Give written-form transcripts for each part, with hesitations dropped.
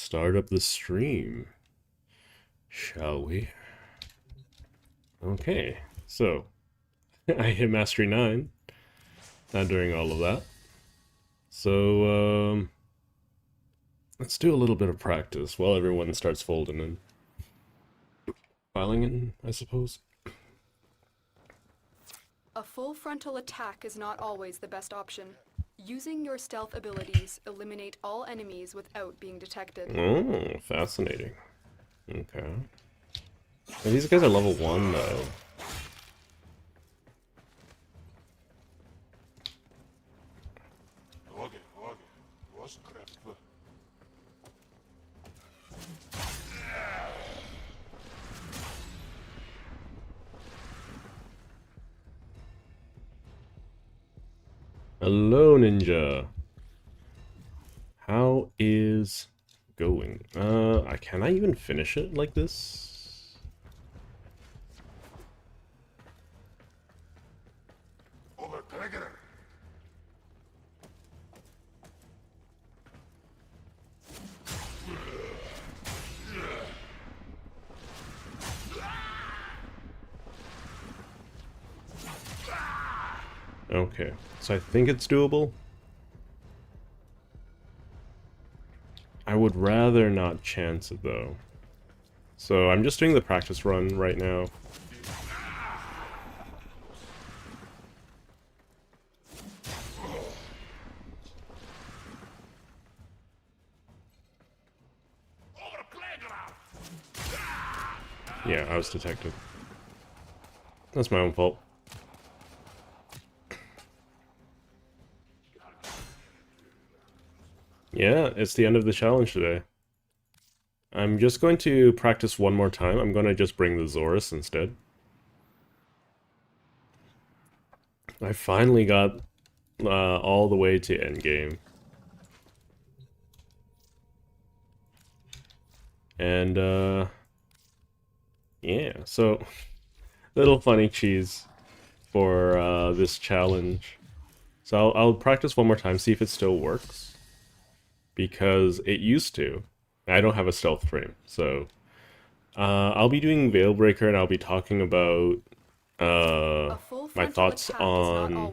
start up the stream, shall we? Okay, so I hit Mastery 9 during all of that. So, let's do a little bit of practice while everyone starts folding in. Filing in, I suppose. A full frontal attack is not always the best option. Using your stealth abilities eliminate all enemies without being detected. Oh, fascinating. Okay. Well, these guys are level 1 though. Hello, Ninja. How is going? Can I even finish it like this? Okay, so I think it's doable. I would rather not chance it though. So I'm just doing the practice run right now. Yeah, I was detected. That's my own fault. Yeah, it's the end of the challenge today. I'm just going to practice one more time. I'm going to just bring the Zorus instead. I finally got all the way to endgame. And, yeah, so, little funny cheese for this challenge. So I'll practice one more time, see if it still works. Because it used to. I don't have a stealth frame, so I'll be doing Veilbreaker and I'll be talking about my thoughts on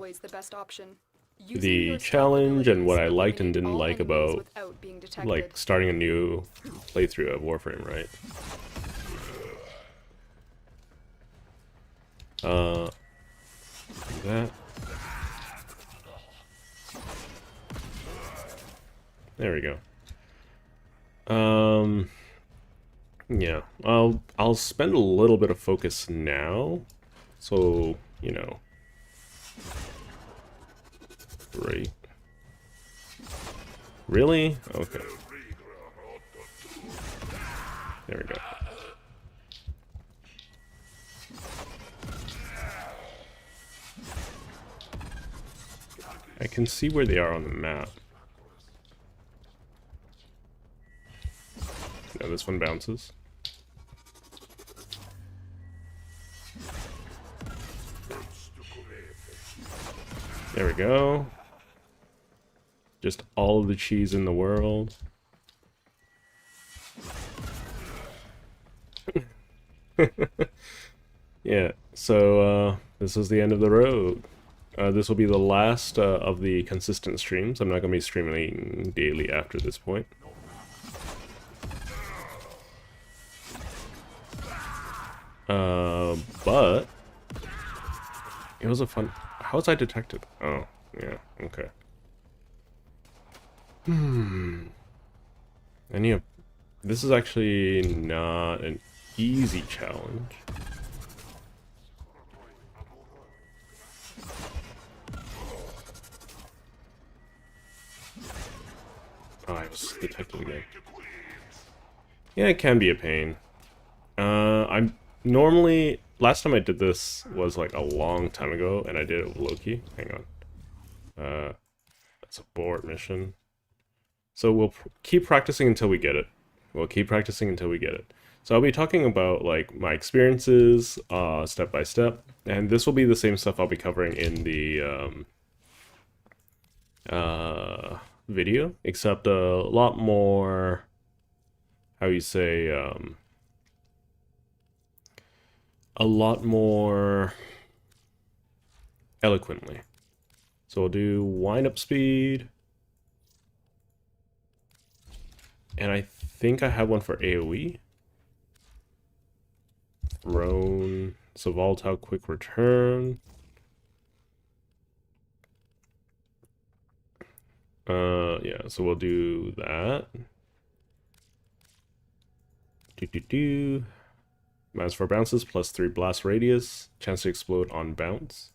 the challenge and what I liked and didn't like about like starting a new playthrough of Warframe, right? That. There we go. Yeah, I'll spend a little bit of focus now, so, you know. Great. Really? Okay. There we go. I can see where they are on the map. No, this one bounces. There we go. Just all of the cheese in the world. Yeah, so this is the end of the road. This will be the last of the consistent streams. I'm not going to be streaming daily after this point. But it was a fun. How was I detected? Oh, yeah, okay. This is actually not an easy challenge. Oh, I was detected again. Yeah, it can be a pain. I'm normally, last time I did this was like a long time ago, and I did it with Loki. Hang on. That's a board mission. So we'll keep practicing until we get it. We'll keep practicing until we get it. So I'll be talking about like my experiences, step by step, and this will be the same stuff I'll be covering in the video, except a lot more how you say, a lot more eloquently. So we'll do wind up speed. And I think I have one for AoE. Throne. So volatile quick return. Yeah, so we'll do that. Minus 4 bounces, plus 3 blast radius. Chance to explode on bounce.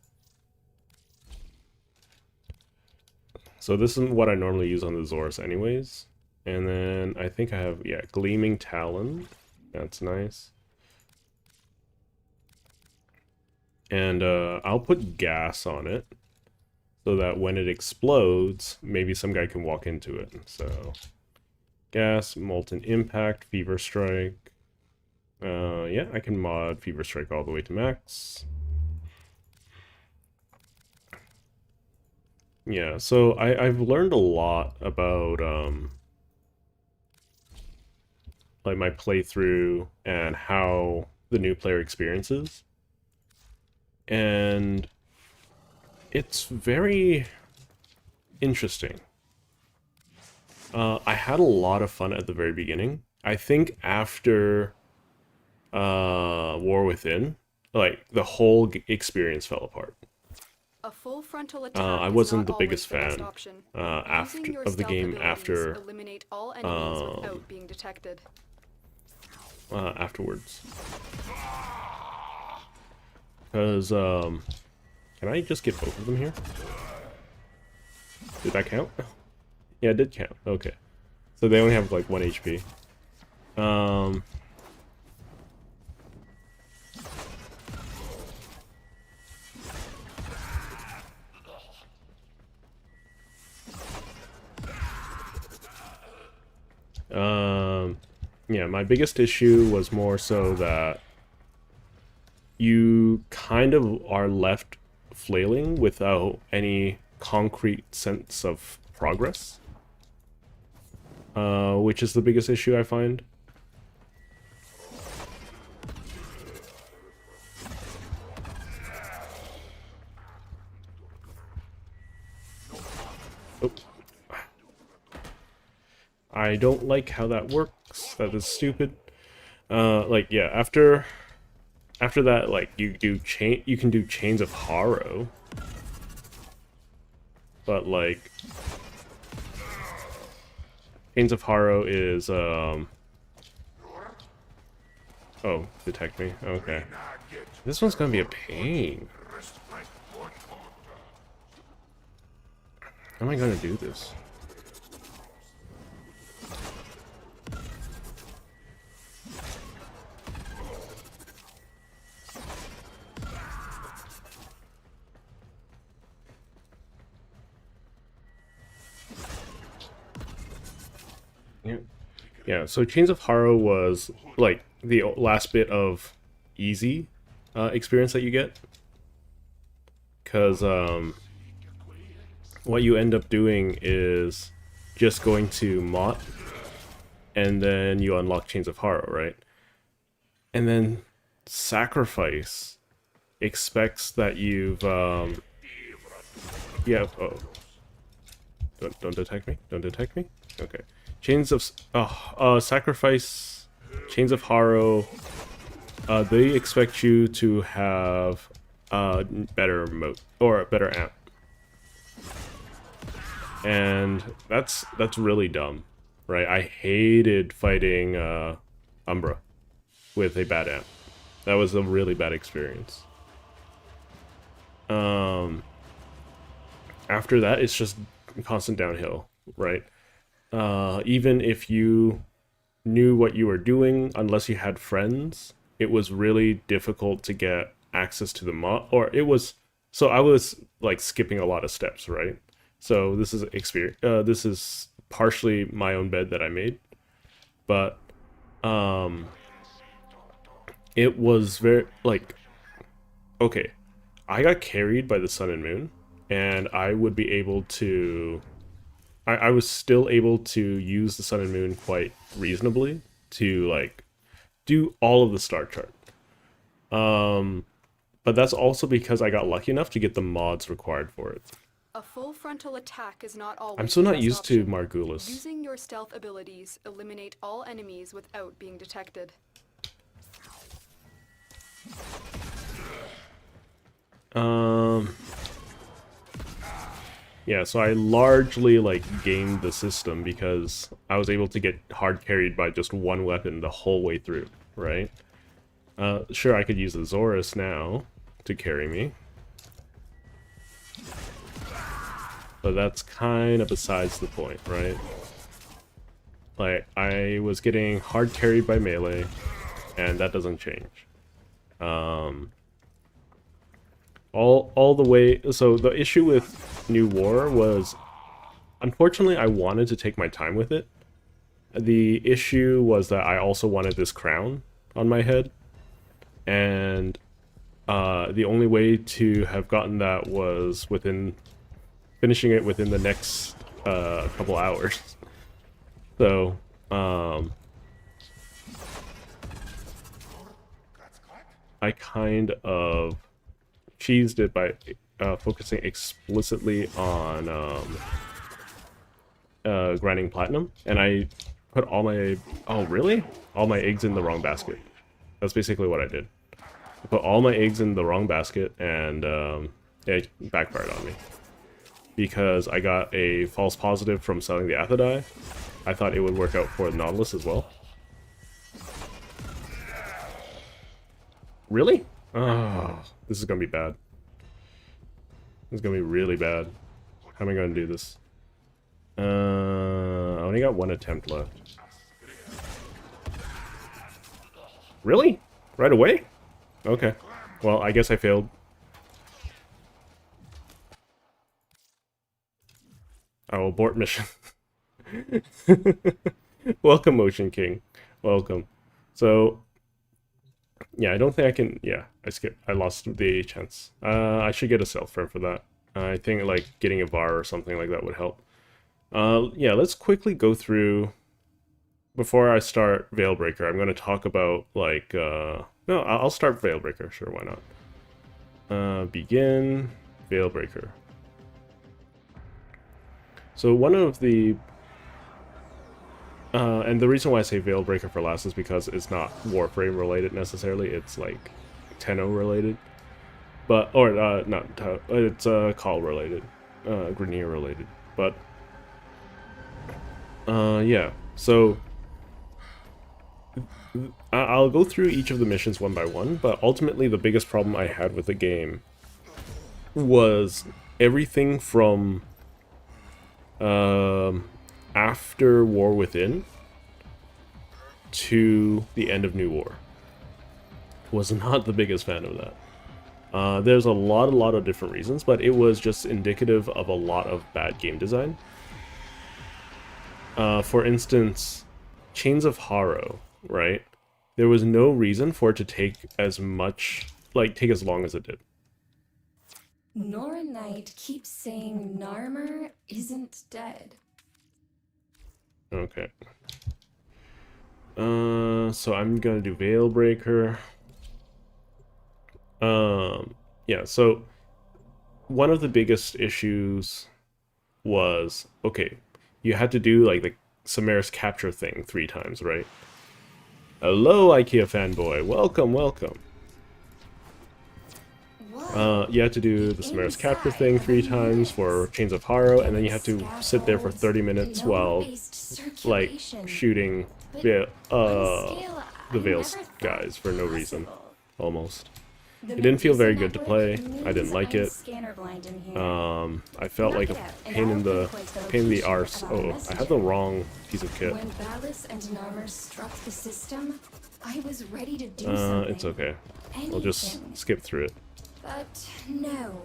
So this isn't what I normally use on the Zorus anyways. And then I think I have, yeah, Gleaming Talon. That's nice. And I'll put gas on it, so that when it explodes, maybe some guy can walk into it. So, gas, Molten Impact, Fever Strike. Yeah, I can mod Fever Strike all the way to max. Yeah, so I've learned a lot about, like, my playthrough and how the new player experiences. And it's very interesting. I had a lot of fun at the very beginning. I think after War Within, like, the whole experience fell apart. A full frontal attack I is wasn't not the always biggest the best fan option. after Using your of the stealth game abilities after eliminate all enemies without being detected. afterwards. Because can I just get both of them here? Did that count? Yeah, it did count. Okay. So they only have like 1 HP. Yeah, my biggest issue was more so that you kind of are left flailing without any concrete sense of progress. Which is the biggest issue I find. Oh. I don't like how that works. That is stupid. Like, yeah, after that, like, you can do Chains of Harrow. But, like, Chains of Harrow is, oh, detect me. Okay. This one's gonna be a pain. How am I gonna do this? Yeah, so Chains of Harrow was, like, the last bit of easy experience that you get. Because, what you end up doing is just going to Mott, and then you unlock Chains of Harrow, right? And then Sacrifice expects that you've, yeah, oh. Don't detect me? Don't detect me? Okay. Chains of Sacrifice, Chains of Harrow, they expect you to have better mode or a better amp, and that's really dumb, right? I hated fighting Umbra with a bad amp. That was a really bad experience. After that, it's just constant downhill, right? Even if you knew what you were doing, unless you had friends, it was really difficult to get access to the mod. Or it was, so I was like skipping a lot of steps, right? So this is experience. This is partially my own bed that I made, but it was very like, okay, I got carried by the sun and moon, and I would be able to. I was still able to use the sun and moon quite reasonably, to like do all of the star chart. But that's also because I got lucky enough to get the mods required for it. A full frontal attack is not always I'm still the not best used to option. Margulis. Using your stealth abilities eliminate all enemies without being detected. Yeah, so I largely like gamed the system because I was able to get hard carried by just one weapon the whole way through, right? Sure, I could use the Zorus now to carry me. But that's kind of besides the point, right? Like, I was getting hard carried by melee, and that doesn't change. All the way... So the issue with New War was, unfortunately, I wanted to take my time with it. The issue was that I also wanted this crown on my head, and the only way to have gotten that was finishing it within the next couple hours. So, I kind of cheesed it by focusing explicitly on grinding platinum, and I put all my... Oh, really? All my eggs in the wrong basket. That's basically what I did. I put all my eggs in the wrong basket, and it backfired on me. Because I got a false positive from selling the Athadai. I thought it would work out for the Nautilus as well. Really? Oh, this is gonna be bad. This is gonna be really bad. How am I gonna do this? I only got one attempt left. Really? Right away? Okay. Well, I guess I failed. Oh, abort mission. Welcome, Motion King. Welcome. So, yeah, I don't think I can... Yeah, I lost the chance. I should get a self-frame for that. I think, like, getting a VAR or something like that would help. Yeah, let's quickly go through... Before I start Veilbreaker, I'm going to talk about, like... No, I'll start Veilbreaker. Sure, why not? Begin Veilbreaker. So one of the... and the reason why I say Veilbreaker for last is because it's not Warframe related necessarily, it's like Tenno related. But, or, not, it's Call related, Grenier related. But, yeah, so... I'll go through each of the missions one by one, but ultimately the biggest problem I had with the game was everything from after War Within to the end of New War. Was not the biggest fan of that. There's a lot of different reasons, but it was just indicative of a lot of bad game design. For instance, Chains of Harrow, right? There was no reason for it to take as much, like, take as long as it did. Nora Knight keeps saying Narmer isn't dead. Okay. So I'm gonna do Veilbreaker. Yeah, so one of the biggest issues was, okay, you had to do, like, the Samaris capture thing 3 times, right? Hello, IKEA fanboy. Welcome, welcome. You had to do the Samaris capture thing 3 times for Chains of Harrow, and then you have to sit there for 30 minutes while, like, shooting the Veils guys for no reason, almost. It didn't feel very good to play. I didn't like it. I felt like a pain in the arse. Oh, I had the wrong piece of kit. When Valis and Narmer struck the system, I was ready to do something. It's okay. I'll just skip through it. But no.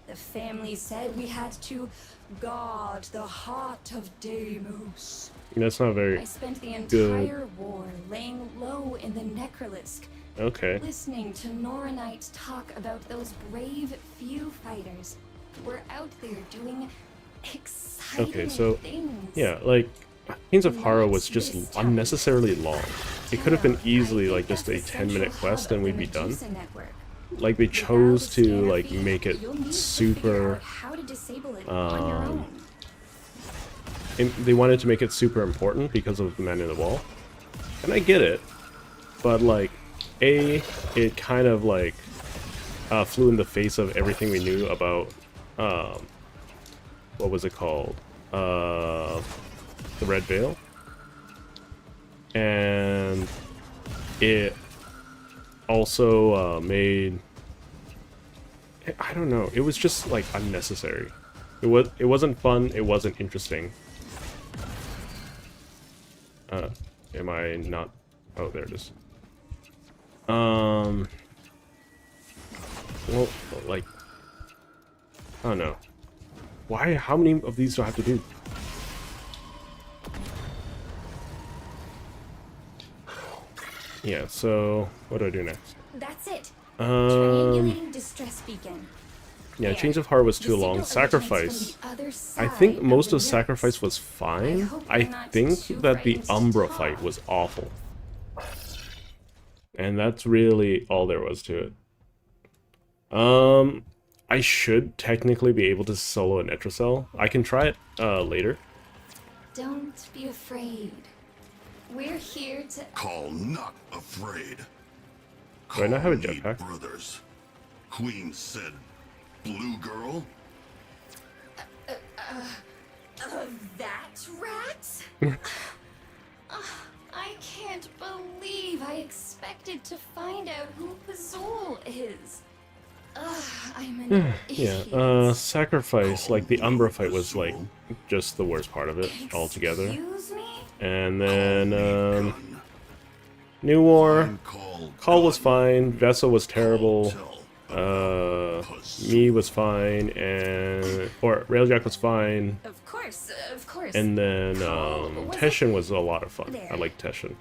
The family said we had to guard the heart of Deimos. That's not very I spent the good. entire war laying low in the Necrolisk, Okay. listening to Nora Knight talk about those brave few fighters who were out there doing exciting Okay, so things. yeah, like Chains of Horror was just unnecessarily long. It could have been easily like just a 10-minute quest and we'd be done. Like they chose to like make it super they wanted to make it super important because of the Man in the Wall. And I get it. But like it kind of like flew in the face of everything we knew about what was it called? The Red Veil. And it also made, I don't know, it was just like unnecessary. It wasn't fun, it wasn't interesting. Am I not? Oh, there it is. Well, like, I don't know. Why? How many of these do I have to do? Yeah, so what do I do next? That's it. Triangulating distress beacon. Yeah, Chains of Heart was too long. Sacrifice. I think most of Sacrifice was fine. I think that the Umbra fight was awful. And that's really all there was to it. I should technically be able to solo an Etricel. I can try it later. Don't be afraid. We're here to Call not afraid. Do I not have a Call me jetpack? brothers. Queen said, blue girl? that rat? I can't believe I expected to find out who Pazul is. I'm an idiot. Sacrifice, like the Umbra fight was like just the worst part of it altogether. Excuse me? And then New War, Call was fine, Vessel was terrible, Me was fine, and Railjack was fine, Of course. and then Teshin was a lot of fun. I like Teshin.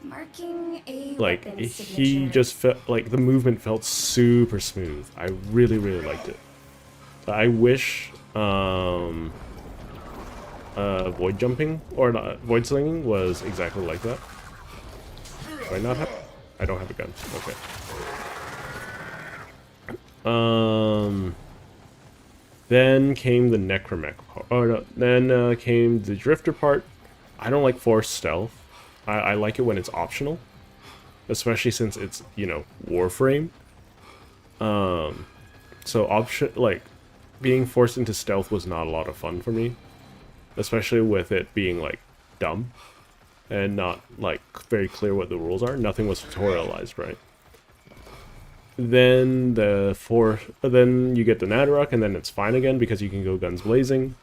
Marking a Like weapon he signature. just felt like the movement felt super smooth. I really liked it. I wish void jumping or not, void slinging was exactly like that. Do I not have? I don't have a gun. Okay. Then came the Necromech part. Oh no. Then came the Drifter part. I don't like forced stealth. I like it when it's optional, especially since it's, you know, Warframe. So option, like being forced into stealth was not a lot of fun for me, especially with it being like dumb and not like very clear what the rules are. Nothing was tutorialized, right? Then then you get the Nadarok, and then it's fine again because you can go guns blazing.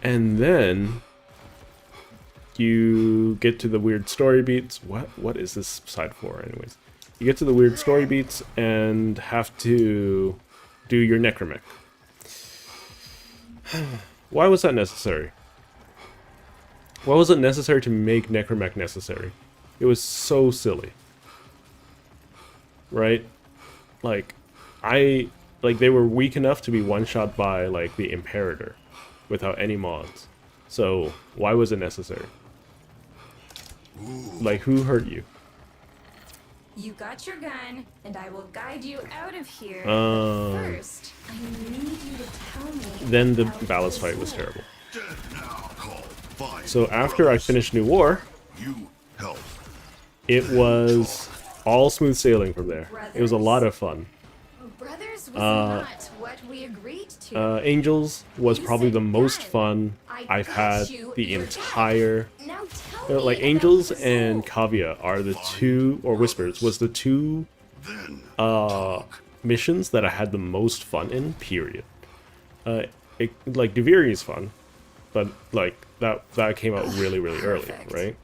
And then you get to the weird story beats. What is this side for, anyways? You get to the weird story beats and have to do your Necromech. Why was that necessary? Why was it necessary to make Necromech necessary? It was so silly. Right? Like, they were weak enough to be one-shot by, like, the Imperator without any mods. So, why was it necessary? Like, who hurt you? You got your gun, and I will guide you out of here. But first, I need you to tell me. Then the about Ballast fight Pazul. was terrible. Dead now, call five So after I brothers. finished New War, You help. it was all smooth sailing from there. It was a lot of fun. Brothers was not what we agreed to. Angels was You probably said the most gun. fun I I've got had you. the You're entire... Now tell me Like, about Angels Pazul. and Kavya are the two, or Whispers, was the two Then missions that I had the most fun in, period. Like, Deviri is fun, but, like, that came out really early, Perfect. right?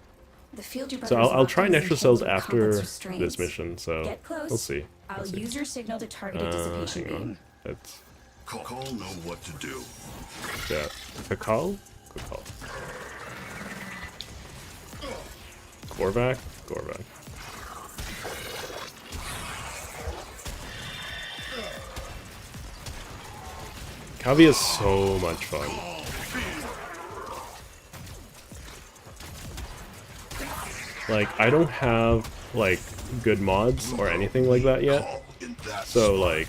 The field your So brothers I'll try locked in Necro Cells handle after combat's restraints. this mission, so Get close. we'll see. I'll use your signal to target a dissipation Hang on. beam. That's call know what to do. that. Kakal? Kakal. Gorvak? Gorvak. Kavi is so much fun. Like, I don't have, like, good mods or anything like that yet. Call in that So, spot. like,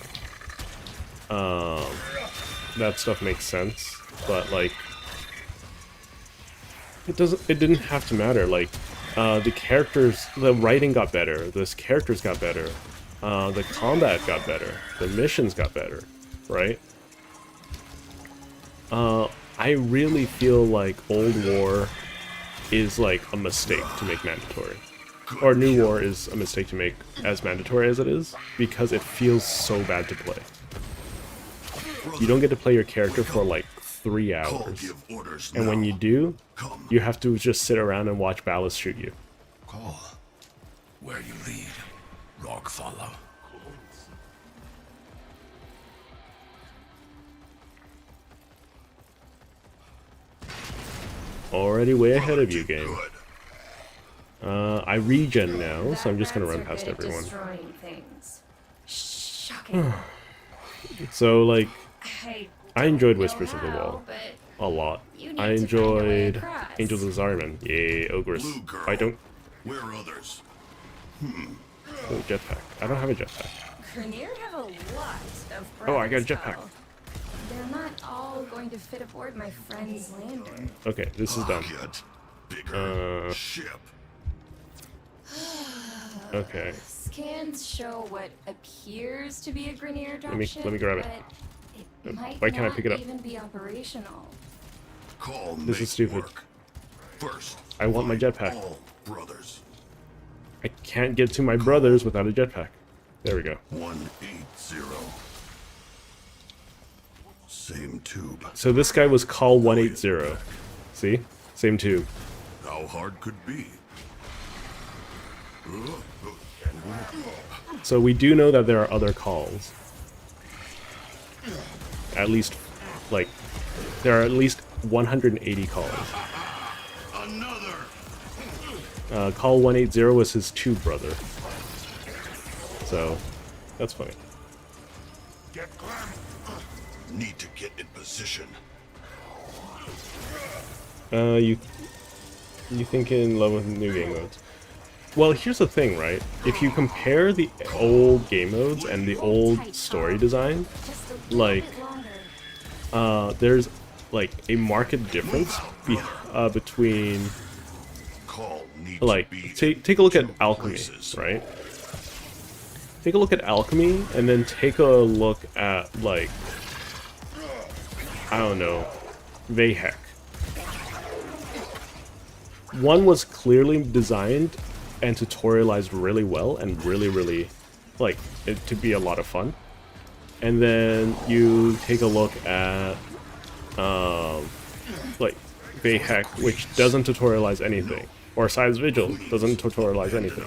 that stuff makes sense. But, like, it didn't have to matter. Like, the characters, the writing got better, the characters got better, the combat got better, the missions got better, right? I really feel like Old War is like a mistake to make mandatory. Or New War is a mistake to make as mandatory as it is, because it feels so bad to play. You don't get to play your character for like 3 Call hours. give orders And when now. you do, Come. you have to just sit around and watch Ballast shoot you. Call. Where you lead, log follow. Already way ahead of you, Did game. good. I regen now, so I'm just gonna Rats run are past good at everyone. destroying things. Shocking. So, like, I enjoyed don't Whispers know of the how, Wall but a lot. you need I to find your way enjoyed across. Angels of Zarman. Yay, Ogress. Blue girl. I don't... Where are others? Oh, jetpack. I don't have a jetpack. Grenier have a lot of Oh, I got a brothers, jetpack. though. They're not all going to fit aboard my friend's lander. Okay, this is done. Get bigger ship. Okay. Scans show what appears to be a Grenier Let me dropship, grab it. but it might Why can't I not pick it up? even be operational. Call This is make stupid. work. First, I want my find jetpack. all brothers. I can't get to my brothers without a jetpack. There we go. 180. Same tube. So this guy was Call 180. See? Same tube. How hard could be? So we do know that there are other calls. At least, like, there are at least 180 calls. Another. Call 180 was his tube brother. So, that's funny. Need to get in position. You think in love with new game modes? Well, here's the thing, right? If you compare the old game modes and the old story design, Just a little like, bit longer. there's like a marked difference between, Call need like, to be take a look at two alchemy, places. right? Take a look at alchemy, and then take a look at, like, I don't know, Veilbreaker. One was clearly designed and tutorialized really well and really, like, it to be a lot of fun. And then you take a look at, like, Veilbreaker, which doesn't tutorialize anything. Or Size Vigil doesn't tutorialize anything.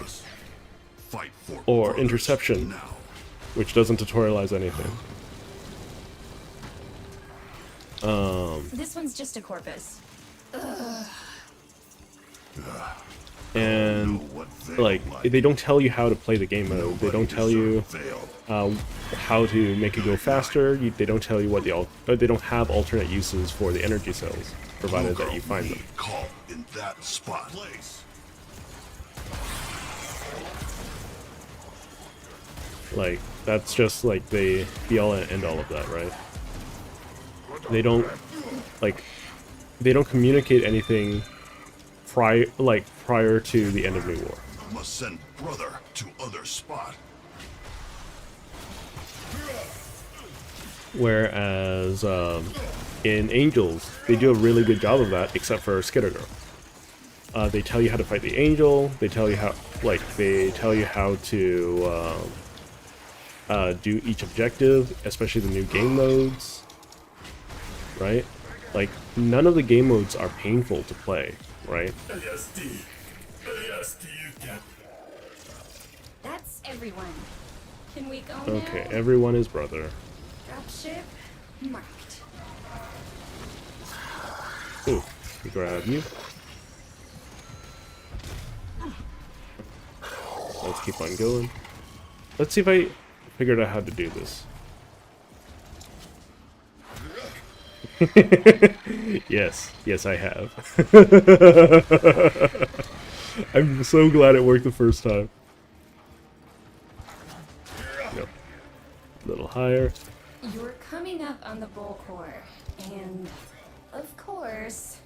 Fight for Or brothers Interception, now. which doesn't tutorialize anything. This one's just a corpus. And, What like, they don't tell you how to play the game mode. They don't tell you how to make it go faster. They don't tell you what they don't have alternate uses for the energy cells, provided that you find them. Call in that spot. Place. Like, that's just like the be all and end all of that, right? They don't, like, they don't communicate anything prior to the end of New War. Must send brother to other spot. Whereas in Angels, they do a really good job of that, except for Skittergirl. They tell you how to fight the Angel. They tell you how, to do each objective, especially the new game modes. Right? Like, none of the game modes are painful to play, right? That's everyone. Can we go Okay, now? everyone is brother. Dropship marked. Ooh, grab you. Let's keep on going. Let's see if I figured out how to do this. Yes, I have. I'm so glad it worked the first time. Yep. A little higher. You're coming up on the bowl core, and of course,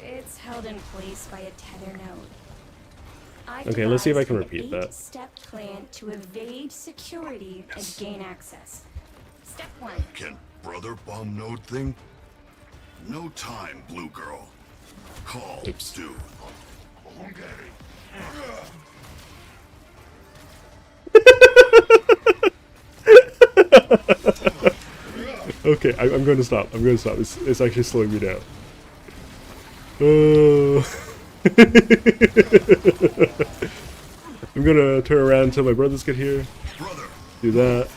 it's held in place by a tether node. I've Okay, let's see if I can devised repeat an that. 8-step plan to evade security and gain access. Step 1. Can brother bomb node thing? No time, blue girl. Call, Oops. do. Okay, I'm going to stop. I'm going to stop. It's actually slowing me down. Oh. I'm gonna turn around until my brothers get here. Brother, Do that.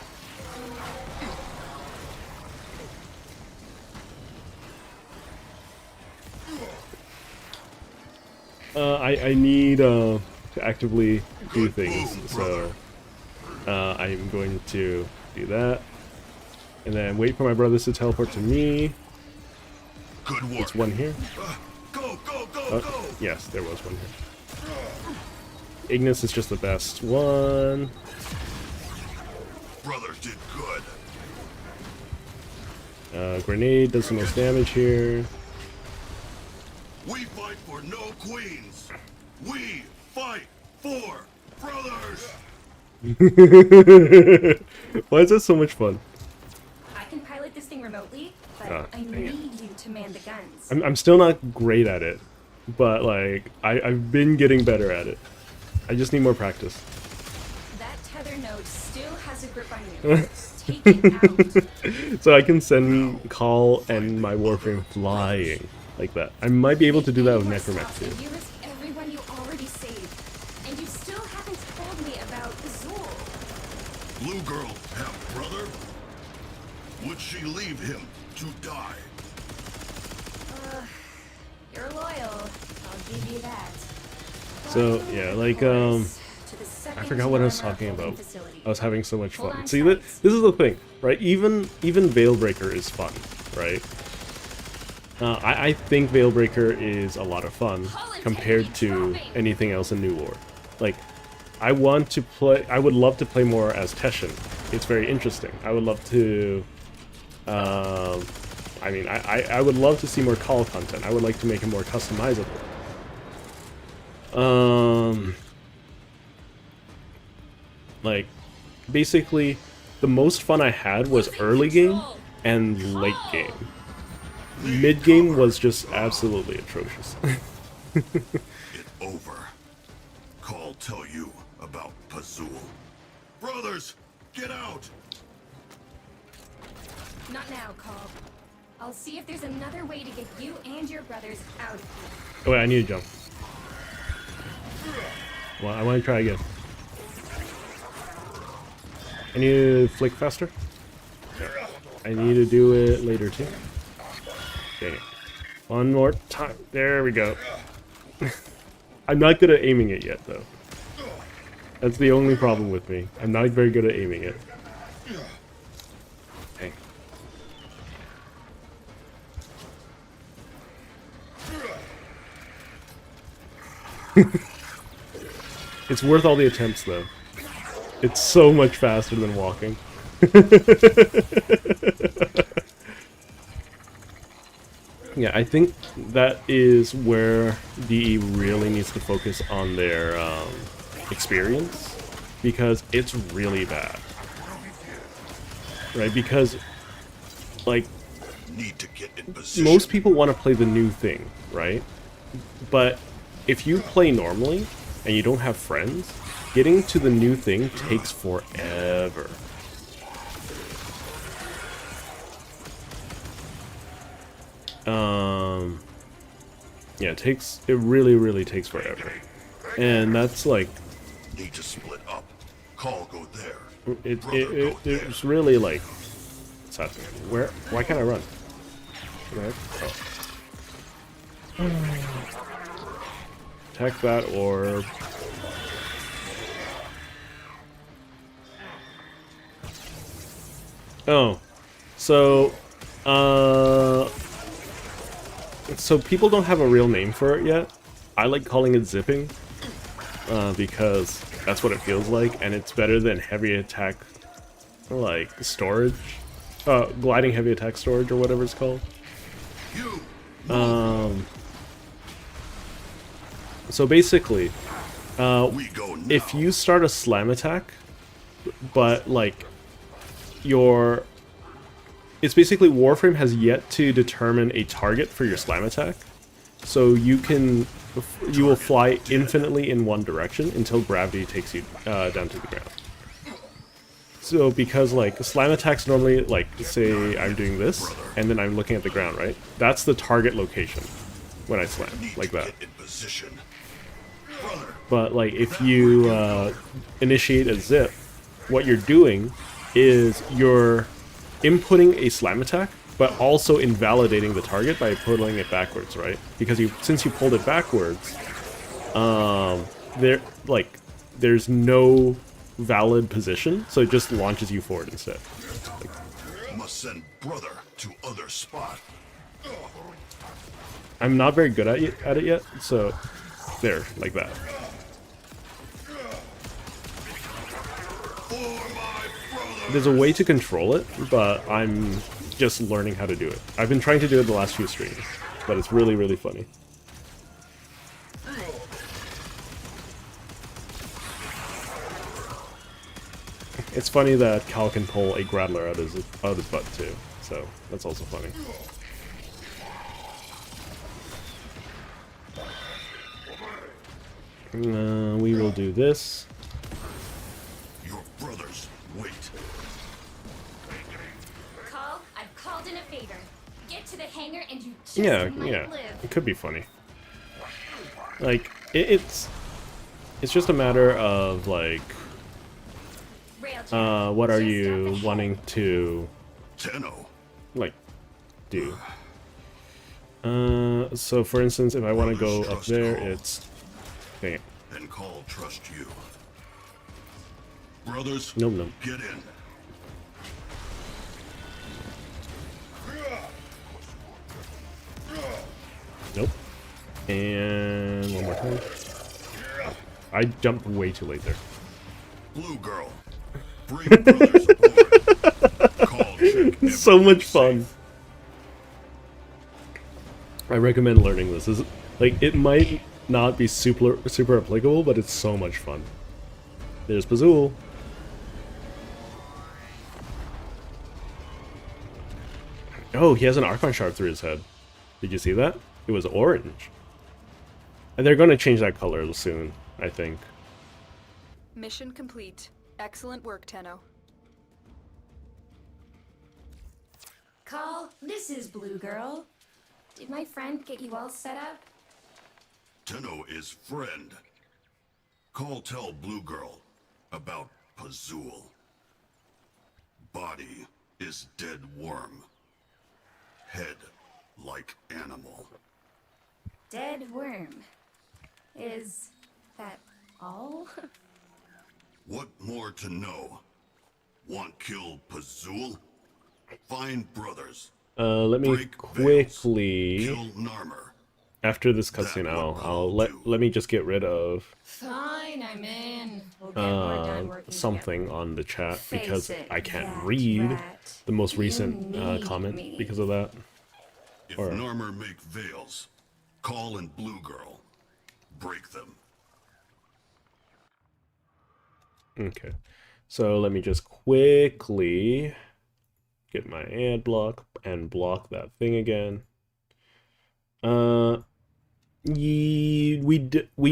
I need to actively do things, so I'm going to do that, and then wait for my brothers to teleport to me. good work. It's one here. Go, go, go, Oh, go! yes, there was one here. Ignis is just the best one. Brothers did good. Grenade does the most damage here. We fight for no queens. We fight for brothers. Why is that so much fun? I can pilot this thing remotely, but Ah, I dang it. need you to man the guns. I'm still not great at it, but like I've been getting better at it. I just need more practice. That tether node still has a grip on you. Take it out. So I can send Call and my Warframe flying like that. I might be able to do that with Any more Necromancy. stops and you risk everyone you already saved. And you still haven't told me about Azul. Blue girl have brother? Would she leave him to die? You're loyal. I'll give you that. So yeah, like I forgot what I was talking about. I was having so much fun. See, this is the thing, right? Even Veilbreaker is fun, right? I think Veilbreaker is a lot of fun compared to anything else in New War. Like, I would love to play more as Teshin. It's very interesting. I would love to, I mean, I would love to see more Call content. I would like to make it more customizable. Like, basically, the most fun I had was early game and late game. Mid game was just absolutely atrocious. It over. Call tell you about Pazul. Brothers, get out! Not now, Cobb. I'll see if there's another way to get you and your brothers out of here. Oh wait, I need to jump. Well, I want to try again. I need to flick faster. I need to do it later too. Dang it. One more time. There we go. I'm not good at aiming it yet, though. That's the only problem with me. I'm not very good at aiming it. Dang. It's worth all the attempts, though. It's so much faster than walking. Yeah, I think that is where DE really needs to focus on their experience, because it's really bad. Right? Because, like, Need to get in position. most people want to play the new thing, right? But if you play normally and you don't have friends, getting to the new thing takes forever. Yeah, it really takes forever. And that's like, Need to split up. Call go there. it's really like, what's happening? Why can't I run? Right? Oh. Attack that orb. Oh, so people don't have a real name for it yet. I like calling it zipping, because that's what it feels like, and it's better than heavy attack, like, storage. Gliding heavy attack storage, or whatever it's called. So basically, if you start a slam attack, but, like, it's basically Warframe has yet to determine a target for your slam attack, so you will fly infinitely in one direction until gravity takes you down to the ground. So because, like, slam attacks normally, like, say I'm doing this, and then I'm looking at the ground, right? That's the target location when I slam, like that. But, like, if you initiate a zip, what you're doing is you're inputting a slam attack, but also invalidating the target by pulling it backwards, right? Because since you pulled it backwards, there's no valid position, so it just launches you forward instead. Must send brother to other spot. I'm not very good at it yet, so there, like that. There's a way to control it, but I'm just learning how to do it. I've been trying to do it the last few streams, but it's really, really funny. It's funny that Cal can pull a Grattler out of his butt too, so that's also funny. We will do this. Your brothers wait. Call, I've called in a favor. Get to the hangar and you just Yeah, might yeah, live. it could be funny. Like, it's just a matter of, like, what are you wanting to, Tenno. like, do? So for instance, if I want to go up there, it's... Dang it. And Call trust you. Brothers, Nope. get in. Nope. And one more time. I jumped way too late there. Blue girl, bring brothers aboard. Call check So much fun. I recommend learning this. Like, it might not be super applicable, but it's so much fun. There's Pazul. Oh, he has an Archon shard through his head. Did you see that? It was orange. And they're going to change that color soon, I think. Mission complete. Excellent work, Tenno. Call, this is Blue Girl. Did my friend get you all set up? Tenno is friend. Call tell Blue Girl about Pazul. Body is dead worm. Head like animal. Dead worm. Is that all? What more to know? Want kill Pazul? Find brothers. Let me Break veils. quickly... Kill Narmer. After this cutscene, I'll let me just get rid of Fine, I'm in. We'll get more done working something together. on the chat Face because it, I can't that read rat. the most You recent need comment me. because of that. If Or- Narmer make veils, Call and Blue Girl. Break them. Okay, so let me just quickly get my ad block and block that thing again. We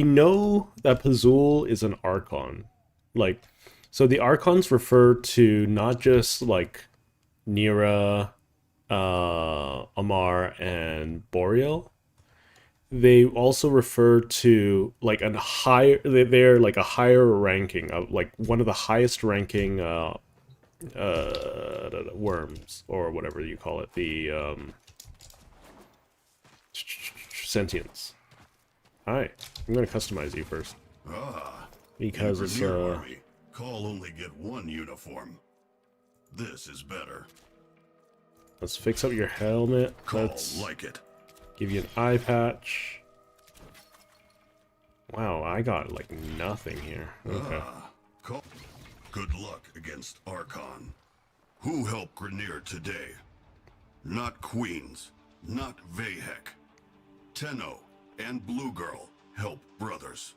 know that Pazul is an Archon. Like, so the Archons refer to not just, like, Nira, Amar, and Boreal. They also refer to, like, they're like a higher ranking of, like, one of the highest ranking worms, or whatever you call it, the sentience. Hi, I'm gonna customize you first because it's Near army. Call only get one uniform. This is better. let's fix up your helmet. Call Let's like it. give you an eye patch. Wow, I got like nothing here. Okay. Good luck against Archon. Who helped Grineer today? Not Queens, not Vahek. Tenno and Blue Girl help brothers.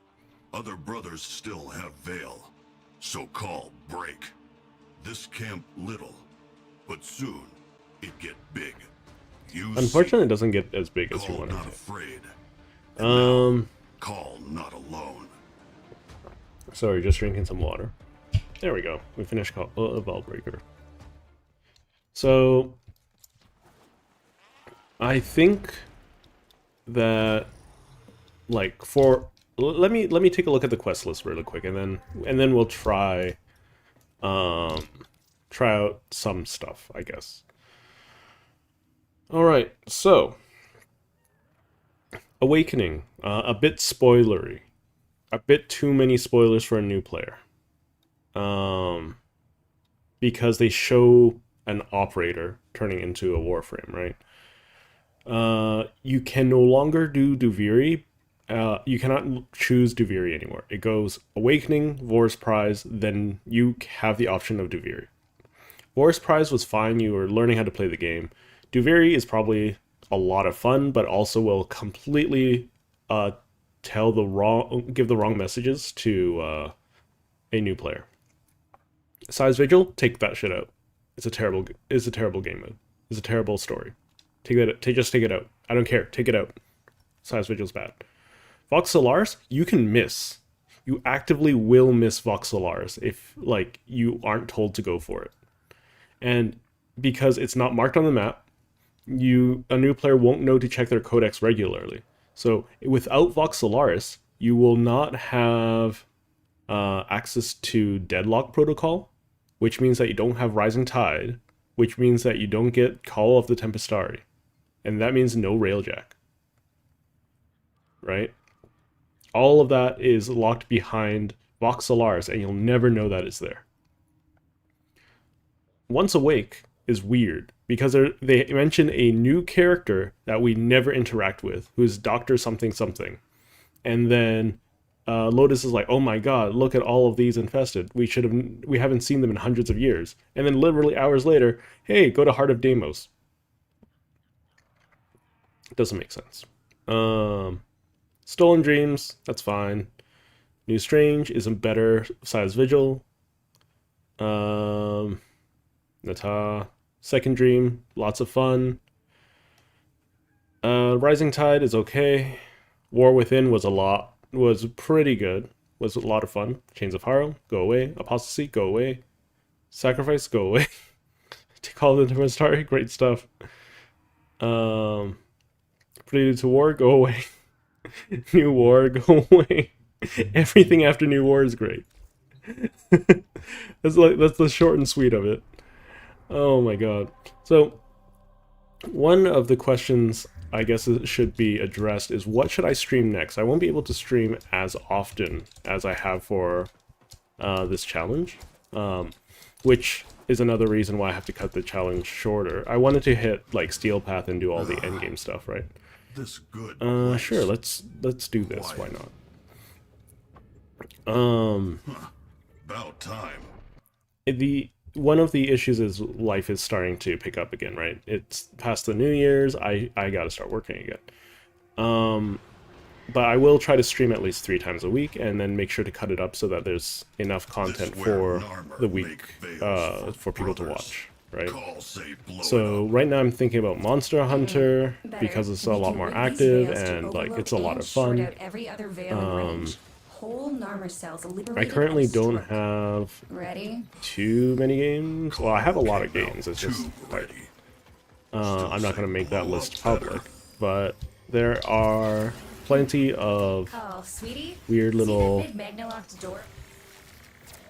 Other brothers still have Veil. So-called break. This camp little, but soon it get big. You Unfortunately, it doesn't get as big as you call want not it afraid. to. Call not alone. Sorry, just drinking some water. There we go. We finished Veilbreaker. So I think that like let me take a look at the quest list really quick, and then we'll try out some stuff, I guess. All right, so Awakening, a bit spoilery, a bit too many spoilers for a new player, because they show an operator turning into a Warframe, right? You can no longer do Duviri. You cannot choose Duviri anymore. It goes Awakening, Vor's Prize, then you have the option of Duviri. Vor's Prize was fine, you were learning how to play the game. Duviri is probably a lot of fun, but also will completely give the wrong messages to a new player. Size Vigil, take that shit out. It's a terrible game mode. It's a terrible story. Just take it out. I don't care. Take it out. Size Vigil's bad. Vox Solaris, you can miss. You actively will miss Vox Solaris if like you aren't told to go for it. And because it's not marked on the map, a new player won't know to check their codex regularly. So without Vox Solaris, you will not have access to Deadlock Protocol, which means that you don't have Rising Tide, which means that you don't get Call of the Tempestari. And that means no Railjack. Right? All of that is locked behind Vox Solaris, and you'll never know that it's there. Once Awake is weird, because they mention a new character that we never interact with, who's Dr. something something. And then Lotus is like, oh my god, look at all of these infested. We haven't seen them in hundreds of years. And then literally hours later, hey, go to Heart of Deimos. It doesn't make sense. Stolen Dreams, that's fine. New Strange isn't better. Size Vigil. Nata. Second Dream, lots of fun. Rising Tide is okay. War Within was pretty good. Was a lot of fun. Chains of Harrow, go away. Apostasy, go away. Sacrifice, go away. Call of the Tempestari, great stuff. Prelude to War, go away. New War, go away. Everything after New War is great. That's the short and sweet of it. Oh my god. So, one of the questions I guess it should be addressed is, what should I stream next? I won't be able to stream as often as I have for this challenge, which is another reason why I have to cut the challenge shorter. I wanted to hit like Steel Path and do all the endgame stuff, right? This good. Sure, let's do this. Why not? About time. One of the issues is life is starting to pick up again, right? It's past the New Year's. I gotta start working again. But I will try to stream at least 3 times a week, and then make sure to cut it up so that there's enough content for the week for people to watch, right? So right now I'm thinking about Monster Hunter because it's a lot more active and like it's a lot of fun. I currently don't have too many games. Well, I have a lot of games. It's just like I'm not gonna make that list public, but there are plenty of weird little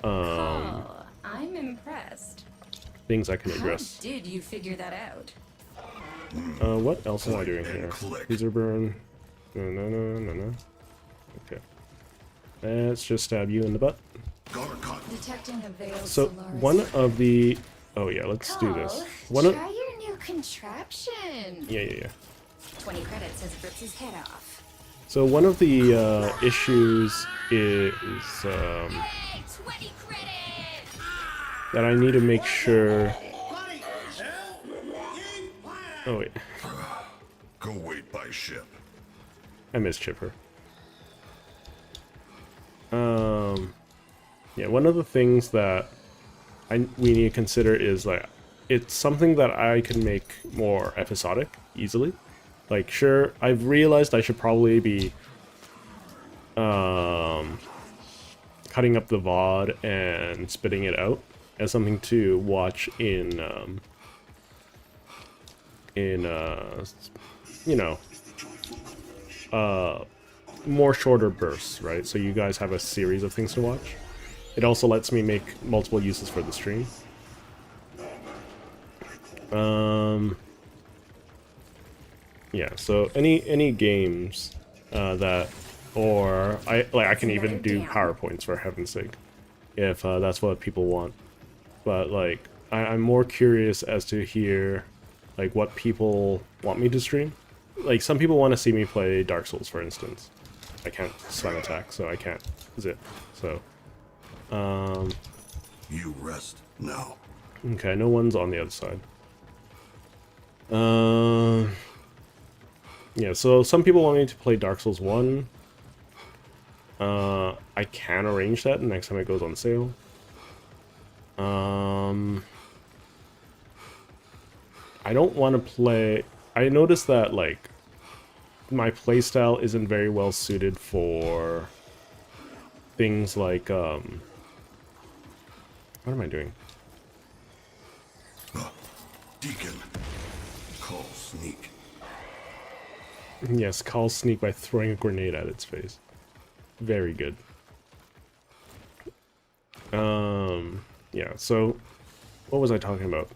I'm impressed. things I can address. How did you figure that out? What else am I doing here? User burn. No. Okay. Let's just stab you in the butt. Detecting a veil. So one of the let's do this. Try your new contraption. Yeah. 20 credits as it rips his head off. So one of the issues is 20 credits! that I need to make sure. Oh wait, Go wait by ship. I missed Chipper. Yeah, one of the things that we need to consider is like it's something that I can make more episodic easily. Like, sure, I've realized I should probably be cutting up the VOD and spitting it out as something to watch in you know, more shorter bursts, right? So you guys have a series of things to watch. It also lets me make multiple uses for the stream. Yeah, so any games that, or I can even do PowerPoints for heaven's sake, if that's what people want. But like I'm more curious as to hear like what people want me to stream. Like some people want to see me play Dark Souls, for instance. I can't slam attack, so I can't zip. So You rest now. okay, no one's on the other side. Yeah, so some people want me to play Dark Souls 1. I can arrange that next time it goes on sale. I don't want to play... I noticed that, like, my playstyle isn't very well suited for things like, what am I doing? Deacon. Call sneak. Yes, call sneak by throwing a grenade at its face. Very good. Yeah, so what was I talking about?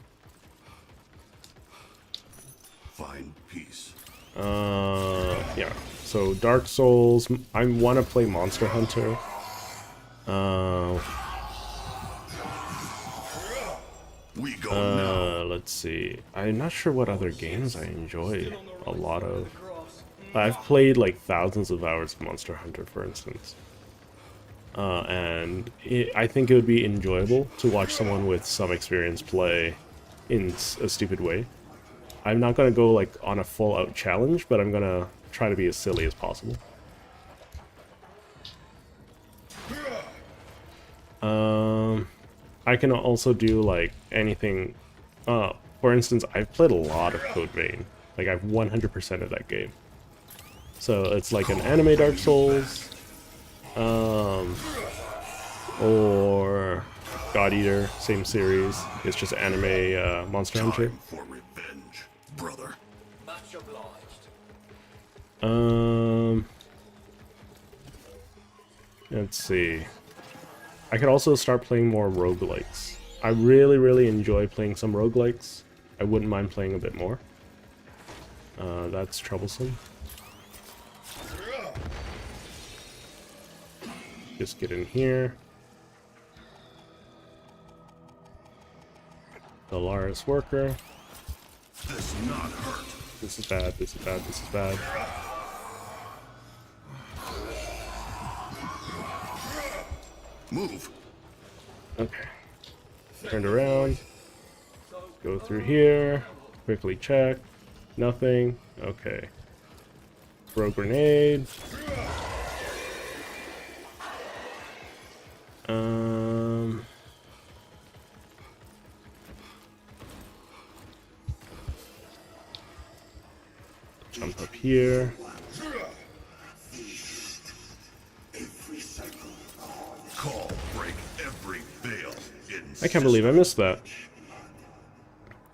Find peace. Yeah. So Dark Souls, I want to play Monster Hunter. We go now. Let's see. I'm not sure what other games I enjoy a lot of. I've played like thousands of hours of Monster Hunter, for instance. And I think it would be enjoyable to watch someone with some experience play in a stupid way. I'm not going to go like on a full-out challenge, but I'm going to try to be as silly as possible. I can also do like anything. For instance, I've played a lot of Code Vein. Like I've 100% of that game. So it's like an anime Dark Souls, or God Eater, same series. It's just anime Monster Hunter. Time for revenge, brother. Much obliged. Let's see. I could also start playing more roguelikes. I really enjoy playing some roguelikes. I wouldn't mind playing a bit more. That's troublesome. Just get in here. The Laris Worker. This not hurt. This is bad, this is bad, this is bad. Move. Okay. Turned around. Go through here. Quickly check. Nothing. Okay. Throw grenade. Jump up here. Call break every veil. I can't believe I missed that.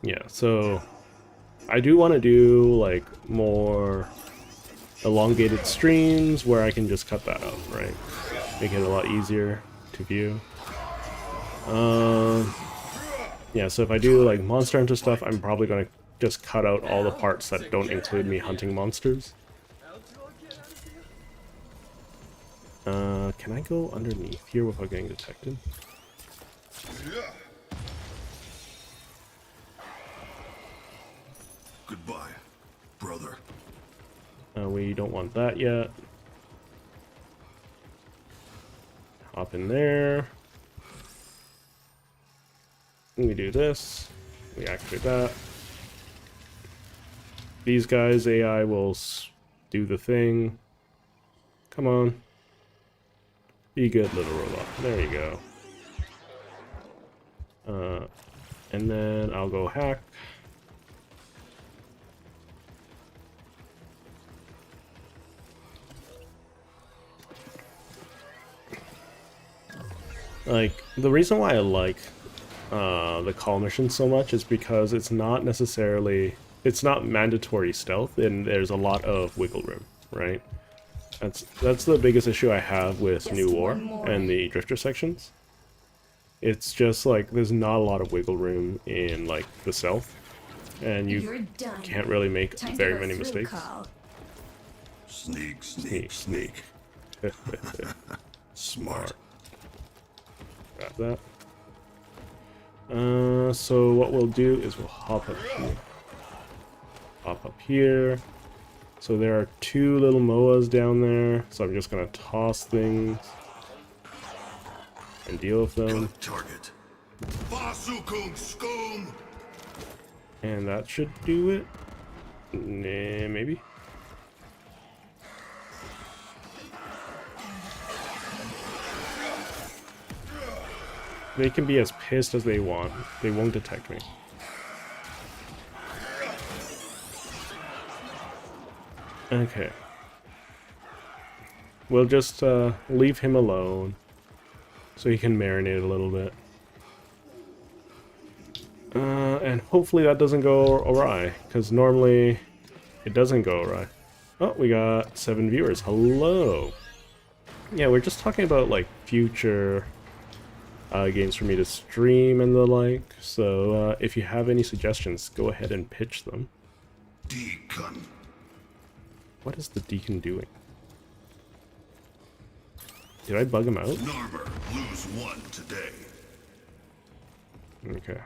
Yeah, so I do want to do like more elongated streams where I can just cut that out, right? Make it a lot easier to view. Yeah, so if I do like Monster Hunter stuff, I'm probably going to just cut out all the parts that don't include me hunting monsters. Can I go underneath here without getting detected? Goodbye, brother. We don't want that yet. hop in there. We do this. We activate that. These guys, AI will do the thing. Come on. Be good, little robot. There you go. And then I'll go hack. Like, the reason why I like the call mission so much is because it's not necessarily, it's not mandatory stealth, and there's a lot of wiggle room, right? That's the biggest issue I have with Just New War one more. and the Drifter sections. It's just like there's not a lot of wiggle room in like the stealth, and you You're done. can't really make Time to very go many through, mistakes. Call. Sneak, sneak, sneak. Smart. Grab that. So what we'll do is we'll hop up here. Hop up here. So there are 2 little MOAs down there. So I'm just gonna toss things and deal with them. Good target. Vasukung Skum! And that should do it. Nah, maybe. They can be as pissed as they want. They won't detect me. Okay. We'll just leave him alone so he can marinate a little bit. And hopefully that doesn't go awry, because normally it doesn't go awry. Oh, we got 7 viewers. Hello! Yeah, we're just talking about like future games for me to stream and the like, so if you have any suggestions, go ahead and pitch them. Deacon. What is the Deacon doing? Did I bug him out? Narmer, lose 1 today. Okay.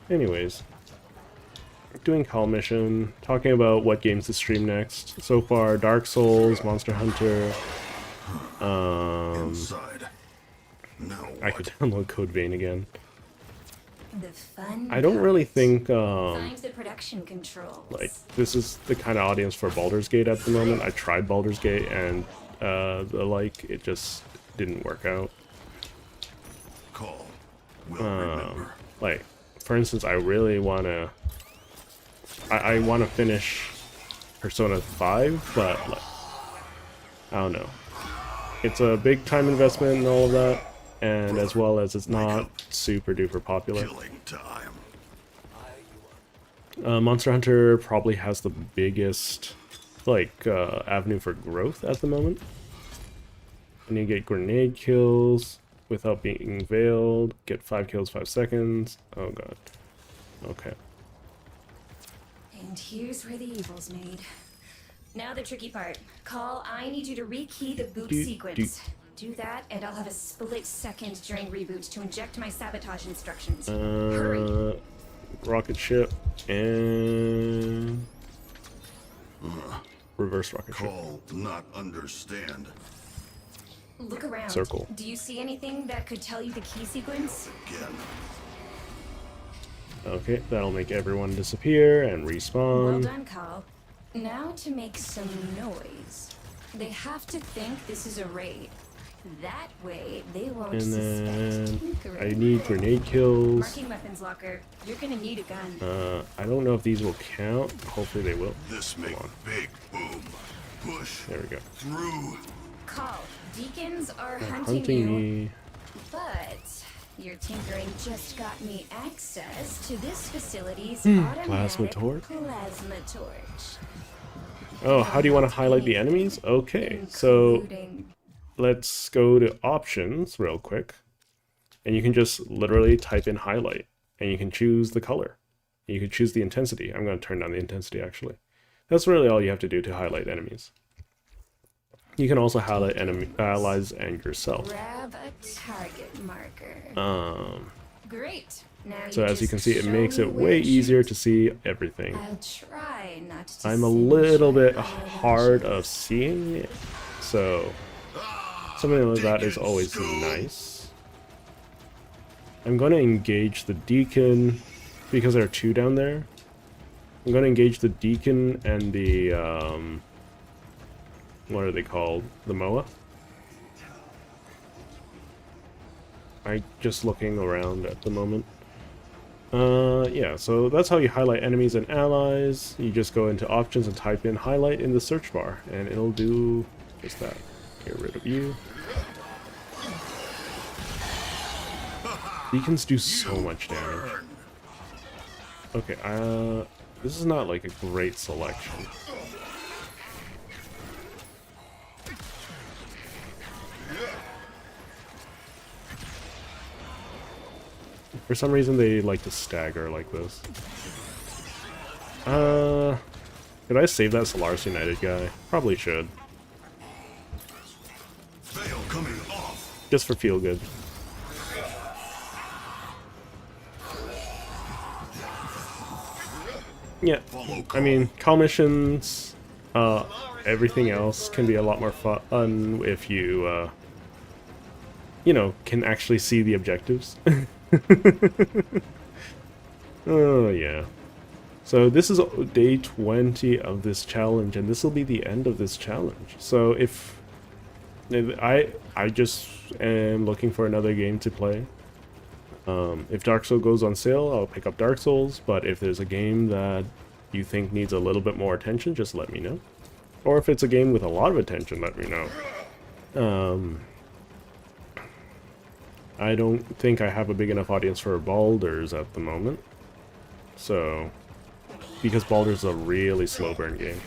Anyways, doing call mission, talking about what games to stream next. So far, Dark Souls, Monster Hunter. Inside. Now I what? could download Code Vein again. The fun. I don't really think Find the production controls. like this is the kind of audience for Baldur's Gate at the moment. I tried Baldur's Gate and the like, it just didn't work out. Call. Will remember. Like, for instance, I really wanna I wanna finish Persona 5, but like, I don't know. It's a big time investment and all of that, and as well as it's not super duper popular. Killing time. Monster Hunter probably has the biggest like avenue for growth at the moment. And you get grenade kills without being veiled, get 5 kills 5 seconds. Oh god. Okay. And here's where the evil's made. Now the tricky part. Call, I need you to rekey the boot sequence. Do that, and I'll have a split second during reboot to inject my sabotage instructions. Hurry! Rocket ship and reverse rocket ship. Call, not understand. Look around. Circle. Do you see anything that could tell you the key sequence? Again. Okay, that'll make everyone disappear and Well respawn. done, Call. Now to make some noise. They have to think this is a raid. That way, they won't And then suspect tinkering. I need grenade kills. Marking weapons locker. You're gonna need a gun. I don't know if these will count. Hopefully they will. This make big boom. Push There we go. through. Call. Deacons are They're hunting hunting you. me. But your tinkering just got me access to this facility's Plasma automatic torch? plasma torch. Oh, how do you want to highlight the enemies? Okay, so Including- let's go to options real quick. And you can just literally type in highlight. And you can choose the color. You can choose the intensity. I'm going to turn down the intensity actually. That's really all you have to do to highlight enemies. You can also highlight enemy allies and yourself. Grab a target marker. Great. Now So as you can just see, it show makes me it where way to easier shoot. to see everything. I'll try not to I'm a singe little my bit eyelashes. hard of seeing it, so Something like that is always nice. I'm going to engage the Deacon because there are two down there. I'm going to engage the Deacon and the, what are they called? The Moa? I'm just looking around at the moment. Yeah, so that's how you highlight enemies and allies. You just go into options and type in highlight in the search bar, and it'll do just that. Get rid of you. Beacons do so much damage. Okay, this is not like a great selection. For some reason they like to stagger like this. Could I save that Solaris United guy? Probably should. Veil coming off. Just for feel good. Yeah, I mean, call missions, everything else can be a lot more fun if you, you know, can actually see the objectives. Oh, yeah. So this is day 20 of this challenge, and this will be the end of this challenge. So if I just am looking for another game to play. If Dark Souls goes on sale, I'll pick up Dark Souls, but if there's a game that you think needs a little bit more attention, just let me know. Or if it's a game with a lot of attention, let me know. I don't think I have a big enough audience for Baldur's at the moment. So, because Baldur's a really slow burn game.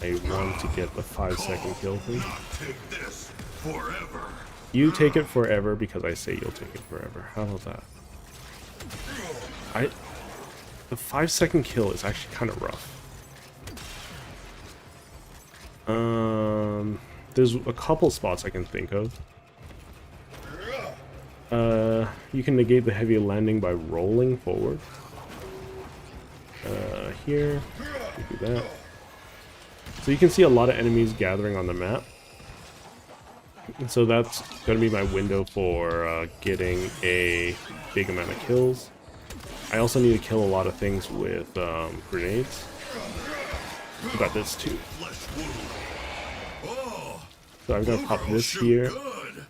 I want to get the 5-second kill thing. Take this forever. You take it forever because I say you'll take it forever. How about that? The 5-second kill is actually kind of rough. There's a couple spots I can think of. You can negate the heavy landing by rolling forward. Here, you do that. So you can see a lot of enemies gathering on the map. And so that's going to be my window for getting a big amount of kills. I also need to kill a lot of things with grenades. I got this too. So I'm going to pop this here,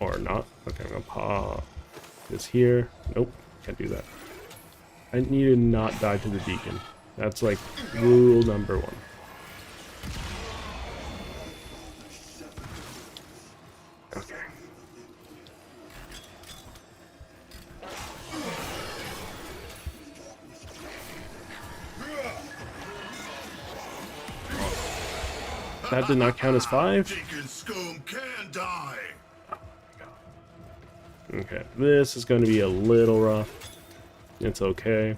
or not. Okay, I'm going to pop this here. Nope, can't do that. I need to not die to the Deacon. That's like rule number 1. Okay. That did not count as 5. Deacon Scum can die. Okay, this is going to be a little rough. It's okay.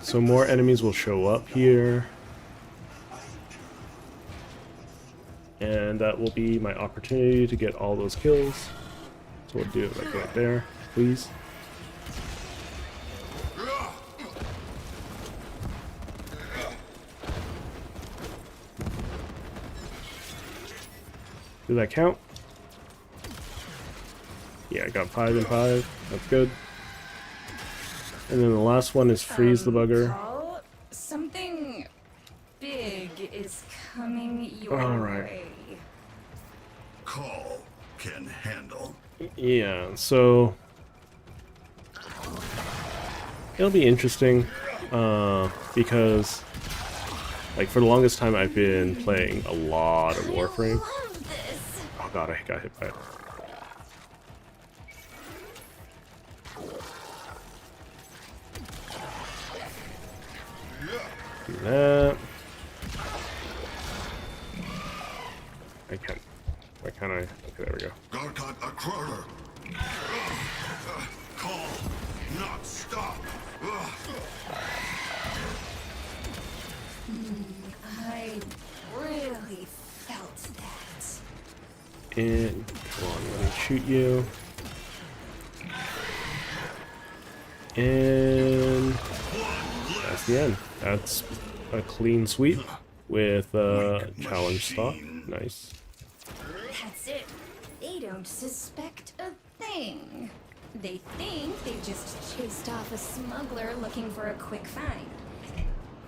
So more enemies will show up here. And that will be my opportunity to get all those kills. So we'll do it like right there, please. Did that count? Yeah, I got 5 and 5. That's good. And then the last one is freeze the bugger. Paul, something big is coming your way. Call can handle. Yeah, so it'll be interesting because like for the longest time I've been playing a lot of Warframe. Oh god, I got hit by it. Do that. I can't. Why can't I? Okay, there we go. Garkat a crawler. Call, not stop. I really felt that. And come on, let me shoot you. And that's the end. That's a clean sweep with challenge stock. Nice. That's it. They don't suspect a thing. They think they just chased off a smuggler looking for a quick find.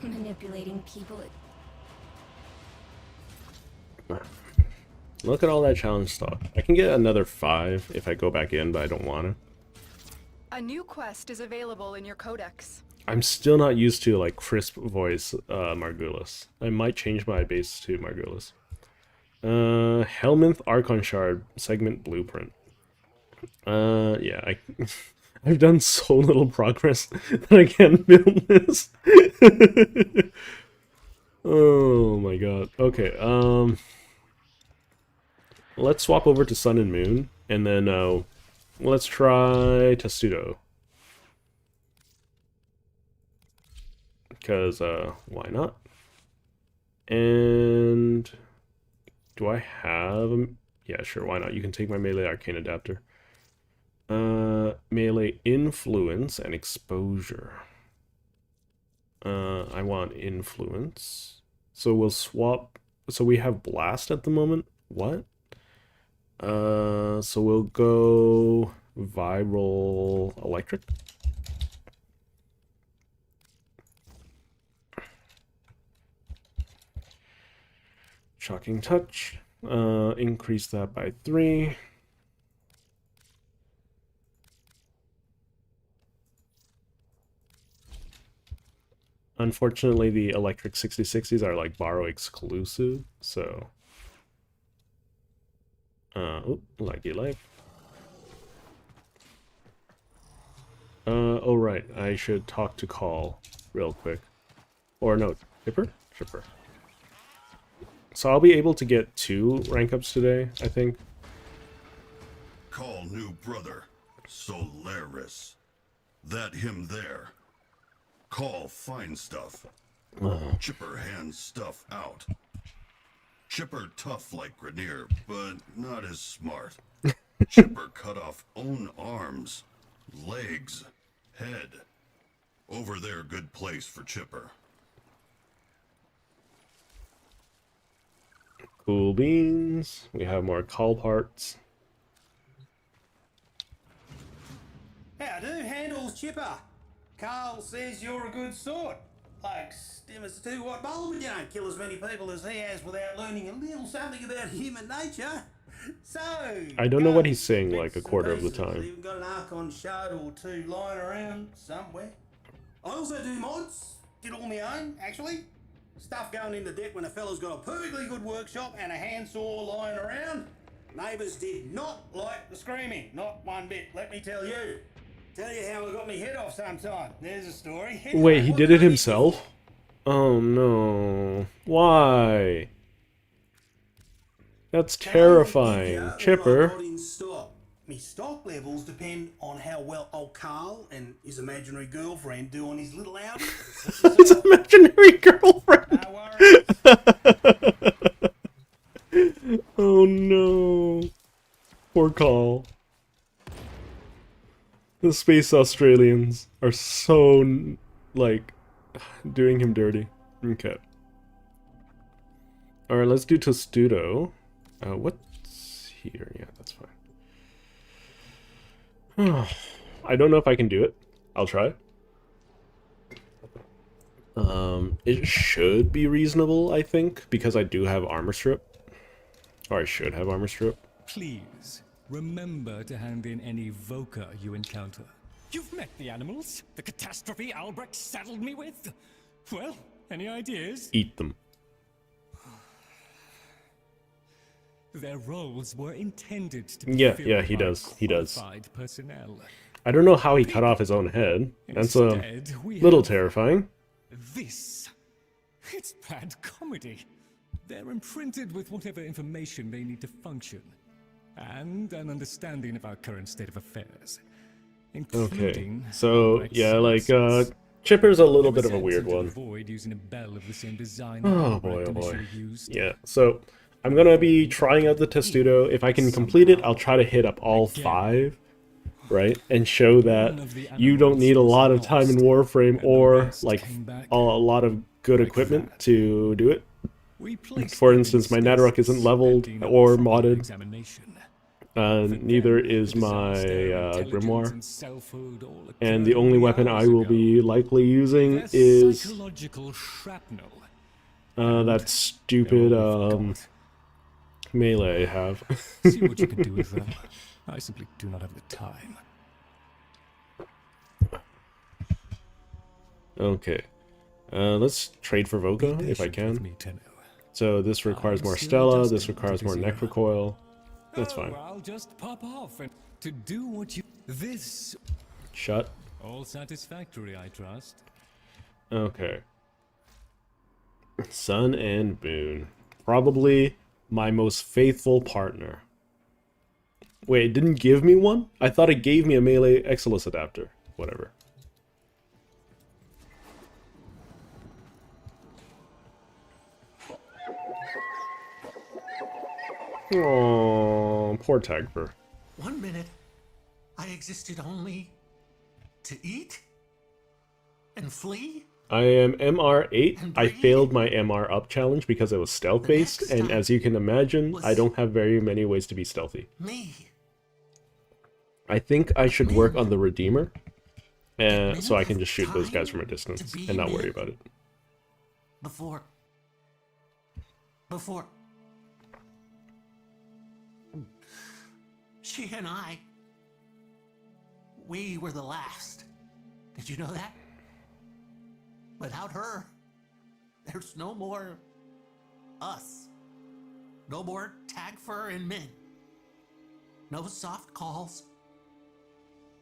Manipulating people. Look at all that challenge stock. I can get another 5 if I go back in, but I don't want to. A new quest is available in your codex. I'm still not used to like crisp voice Margulis. I might change my base to Margulis. Helminth Archon Shard segment blueprint. Yeah, I've done so little progress that I can't build this. Oh my god. Okay, let's swap over to Sun and Moon, and then let's try Testudo. Because why not? And do I have yeah, sure, why not? You can take my melee arcane adapter. Melee influence and exposure. I want influence. So we'll swap. So we have blast at the moment. What? So we'll go viral electric. Shocking touch. Increase that by 3. Unfortunately, the electric 6060s are like borrow exclusive, so lucky life. Oh right, I should talk to Call real quick. Or no, Chipper? Chipper. So I'll be able to get 2 rank ups today, I think. Call new brother, Solaris. That him there. Call find stuff. Chipper hands stuff out. Chipper tough like Grenier, but not as smart. Chipper cut off own arms, legs, head. Over there, good place for Chipper. Cool beans. We have more call parts. How do handles, Chipper? Carl says you're a good sort. Like Stimmers a 2-watt bulb, but you don't kill as many people as he has without learning a little something about human nature. So I don't know what he's saying like a quarter of the time. Even got an Archon shard or 2 lying around somewhere. I also do mods. Did all my own, actually. Stuff going into debt when a fella's got a perfectly good workshop and a handsaw lying around. Neighbours did not like the screaming, not one bit, let me tell you. Tell you how I got me head off sometime. There's a story. Anyway, Wait, he did it himself? Oh no. Why? That's terrifying. Chipper. Me stock levels depend on how well old Carl and his imaginary girlfriend do on his little outing. His imaginary girlfriend. No worries. Oh no. Poor Carl. The space Australians are so, like, doing him dirty. Okay. Alright, let's do Testudo. What's here? Yeah, that's fine. I don't know if I can do it. I'll try. It should be reasonable, I think, because I do have armor strip. Or I should have armor strip. Please, remember to hand in any Voca you encounter. You've met the animals? The catastrophe Albrecht saddled me with? Well, any ideas? Eat them. Their roles were intended to be Yeah, he does. He does. qualified personnel. I don't know how he cut off his own head. That's a Instead, we little have terrifying. This. It's bad comedy. They're imprinted with whatever information they need to function, and an understanding of our current state of affairs. Okay, Including so Albrecht's yeah, like sources. Chipper's a little They were bit of a sent weird to one. avoid using a bell of the same design Oh boy, Albrecht oh boy. initially used. Yeah, so I'm gonna be trying out the Testudo. If I can complete it, I'll try to hit up all 5, right? And show that you don't need a lot of time in Warframe or like a lot of good like equipment that. to do it. We place For them in instance, my stasis network isn't leveled pending a or proper modded. examination. Neither For them, is the my disaster, intelligence, grimoire. and selfhood all And occurred the only weapon I hours will ago. be likely using Their is psychological shrapnel. that stupid Oh, we've got. melee I have. See what you can do with them. I simply do not have the time. Okay. Let's trade for Voka if I Patient can. with me, Tenno. So this requires I'm more still Stella, adjusting this requires to more this era. Necrocoil. That's fine. I'll just pop off and to do what you. This Shut. all satisfactory, I trust. Okay. Sun and Boon. Probably my most faithful partner. Wait, it didn't give me one? I thought it gave me a melee Exilus adapter. Whatever. Oh, poor Tagfer. 1 minute, I existed only to eat and flee. I am MR8. And I breathe. failed my MR up challenge because it was stealth based, next and time as you can imagine, I was- don't have very many ways to be stealthy. Me. I think I should work on the Redeemer, minute so I can of just shoot those guys time from a distance to be and not worry men. about it. Before. She and I. We were the last. Did you know that? Without her, there's no more us. No more Tagfer and Min. No soft calls.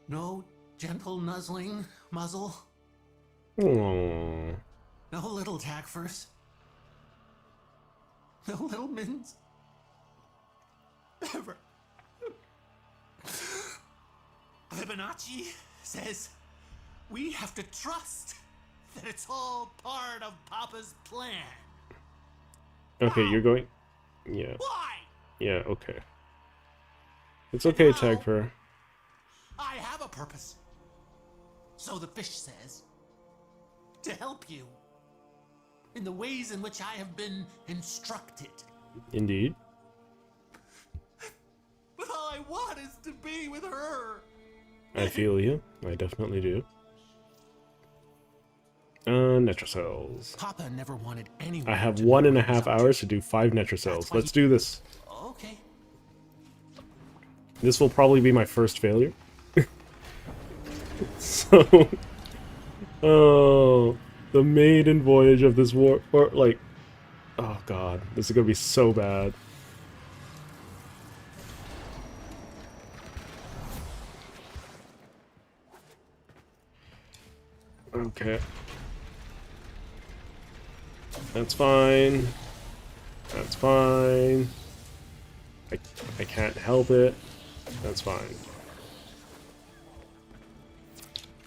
No gentle nuzzling muzzle. Aww. No little Tagfers. No little Mins. Ever. Fibonacci says we have to trust that it's all part of Papa's plan. Okay, you're going... Yeah. Why? Yeah, okay. It's okay, Now- Tagfer. I have a purpose. So the fish says. To help you. In the ways in which I have been instructed. Indeed. But all I want is to be with her. I feel you. I definitely do. Netrocells. Papa never wanted anyone. I have to know 1.5 what he was up to. hours to do 5 Netrocells. why Let's he- do this. Okay. This will probably be my first failure. So... Oh... The maiden voyage of this war... Or, like... Oh god. This is gonna be so bad. Okay. That's fine. That's fine. I can't help it. That's fine.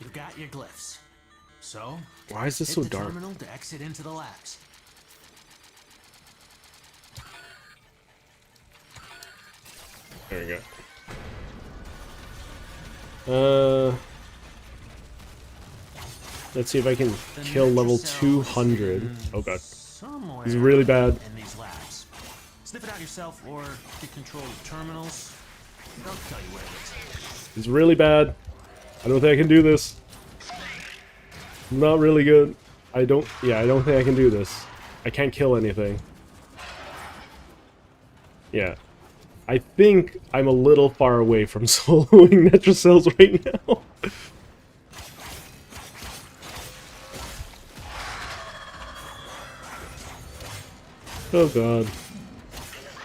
You've got your glyphs. So, Why is this hit so the dark? terminal to exit into the labs. There we go. Let's see if I can The kill level Netrocell 200. is Oh god. Somewhere He's really bad. in these labs. Sniff it out yourself or get control of the terminals. They'll tell you where it is. He's really bad. I don't think I can do this. I'm not really good. I don't think I can do this. I can't kill anything. Yeah. I think I'm a little far away from soloing Netrocells right now. Oh god.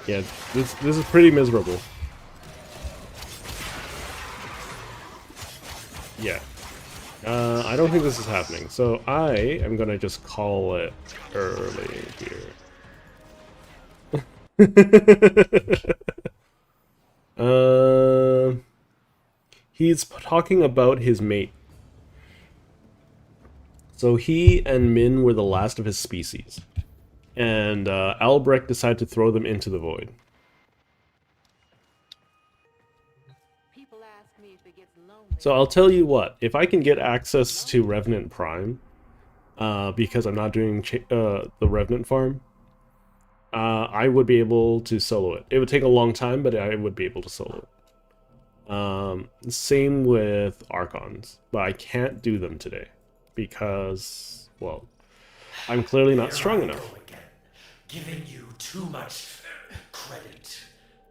Yeah, this is pretty miserable. Yeah. I don't think this is happening, so I am gonna just call it early here. He's talking about his mate. So he and Min were the last of his species. And Albrecht decided to throw them into the void. So I'll tell you what, if I can get access to Revenant Prime, because I'm not doing the Revenant farm, I would be able to solo it. It would take a long time, but I would be able to solo it. Same with Archons, but I can't do them today because, well, I'm clearly not strong enough. Giving you too much credit.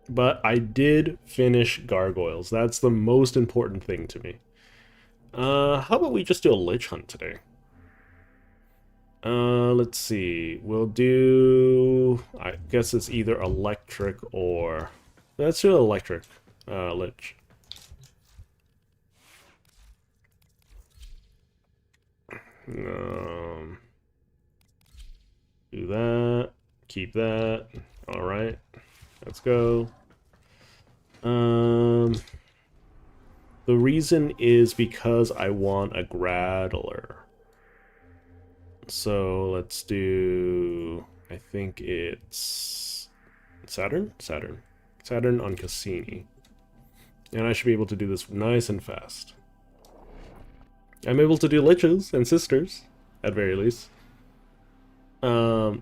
But I did finish Gargoyles. That's the most important thing to me. How about we just do a Lich hunt today? Let's see. We'll do... I guess it's either electric or... Let's do electric Lich. Do that. Keep that. Alright. Let's go. The reason is because I want a Grattler. So let's do... I think it's... Saturn? Saturn on Cassini. And I should be able to do this nice and fast. I'm able to do Liches and Sisters, at very least. Oh,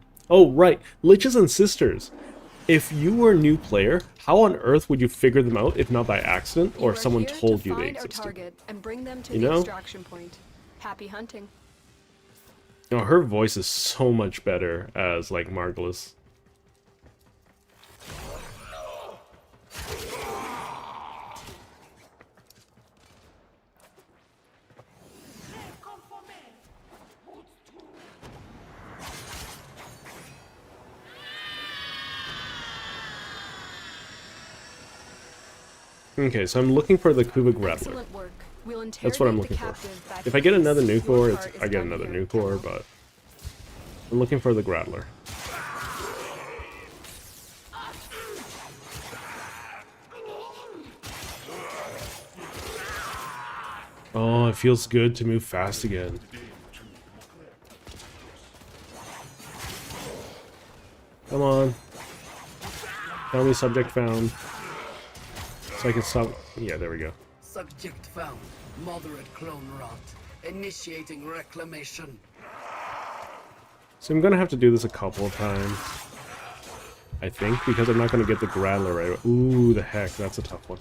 right. Liches and Sisters. If you were a new player, how on earth would you figure them out if not by accident or if someone told you they existed? Target and bring them to you the know? extraction point. Happy hunting. No, her voice is so much better as, like, Margulis. Okay, so I'm looking for the Kubik Rattler. That's what I'm looking for. If I get another new core, I get another new core, but I'm looking for the Grattler. Oh, it feels good to move fast again. Come on. Tell me subject found. So I can stop. Yeah, there we go. Subject found. Moderate clone rot. Initiating reclamation. So I'm gonna have to do this a couple of times, I think, because I'm not gonna get the Grattler right away. Ooh, the heck, that's a tough one.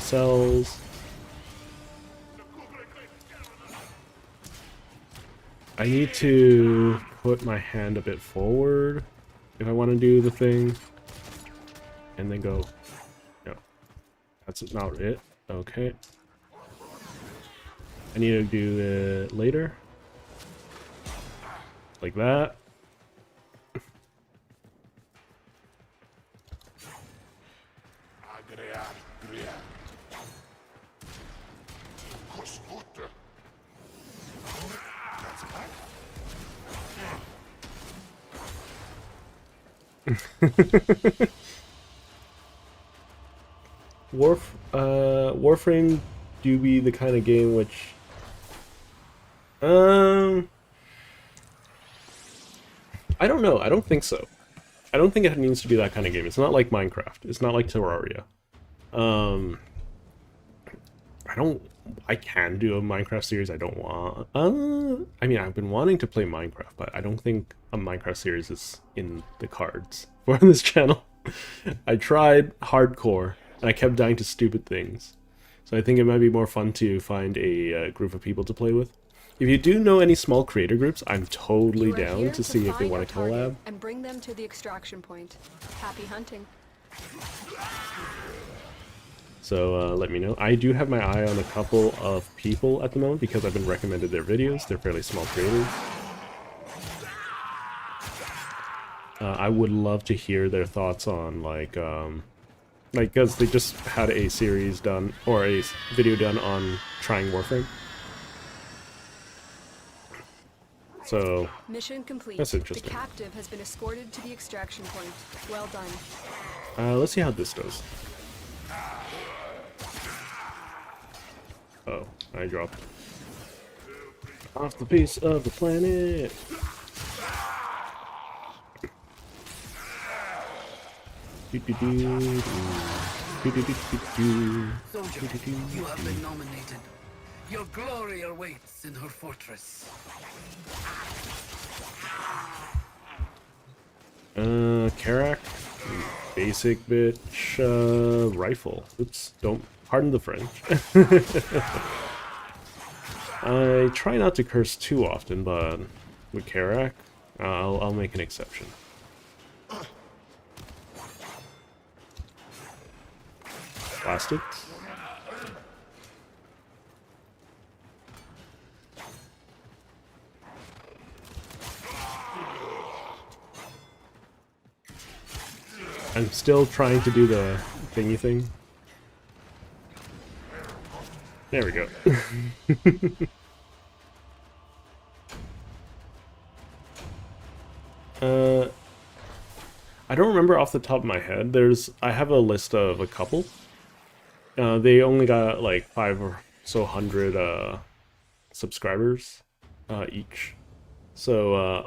Cells. I need to put my hand a bit forward if I want to do the thing, and then go. No, that's not it. Okay. I need to do it later. Like that. Warframe do be the kind of game which I don't know. I don't think so. I don't think it needs to be that kind of game. It's not like Minecraft. It's not like Terraria. I can do a Minecraft series. I don't want... I mean, I've been wanting to play Minecraft, but I don't think a Minecraft series is in the cards for this channel. I tried hardcore, and I kept dying to stupid things. So I think it might be more fun to find a group of people to play with. If you do know any small creator groups, I'm totally down to see if they want to collab. And bring them to the extraction point. Happy hunting. So let me know. I do have my eye on a couple of people at the moment because I've been recommended their videos. They're fairly small creators. I would love to hear their thoughts on like because they just had a series done or a video done on trying Warframe. So mission complete. That's interesting. The captive has been escorted to the extraction point. Well done. Let's see how this does. Oh, I dropped off the piece of the planet. Soldier, you have been nominated. Your glory awaits in her fortress. Karak, basic bitch, rifle. Oops, don't, pardon the French. I try not to curse too often, but with Karak, I'll make an exception. Plastics. I'm still trying to do the thingy thing. There we go. I don't remember off the top of my head. I have a list of a couple. They only got like 500 subscribers each. So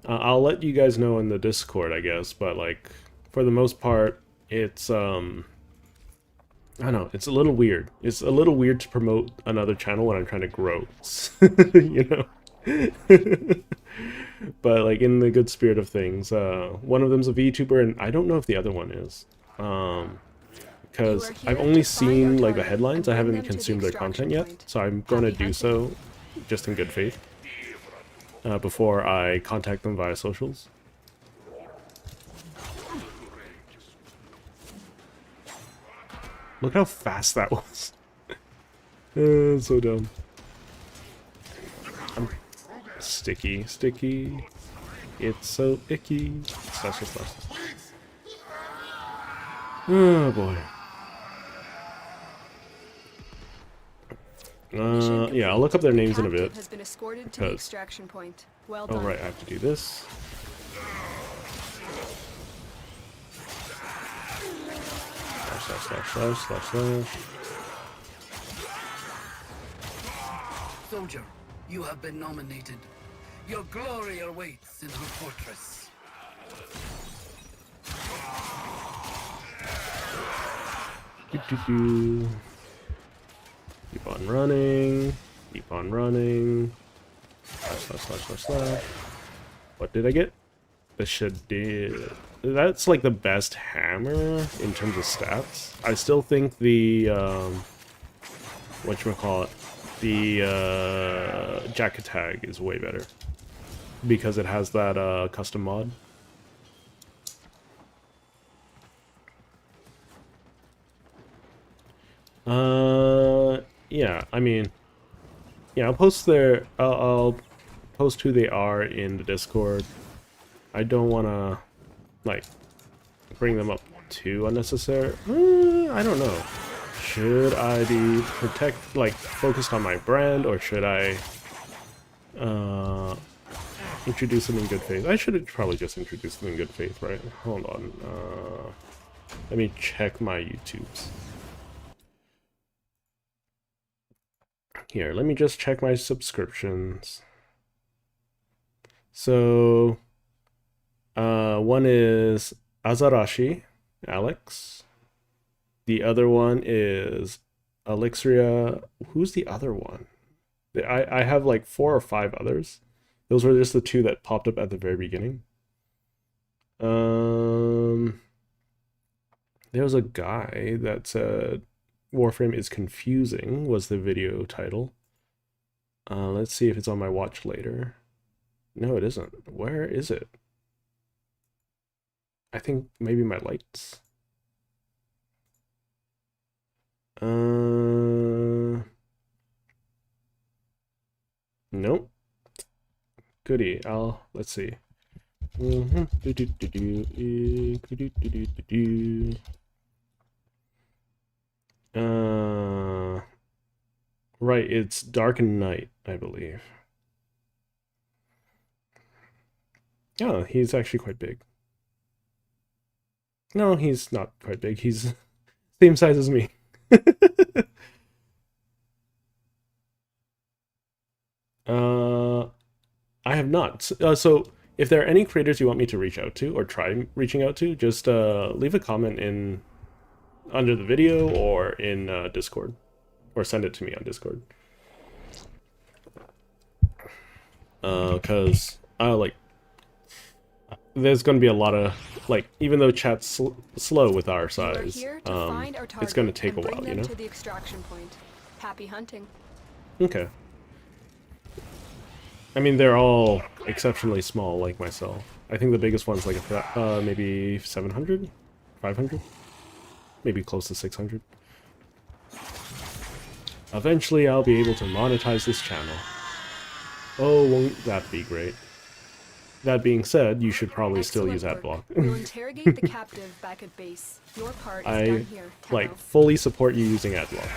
I'll let you guys know in the Discord, I guess, but like for the most part, it's I don't know, it's a little weird. It's a little weird to promote another channel when I'm trying to grow, you know. But like in the good spirit of things, one of them's a VTuber, and I don't know if the other one is, because I've only seen like the headlines. I haven't consumed their content yet, so I'm gonna do so, just in good faith, before I contact them via socials. Look how fast that was. So dumb. Sticky. It's so icky. Slash. Oh boy. Yeah, I'll look up their names in a bit. Has been escorted to the extraction point. Well done. Oh right, I have to do this. Slash. Soldier, you have been nominated. Your glory awaits in her fortress. Keep on running. Slash. What did I get? The Shadid. That's like the best hammer in terms of stats. I still think the whatchamacallit, the jacket tag is way better because it has that custom mod. Yeah, I mean, yeah, I'll post I'll post who they are in the Discord. I don't want to like bring them up too unnecessary. I don't know. Should I be focused on my brand, or should I introduce them in good faith? I should probably just introduce them in good faith, right? Hold on. Let me check my YouTubes. Here, let me just check my subscriptions. So, one is Azarashi, Alex. The other one is Elixria. Who's the other one? I have like 4 or 5 others. Those were just the 2 that popped up at the very beginning. There was a guy that said Warframe is confusing was the video title. Let's see if it's on my watch later. No, it isn't. Where is it? I think maybe my lights. Nope. Goody. Let's see. Right, it's Dark and Night, I believe. Oh, he's actually quite big. No, he's not quite big. He's same size as me. I have not. So if there are any creators you want me to reach out to or try reaching out to, just leave a comment in under the video or in Discord, or send it to me on Discord. Because there's going to be a lot of, like, even though chat's slow with our size, it's going to take a while, you know? To the extraction point. Happy hunting. Okay. I mean, they're all exceptionally small, like myself. I think the biggest one's like maybe 700, 500, maybe close to 600. Eventually, I'll be able to monetize this channel. Oh, won't that be great? That being said, you should probably still use Adblock. We'll interrogate the captive back at base. Your part is done here. Like, fully support you using Adblock.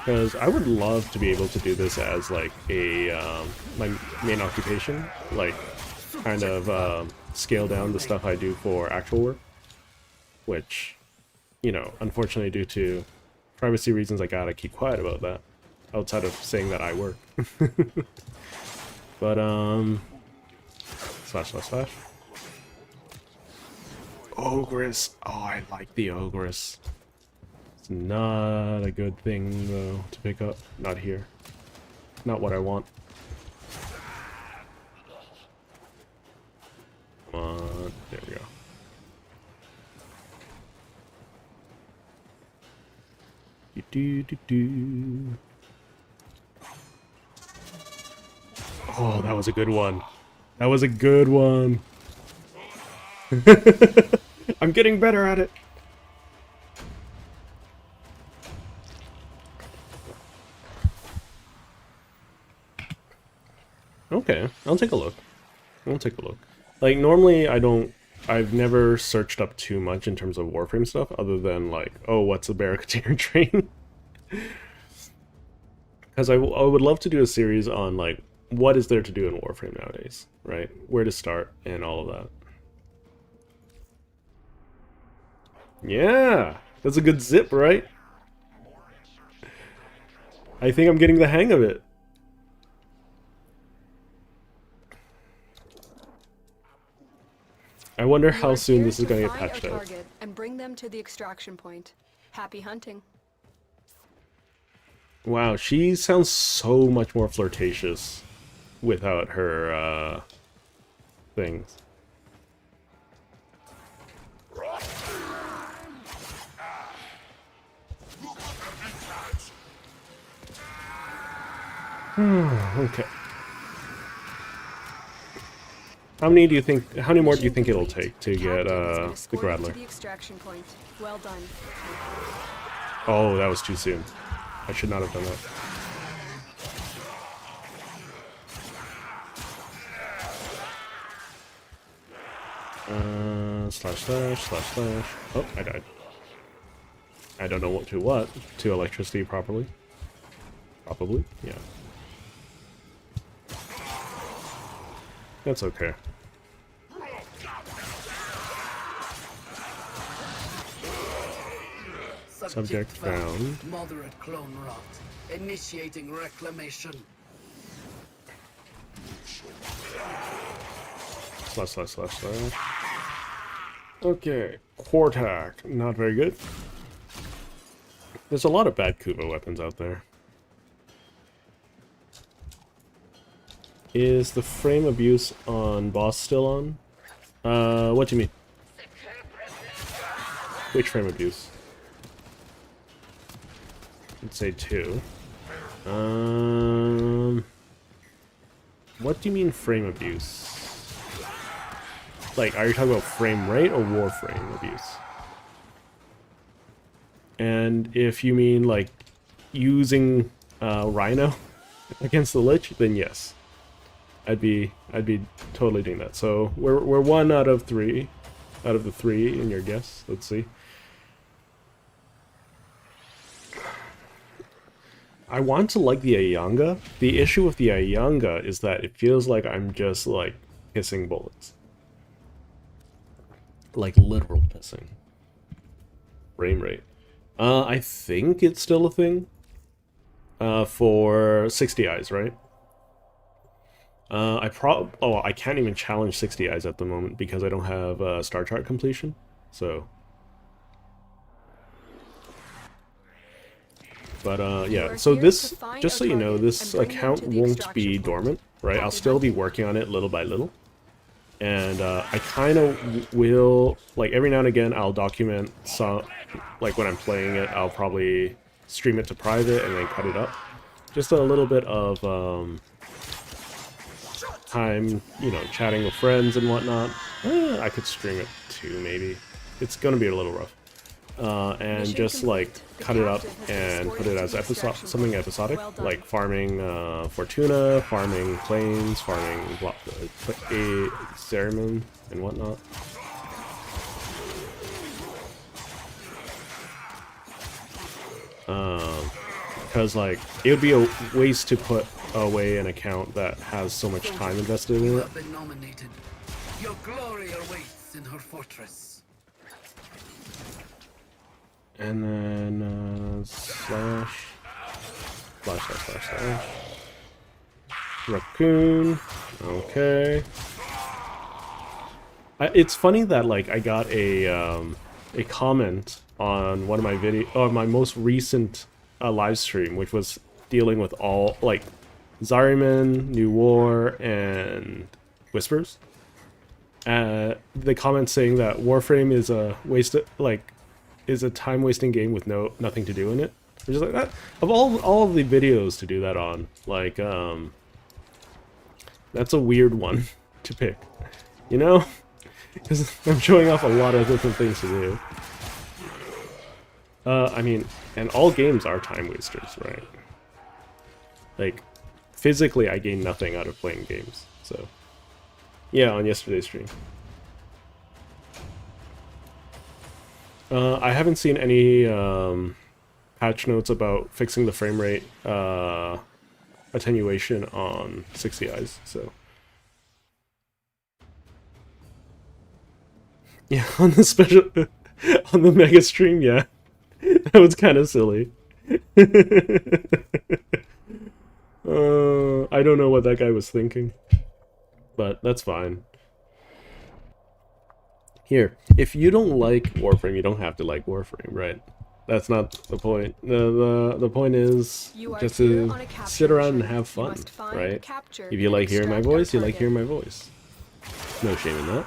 Because I would love to be able to do this as like a my main occupation, like kind of scale down the stuff I do for actual work, which, you know, unfortunately due to privacy reasons I gotta keep quiet about that, outside of saying that I work. But // Ogress. Oh, I like the Ogress. It's not a good thing, though, to pick up. Not here. Not what I want. Come on. There we go. Do-do-do-do. Oh, that was a good one. That was a good one. I'm getting better at it. Okay, I'll take a look. Like, normally I've never searched up too much in terms of Warframe stuff, other than like, oh, what's a Barricadier train? Because I would love to do a series on, like, what is there to do in Warframe nowadays, right? Where to start and all of that. Yeah, that's a good zip, right? I think I'm getting the hang of it. I wonder how soon this is going to get patched out. And bring them to the extraction point. Happy hunting. Wow, she sounds so much more flirtatious without her things. Okay. How many more do you think it'll take to get the Gradler? Well done. Oh, that was too soon. I should not have done that. // Oh, I died. I don't know what. To electricity properly. Probably, yeah. That's okay. Subject found. Moderate clone rot. Initiating reclamation. // Okay, Quartak, not very good. There's a lot of bad Kuva weapons out there. Is the frame abuse on boss still on? What do you mean? Which frame abuse? I'd say 2. What do you mean frame abuse? Like, are you talking about frame rate or Warframe abuse? And if you mean, like, using Rhino against the Lich, then yes. I'd be totally doing that. So we're 1 out of 3, out of the 3 in your guess. Let's see. I want to like the Ayanga. The issue with the Ayanga is that it feels like I'm just like pissing bullets. Like literal pissing. Frame rate. I think it's still a thing. For 60 eyes, right? I can't even challenge 60 eyes at the moment because I don't have star chart completion. So. But yeah, so this, just so you know, this account won't be dormant, right? I'll still be working on it little by little. And I kind of will, like every now and again, I'll document some, like when I'm playing it, I'll probably stream it to private and then cut it up. Just a little bit of time, you know, chatting with friends and whatnot. I could stream it too, maybe. It's gonna be a little rough. And just like cut it up and put it as something episodic, like farming Fortuna, farming Plains, farming Cereman and whatnot. Because like it would be a waste to put away an account that has so much time invested in You it. have been nominated. Your glory awaits in her fortress. And then slash. Raccoon. Okay. It's funny that like I got a comment on one of my my most recent live stream, which was dealing with all like Zariman, New War, and Whispers. The comment saying that Warframe is a is a time-wasting game with nothing to do in it. I'm just like that. Of all of the videos to do that on, like that's a weird one to pick, you know, because I'm showing off a lot of different things to do. I mean, and all games are time wasters, right? Like, physically, I gain nothing out of playing games. So, yeah, on yesterday's stream. I haven't seen any patch notes about fixing the frame rate attenuation on 60 eyes, so. Yeah, on the special, on the mega stream, yeah. That was kind of silly. I don't know what that guy was thinking, but that's fine. Here, if you don't like Warframe, you don't have to like Warframe, right? That's not the point. The point is just to sit around and have fun, right? If you like hearing my voice, you like hearing my voice. No shame in that.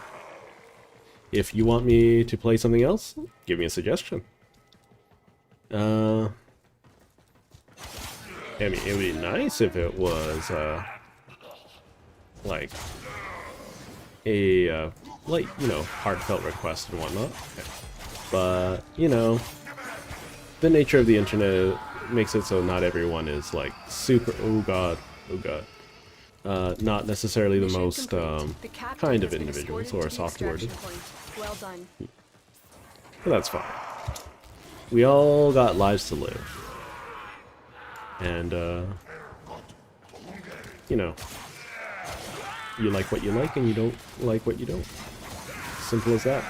If you want me to play something else, give me a suggestion. I mean, it would be nice if it was, like, a, like, you know, heartfelt request and whatnot. But, you know, the nature of the internet makes it so not everyone is, like, super, oh god, not necessarily the most, kind of individuals or soft-worded. Well done. But that's fine. We all got lives to live. And, you know, you like what you like and you don't like what you don't. Simple as that.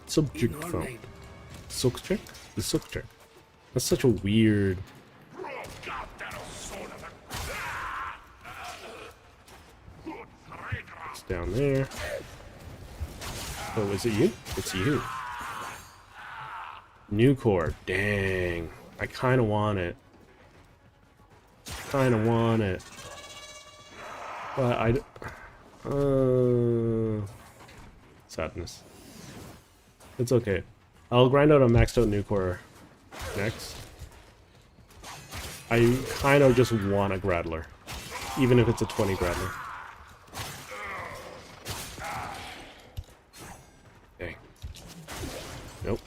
Subject found. Subject? The subject. That's such a weird... It's down there. Oh, is it you? It's you. New core. Dang. I kind of want it. But sadness. It's okay. I'll grind out a maxed out new core next. I kind of just want a Grattler. Even if it's a 20 Grattler. Dang. Nope.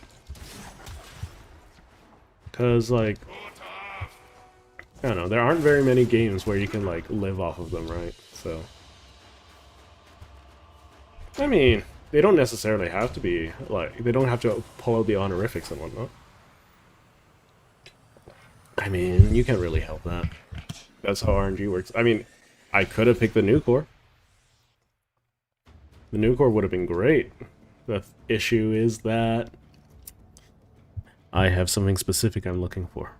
Because, like, I don't know, there aren't very many games where you can, like, live off of them, right? So, I mean, they don't necessarily have to be, like, they don't have to pull out the honorifics and whatnot. I mean, you can't really help that. That's how RNG works. I mean, I could have picked the new core. The new core would have been great. The issue is that I have something specific I'm looking for.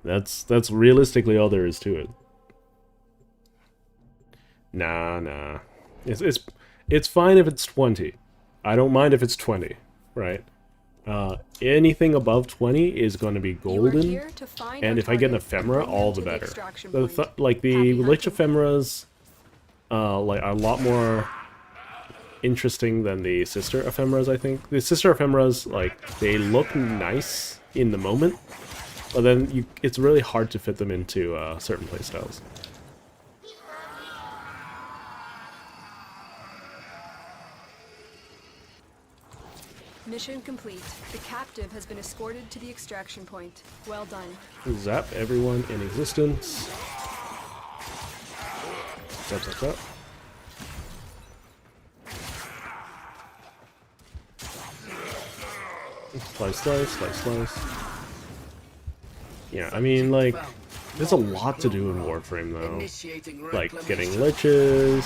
That's realistically all there is to it. Nah. It's fine if it's 20. I don't mind if it's 20, right? Anything above 20 is going to be golden, and if I get an ephemera, all the better. Like the Lich ephemeras, like are a lot more interesting than the sister ephemeras. I think the sister ephemeras, like, they look nice in the moment, but then it's really hard to fit them into certain playstyles. Mission complete. The captive has been escorted to the extraction point. Well done. Zap everyone in existence. Zap. Slice. Yeah, I mean, like, there's a lot to do in Warframe, though. Like, getting liches,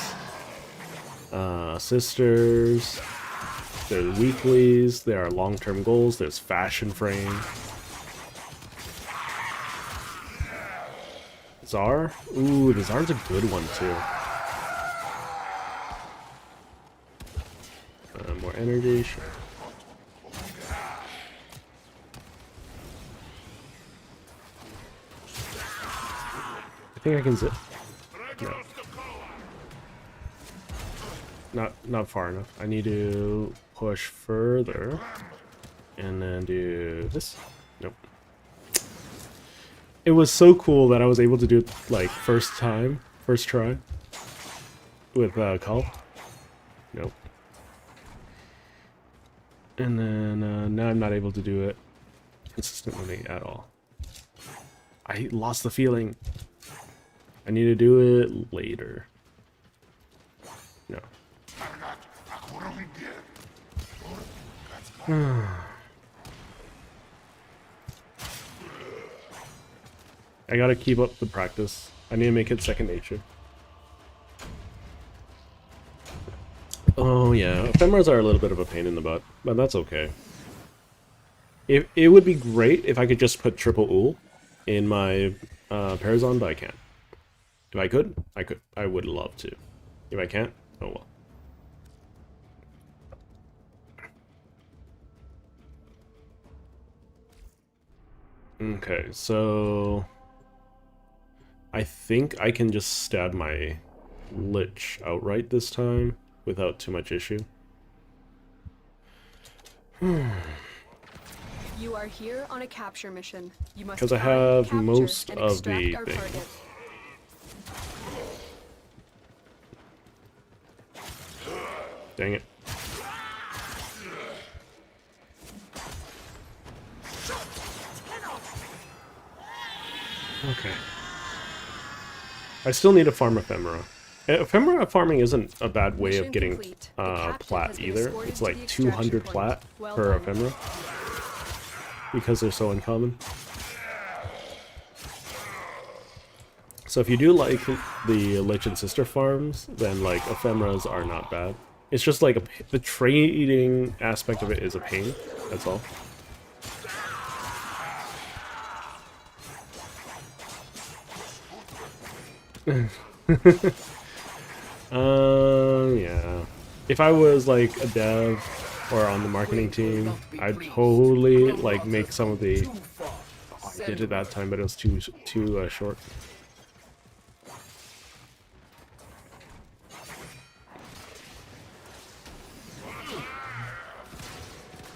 sisters, there's weeklies, there are long-term goals, there's fashion frame. Czar? Ooh, the Czar's a good one, too. More energy, sure. I think I can zip. No. Not far enough. I need to push further. And then do this. Nope. It was so cool that I was able to do it, like, first try. With Call. Nope. And then now I'm not able to do it consistently at all. I lost the feeling. I need to do it later. No. I gotta keep up the practice. I need to make it second nature. Oh yeah, ephemeras are a little bit of a pain in the butt, but that's okay. It would be great if I could just put triple ul in my Parazon, but I can't. If I could, I could. I would love to. If I can't, oh well. Okay, so I think I can just stab my Lich outright this time without too much issue. You are here on a capture mission. You must because I have most of the thing. Dang it. Okay. I still need to farm ephemera. Ephemera farming isn't a bad way of getting plat either. It's like 200 plat per ephemera. Because they're so uncommon. So if you do like the Lich and Sister farms, then like ephemeras are not bad. It's just like the trading aspect of it is a pain, that's all. Yeah. If I was like a dev or on the marketing team, I'd totally like make some of the... Oh, I did it that time, but it was too short.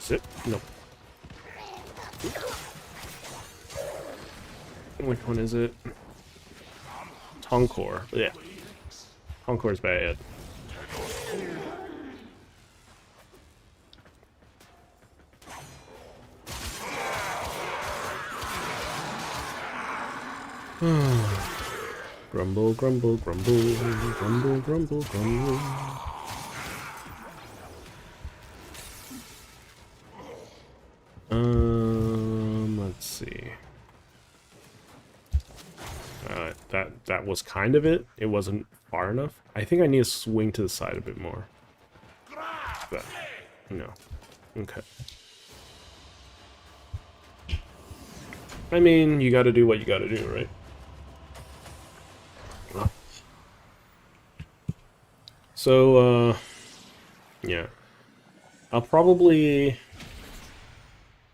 Zip? Nope. Which one is it? Tonkor. Yeah. Tonkor's bad. Grumble, grumble, grumble, grumble, grumble, grumble. Let's that was kind of it. It wasn't far enough. I think I need to swing to the side a bit more. But, no. Okay. I mean, you gotta do what you gotta do, right? So, yeah. I'll probably...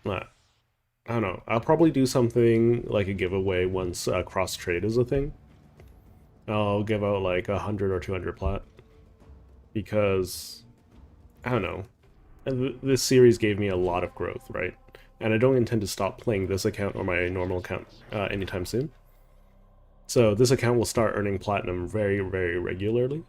I don't know. I'll probably do something like a giveaway once cross-trade is a thing. I'll give out like 100 or 200 plat. Because, I don't know. This series gave me a lot of growth, right? And I don't intend to stop playing this account or my normal account anytime soon. So this account will start earning platinum very, very regularly.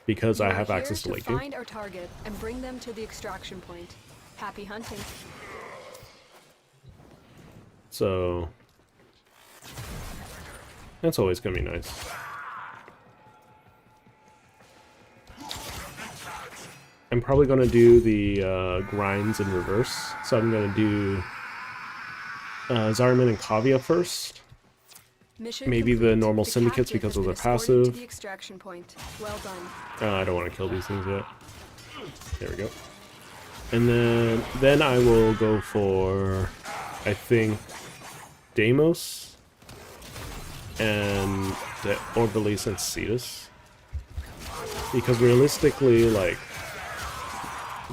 Because I have access to linking. Find our target and bring them to the extraction point. Happy hunting. So that's always gonna be nice. I'm probably gonna do the grinds in reverse. So I'm gonna do Zarman and Kavia first. Mission Maybe complete. the normal The syndicates captive because has of their been escorted to passive. the extraction point. Well done. I don't want to kill these things yet. There we go. And then I will go for, I think, Deimos and the Orbilis and Cetus. Because realistically, like,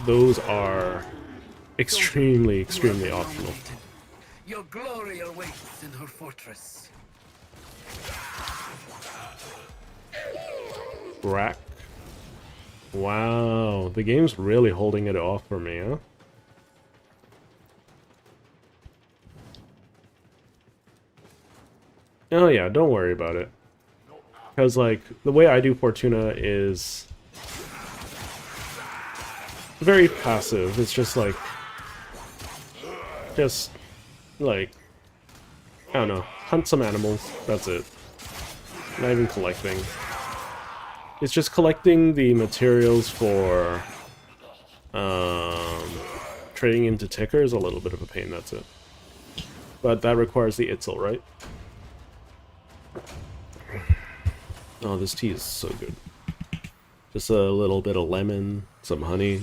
those are extremely, extremely optional. Your glory awaits in her fortress. Brack. Wow, the game's really holding it off for me, huh? Oh yeah, don't worry about it. Because, like, the way I do Fortuna is very passive. It's just like, I don't know, hunt some animals, that's it. Not even collecting. It's just collecting the materials for trading into ticker is a little bit of a pain, that's it. But that requires the Itzel, right? Oh, this tea is so good. Just a little bit of lemon, some honey.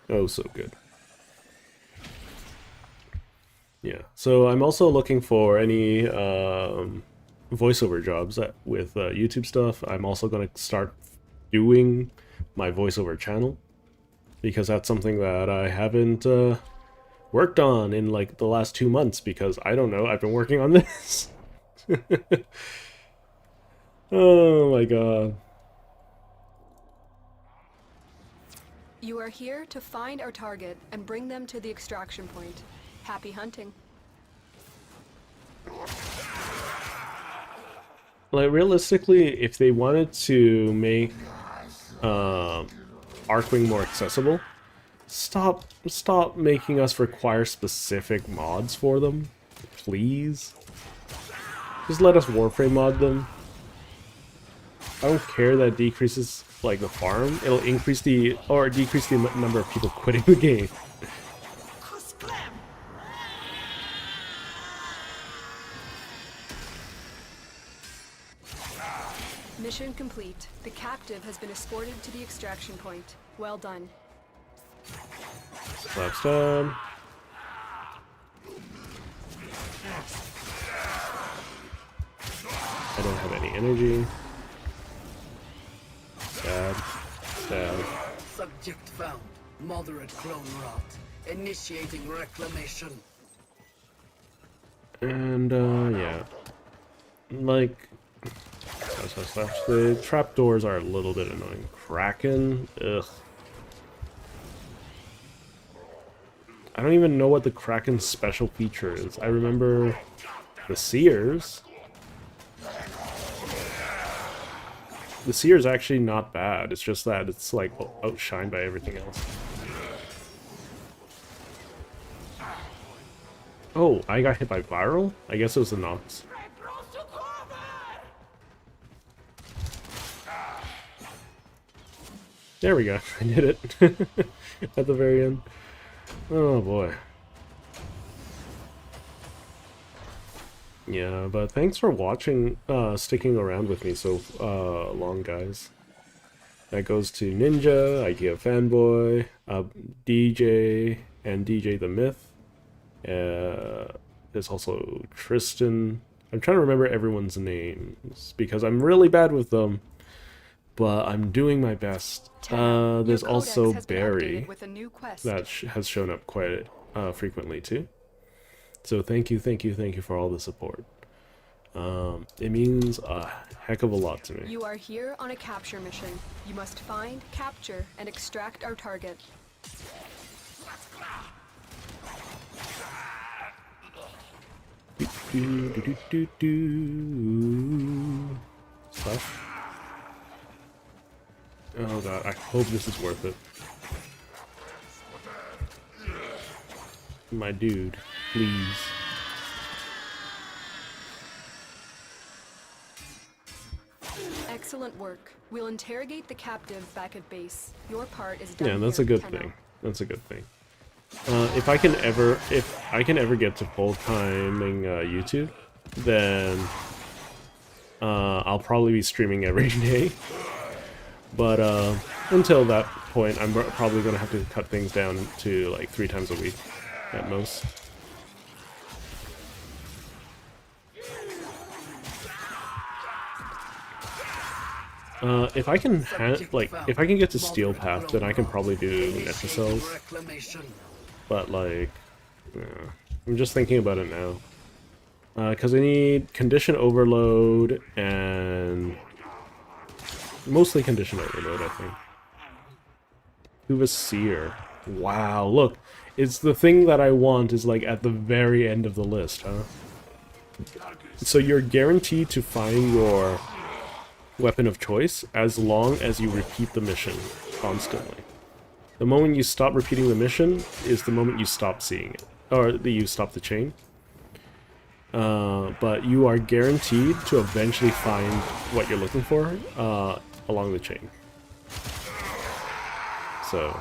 Oh, so good. Yeah, so I'm also looking for any voiceover jobs with YouTube stuff. I'm also going to start doing my voiceover channel because that's something that I haven't worked on in like the last 2 months because I don't know, I've been working on this. Oh my god. You are here to find our target and bring them to the extraction point. Happy hunting. Like, realistically, if they wanted to make Archwing more accessible, stop making us require specific mods for them, please. Just let us Warframe mod them. I don't care that it decreases, like, the farm. It'll increase the, or decrease the number of people quitting the game. Mission complete. The captive has been escorted to the extraction point. Well done. Slap stab. I don't have any energy. Stab. Stab. Subject found. Moderate clone rot. Initiating reclamation. And, yeah. Like... The trapdoors are a little bit annoying. Kraken? Ugh. I don't even know what the Kraken's special feature is. I remember the Seers. The Seer's actually not bad. It's just that it's like outshined by everything else. Oh, I got hit by viral? I guess it was the Nox. There we go. I did it. At the very end. Oh boy. Yeah, but thanks for watching, sticking around with me so long, guys. That goes to Ninja, IKEA Fanboy, DJ, and DJ the Myth. There's also Tristan. I'm trying to remember everyone's names because I'm really bad with them, but I'm doing my best. There's also Barry that has shown up quite frequently too. So thank you for all the support. It means a heck of a lot to me. You are here on a capture mission. You must find, capture, and extract our target. Slash. Oh god, I hope this is worth it. My dude, please. Excellent work. We'll interrogate the captive back at base. Your part is done. Yeah, that's here, a good Tenno. thing. That's a good thing. If I can ever get to full-timing YouTube, then I'll probably be streaming every day. But until that point, I'm probably gonna have to cut things down to like 3 times a week at most. If I can if I can get to Steel Path, then I can probably do Netra Cells. But like, I'm just thinking about it now. Because I need Condition Overload and mostly Condition Overload, I think. Uva Seer. Wow, look, it's the thing that I want is like at the very end of the list, huh? So you're guaranteed to find your weapon of choice as long as you repeat the mission constantly. The moment you stop repeating the mission is the moment you stop seeing it, or you stop the chain. But you are guaranteed to eventually find what you're looking for along the chain. So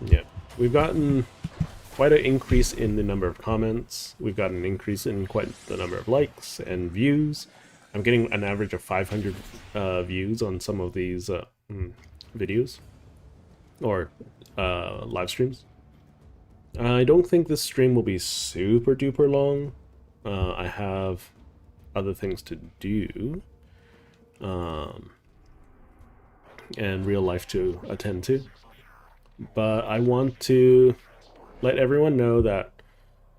yeah, we've gotten quite an increase in the number of comments. We've got an increase in quite the number of likes and views. I'm getting an average of 500 views on some of these videos or live streams. I don't think this stream will be super duper long. I have other things to do and real life to attend to, but I want to let everyone know that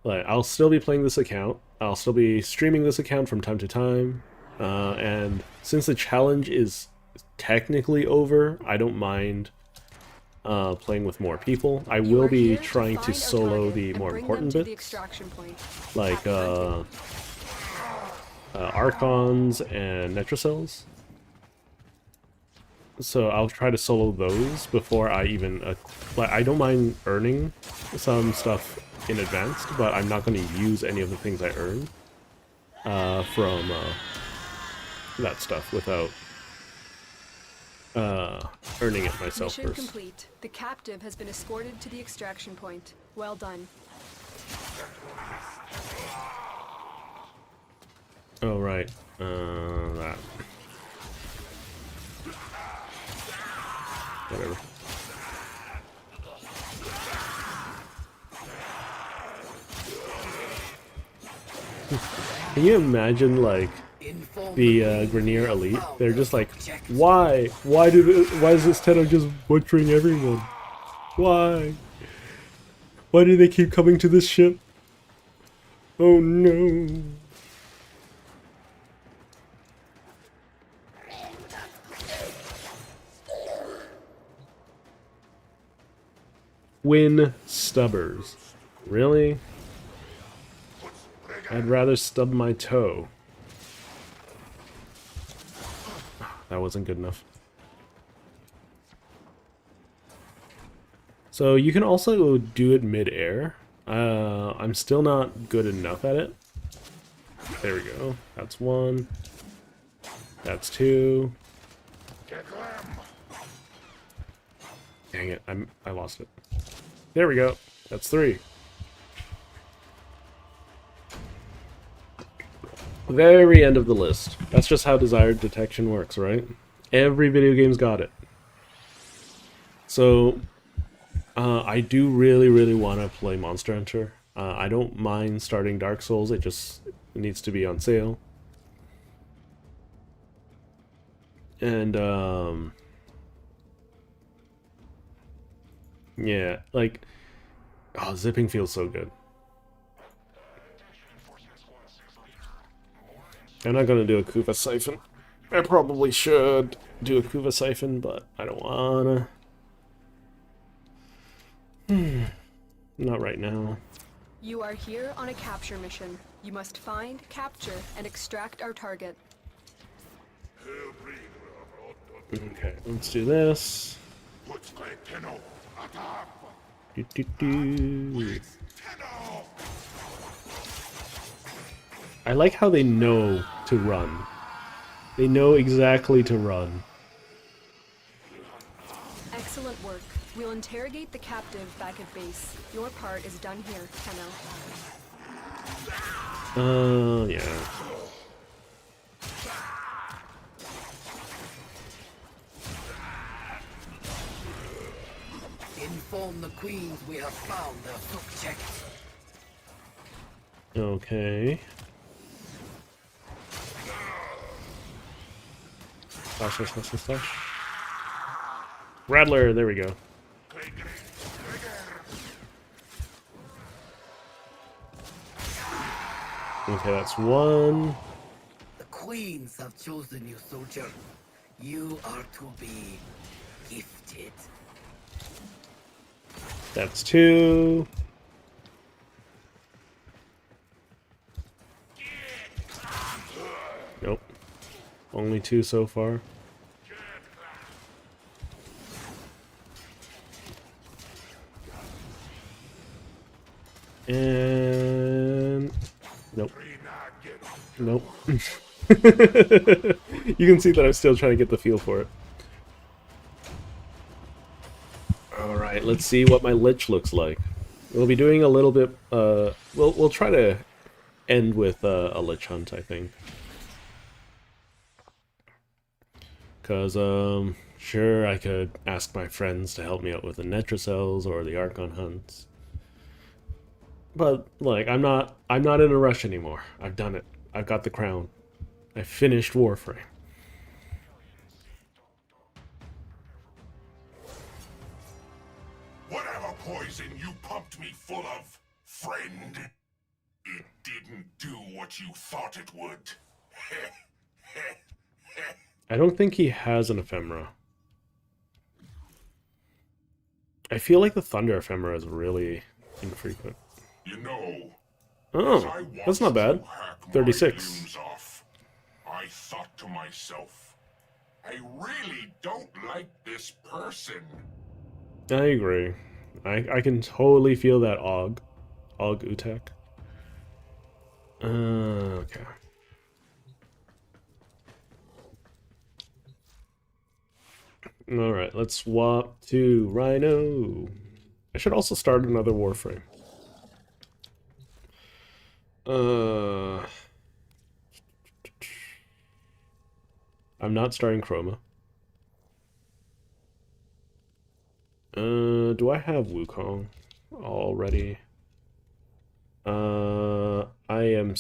like I'll still be playing this account. I'll still be streaming this account from time to time, and since the challenge is technically over, I don't mind playing with more people. I will be trying to solo the more important bits, like Archons and Netracells. So I'll try to solo those before I even... like, I don't mind earning some stuff in advance, but I'm not going to use any of the things I earn from that stuff without earning it myself Mission first. complete. The captive has been escorted to the extraction point. Well done. Oh, right. That. Whatever. Can you imagine, like, the Grenier Elite? They're just like, why? Why is this Tenno just butchering everyone? Why? Why do they keep coming to this ship? Oh no. Win stubbers. Really? I'd rather stub my toe. That wasn't good enough. So you can also do it mid-air. I'm still not good enough at it. There we go. That's one. That's two. Dang it, I lost it. There we go. That's 3. Very end of the list. That's just how desired detection works, right? Every video game's got it. So, I do really want to play Monster Hunter. I don't mind starting Dark Souls, it just needs to be on sale. And, yeah, like, oh, zipping feels so good. I'm not gonna do a Kuva Siphon. I probably should do a Kuva Siphon, but I don't wanna. Not right now. You are here on a capture mission. You must find, capture, and extract our target. Okay, let's do this. I like how they know to run. They know exactly to run. Excellent work. We'll interrogate the captive back at base. Your part is done here, Tenno. Yeah. Inform the queens we have found their subjects. Okay. Slash. Rattler, there we go. Okay, that's 1. The queens have chosen you, soldier. You are to be gifted. That's 2. Nope. Only 2 so far. And nope. Nope. You can see that I'm still trying to get the feel for it. Alright, let's see what my Lich looks like. We'll be doing a little bit, we'll try to end with a Lich hunt, I think. Because, sure, I could ask my friends to help me out with the Netracells or the Archon hunts. But, like, I'm not in a rush anymore. I've done it. I've got the crown. I finished Warframe. Whatever poison you pumped me full of, friend, it didn't do what you thought it would. I don't think he has an ephemera. I feel like the Thunder ephemera is really infrequent. You know, Oh, that's not bad. 36. I thought to myself, I really don't like this person. I agree. I can totally feel that Og Utek. Okay. Alright, let's swap to Rhino. I should also start another Warframe. I'm not starting Chroma. Do I have Wukong already? I am...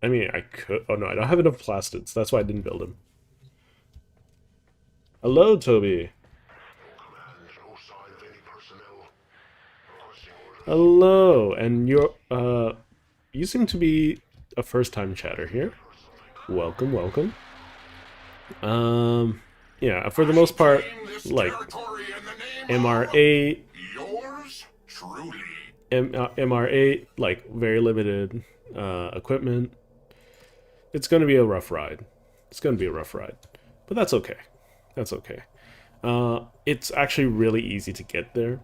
I mean, I could... Oh no, I don't have enough plastids. That's why I didn't build him. Hello, Toby. Hello, and you're, you seem to be a first-time chatter here. Welcome, welcome. Yeah, for the most part, like, MR8, MR8, like, very limited, equipment. It's gonna be a rough ride. It's gonna be a rough ride. But that's okay. That's okay. It's actually really easy to get there.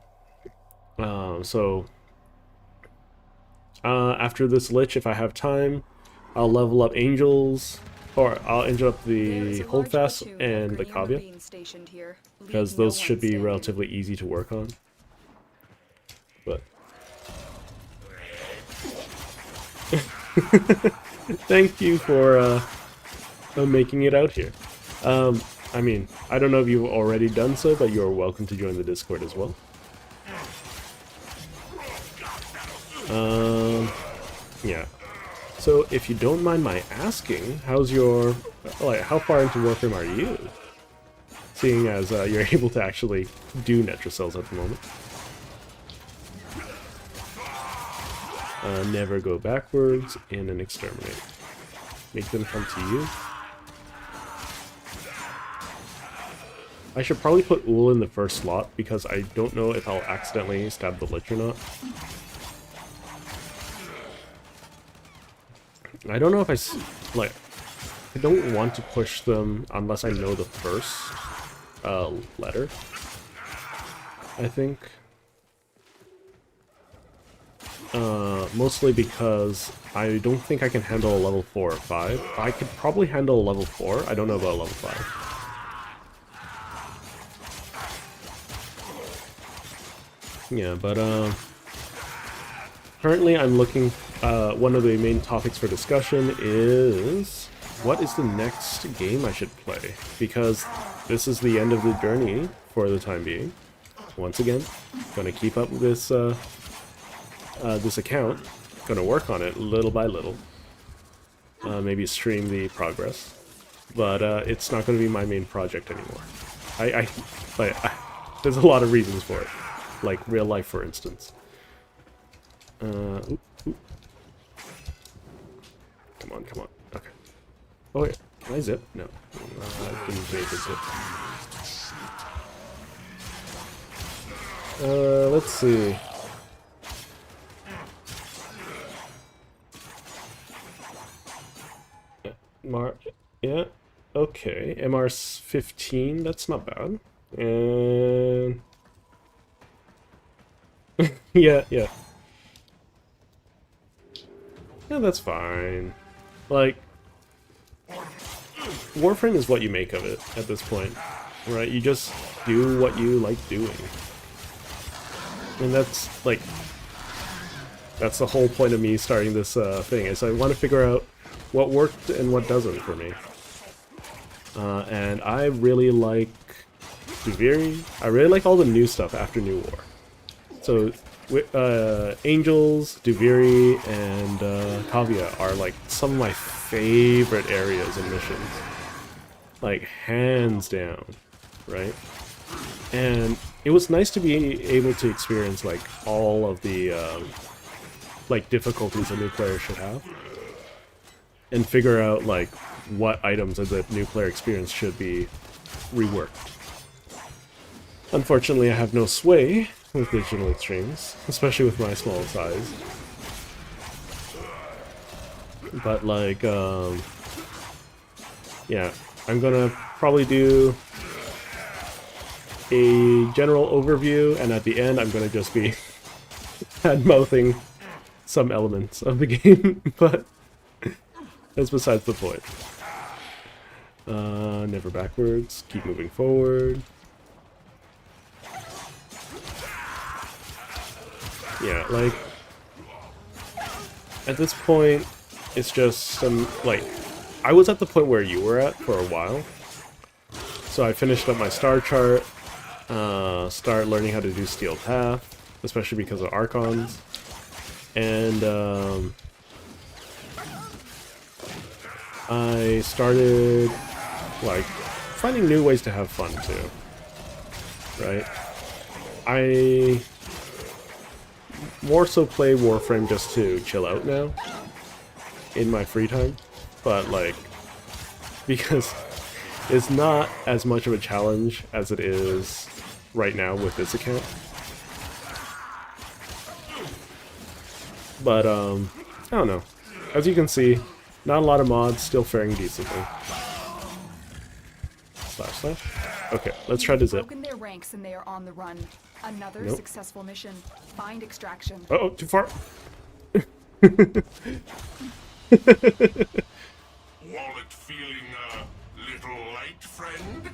After this Lich, if I have time, I'll level up Angels, or I'll engine up There the is a large holdfast platoon of and the Grineer caveat, Marines stationed here. Leave because no those one should be standing. relatively easy to work on. But thank you for making it out here. I mean, I don't know if you've already done so, but you're welcome to join the Discord as well. Yeah. So, if you don't mind my asking, how's your, like, how far into Warframe are you? Seeing as you're able to actually do Netrocells at the moment. Never go backwards in an exterminate. Make them come to you. I should probably put Ul in the first slot, because I don't know if I'll accidentally stab the Lich or not. I don't know if I don't want to push them unless I know the first letter, I think. Mostly because I don't think I can handle a level 4 or 5. I could probably handle a level 4, I don't know about level 5. Yeah, but currently I'm looking, one of the main topics for discussion is what is the next game I should play? Because this is the end of the journey for the time being. Once again, gonna keep up with this this account, gonna work on it little by little. Maybe stream the progress, but it's not gonna be my main project anymore. There's a lot of reasons for it, like real life, for instance. Oop. Come on. Okay. Oh yeah, can I zip? No, I didn't make it zip. Let's see. Yeah, okay. MR's 15, that's not bad. And yeah. Yeah, that's fine. Like, Warframe is what you make of it at this point, right? You just do what you like doing. And that's, like, that's the whole point of me starting this thing, is I want to figure out what worked and what doesn't for me. And I really like Duviri. I really like all the new stuff after New War. So, Angels, Duviri, and Kavya are like some of my favorite areas and missions. Like, hands down, right? And it was nice to be able to experience like all of the like difficulties a new player should have, and figure out like what items of the new player experience should be reworked. Unfortunately, I have no sway with digital extremes, especially with my small size. But like, yeah, I'm gonna probably do a general overview, and at the end I'm gonna just be hand-mouthing some elements of the game, but that's besides the point. Never backwards, keep moving forward. Yeah, like, at this point, it's just, like, I was at the point where you were at for a while. So I finished up my star chart, started learning how to do Steel Path, especially because of Archons, and I started, like, finding new ways to have fun, too, right? I more so play Warframe just to chill out now, in my free time, but, like, because it's not as much of a challenge as it is right now with this account. But, I don't know. As you can see, not a lot of mods, still faring decently. Slash. Okay, let's try to zip. Broken their ranks and they are on the run. Another Nope. successful mission. Find extraction. Uh-oh, too far. Wallet feel a little late, friend?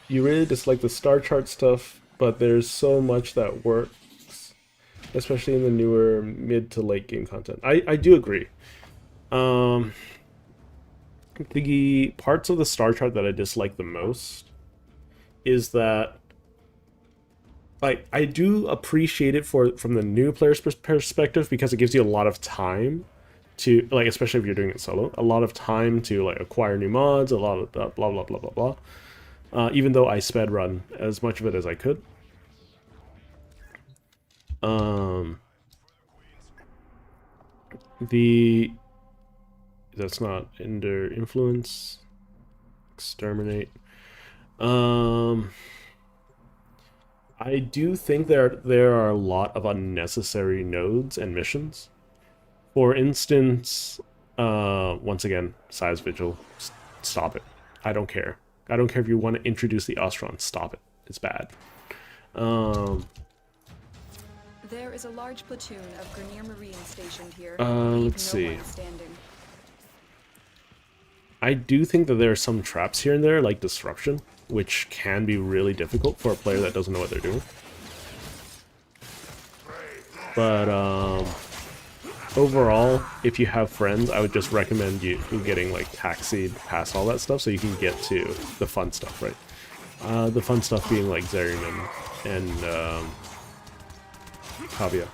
You really dislike the star chart stuff, but there's so much that works, especially in the newer mid to late game content. I do agree. The parts of the star chart that I dislike the most is that, like, I do appreciate it from the new player's perspective because it gives you a lot of time to, like, especially if you're doing it solo, a lot of time to, like, acquire new mods, a lot of blah blah blah blah blah. Even though I sped run as much of it as I could. That's not under influence. Exterminate. I do think there are a lot of unnecessary nodes and missions. For instance, once again, size vigil. Stop it. I don't care. I don't care if you want to introduce the Ostron. Stop it. It's bad. There is a large platoon of Grenier Marines stationed here. Let's see. I do think that there are some traps here and there, like Disruption, which can be really difficult for a player that doesn't know what they're doing. But overall, if you have friends, I would just recommend you getting like taxied past all that stuff so you can get to the fun stuff, right? The fun stuff being like Zarian and Kavia.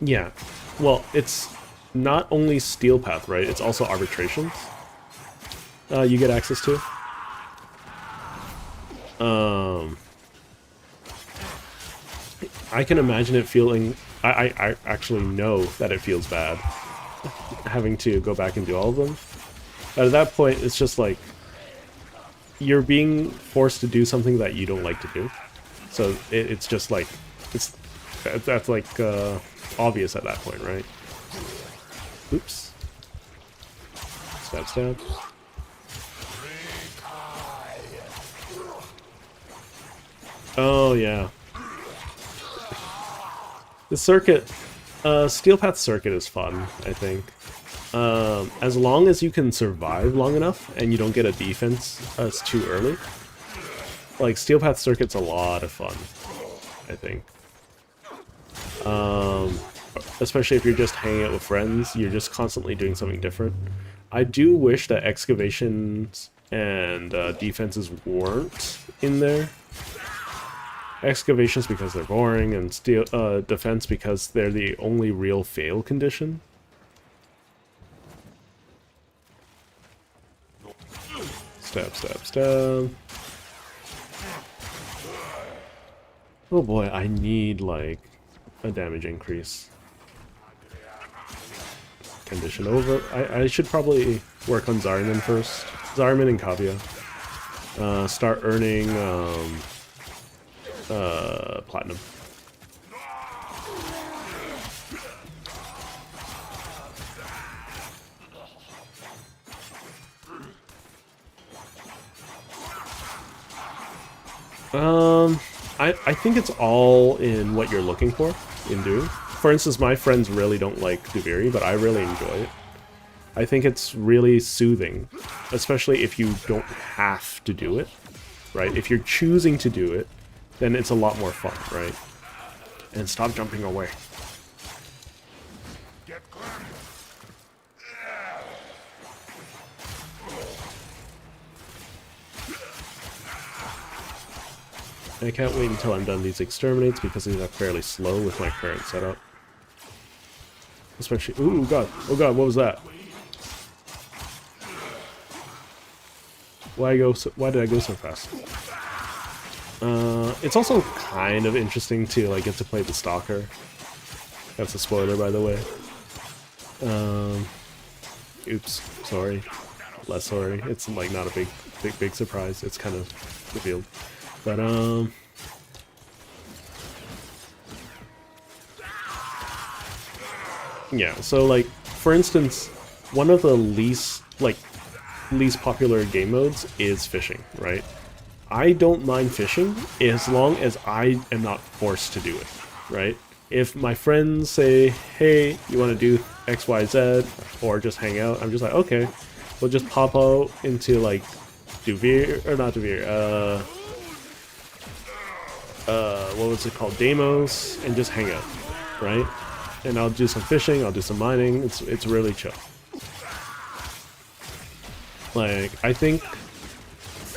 Yeah, well, it's not only Steel Path, right? It's also Arbitrations. You get access to. I can imagine it feeling... I actually know that it feels bad having to go back and do all of them. But at that point, it's just like you're being forced to do something that you don't like to do. So it's just like that's like obvious at that point, right? Oops. Stab, stab. Oh yeah. The circuit, Steel Path circuit is fun, I think. As long as you can survive long enough and you don't get a defense too early. Like, Steel Path circuit's a lot of fun, I think. Especially if you're just hanging out with friends, you're just constantly doing something different. I do wish that excavations and defenses weren't in there. Excavations because they're boring, and defense because they're the only real fail condition. Stab, stab, stab. Oh boy, I need, like, a damage increase. Condition over. I should probably work on Zariman first. Zariman and Kavia. Start earning, platinum. I think it's all in what you're looking for in Doom. For instance, my friends really don't like Duviri, but I really enjoy it. I think it's really soothing, especially if you don't have to do it, right? If you're choosing to do it, then it's a lot more fun, right? And stop jumping away. I can't wait until I'm done these exterminates because these are fairly slow with my current setup. Especially, ooh, god, oh god, what was that? Why did I go so fast? It's also kind of interesting to like get to play the Stalker. That's a spoiler, by the way. Oops, sorry. Less sorry. It's like not a big surprise. It's kind of revealed. But yeah, so like for instance, one of the least popular game modes is fishing, right? I don't mind fishing as long as I am not forced to do it. right? If my friends say, hey, you want to do X, Y, Z, or just hang out, I'm just like, okay, we'll just pop out into like Duvir, or not Duvir, what was it called, Deimos, and just hang out, right? And I'll do some fishing, I'll do some mining, it's really chill. Like, I think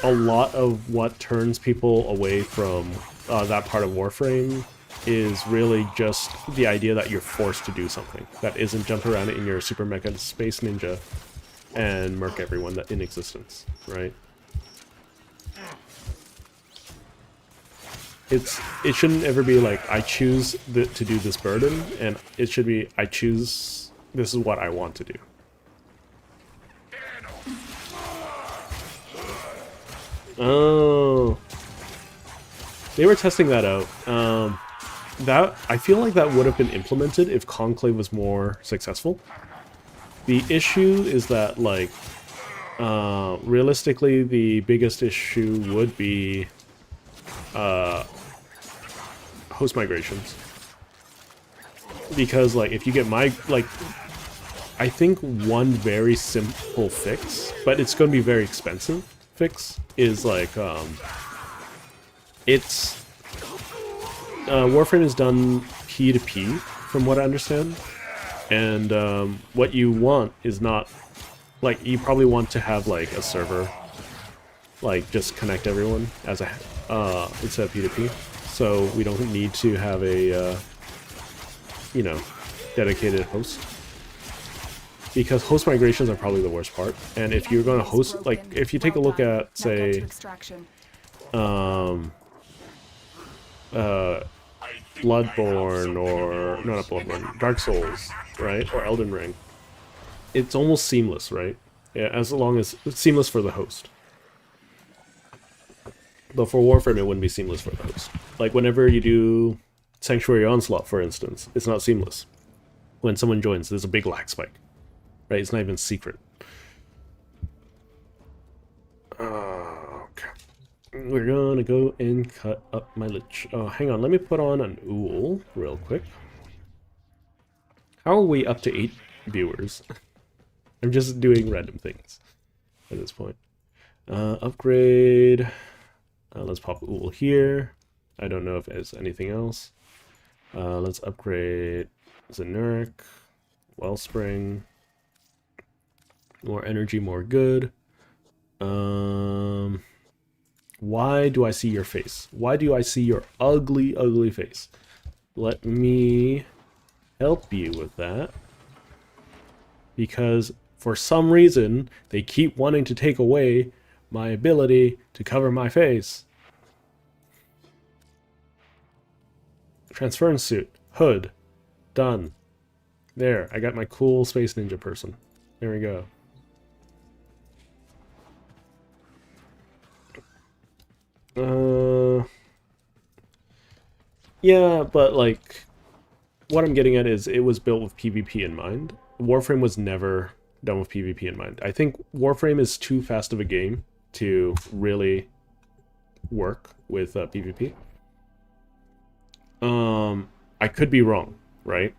a lot of what turns people away from that part of Warframe is really just the idea that you're forced to do something that isn't jump around in your super mecha space ninja and murk everyone that in existence, right? It shouldn't ever be like I choose to do this burden, and it should be I choose this is what I want to do. Oh, they were testing that out. That I feel like that would have been implemented if Conclave was more successful. The issue is that, like, realistically, the biggest issue would be host migrations. Because, like, if you get I think one very simple fix, but it's going to be very expensive fix, is like, Warframe is done P2P, from what I understand, and what you want is not, like, you probably want to have, like, a server, like, just connect everyone as a, instead of P2P, so we don't need to have a, you know, dedicated host. Because host migrations are probably the worst part, and if you're going to host, like, if you take a look at, say, Bloodborne, or, no, not Bloodborne, Dark Souls, right, or Elden Ring, it's almost seamless, right? Yeah, as long as it's seamless for the host. But for Warframe, it wouldn't be seamless for the host. Like, whenever you do Sanctuary Onslaught, for instance, it's not seamless. When someone joins, there's a big lag spike. Right, it's not even secret. Okay. We're gonna go and cut up my Lich. Oh, hang on, let me put on an Ool real quick. How are we up to 8 viewers? I'm just doing random things at this point. Upgrade. Let's pop Ool here. I don't know if there's anything else. Let's upgrade Zenuric, Wellspring. More energy, more good. Why do I see your face? Why do I see your ugly, ugly face? Let me help you with that. Because for some reason, they keep wanting to take away my ability to cover my face. Transference suit. Hood. Done. There, I got my cool Space Ninja person. There we go. Yeah, but, like, what I'm getting at is it was built with PvP in mind. Warframe was never done with PvP in mind. I think Warframe is too fast of a game to really work with PvP. I could be wrong, right?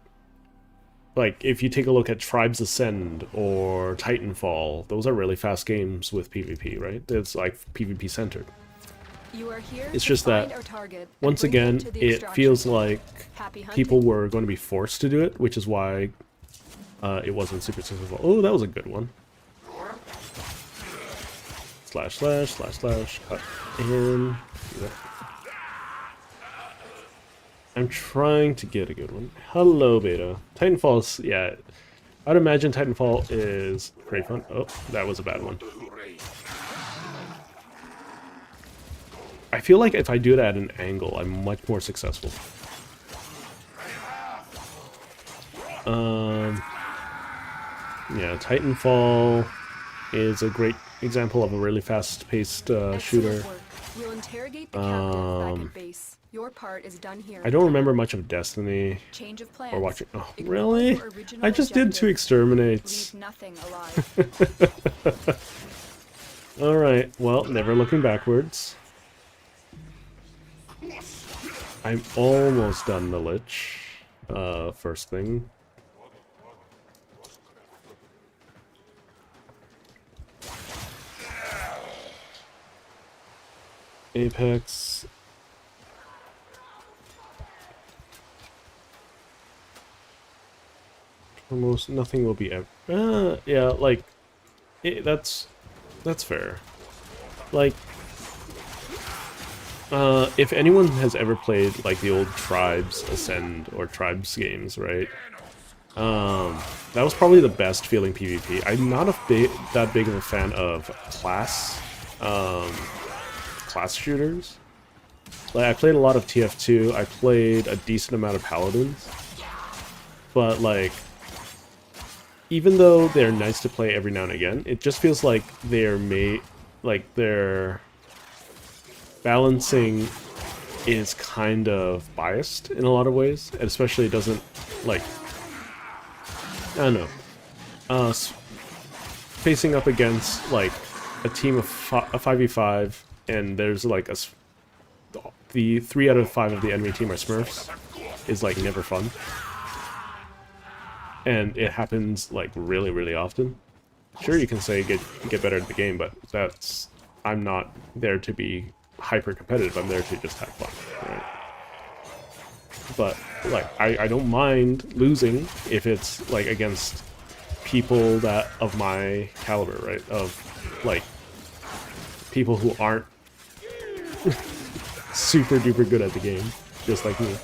Like, if you take a look at Tribes Ascend or Titanfall, those are really fast games with PvP, right? It's like PvP centered. You are here it's to just that, find our target once and bring again, them to the it extraction feels point. like Happy hunting. people were going to be forced to do it, which is why it wasn't super successful. Oh, that was a good one. Slash, slash, slash, slash, cut in. Do that. I'm trying to get a good one. Hello, Beta. Titanfall's, yeah, I'd imagine Titanfall is pretty fun. Oh, that was a bad one. I feel like if I do it at an angle, I'm much more successful. Yeah, Titanfall is a great example of a really fast-paced shooter. Excellent work. We'll interrogate the captive back at base. Your part is done here. I don't remember much of Destiny Change of plans. or watching. Oh, Ignore really? your original I just did 2 objective. exterminates. Leave nothing alive. Alright, well, never looking backwards. I'm almost done the Lich. First thing. Apex. Almost nothing will be ever. Yeah, like that's fair. Like, if anyone has ever played like the old Tribes Ascend or Tribes games, right? That was probably the best feeling PvP. I'm not that big of a fan of class shooters. Like, I played a lot of TF2. I played a decent amount of Paladins, but like, even though they're nice to play every now and again, it just feels like they're balancing is kind of biased in a lot of ways, and especially it doesn't, like, I don't know, facing up against like a team of a 5v5, and there's like the 3 out of 5 of the enemy team are Smurfs, is like never fun. And it happens like really, really often. Sure, you can say get better at the game, but I'm not there to be hyper competitive. I'm there to just have fun, right? But like, I don't mind losing if it's like against people that of my caliber, right? Of like people who aren't super duper good at the game, just like me.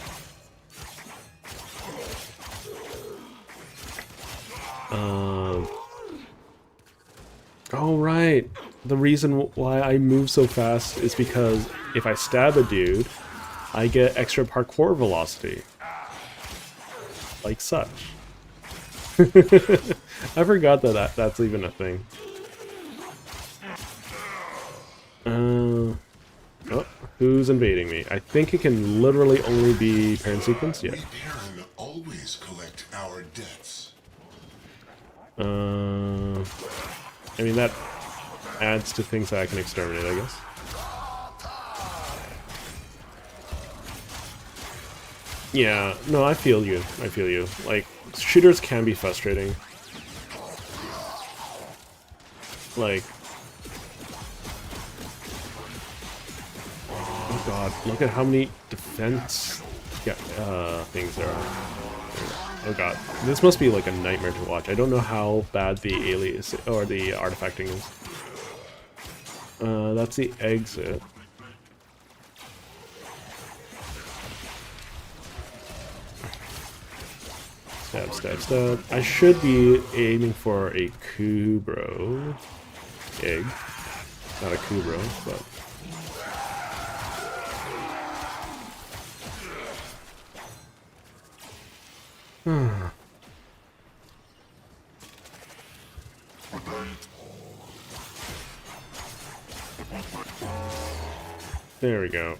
Oh right, the reason why I move so fast is because if I stab a dude, I get extra parkour velocity. Like such. I forgot that's even a thing. Oh, who's invading me? I think it can literally only be parent sequence. Yeah. We can always collect our debts. I mean, that adds to things that I can exterminate, I guess. Yeah, no, I feel you. I feel you. Like, shooters can be frustrating. Like, oh god, look at how many defense things there are. Oh god, this must be like a nightmare to watch. I don't know how bad the alias or the artifacting is. That's the exit. Stab, stab, stab. I should be aiming for a Kubro egg. Not a Kubro, but... There we go.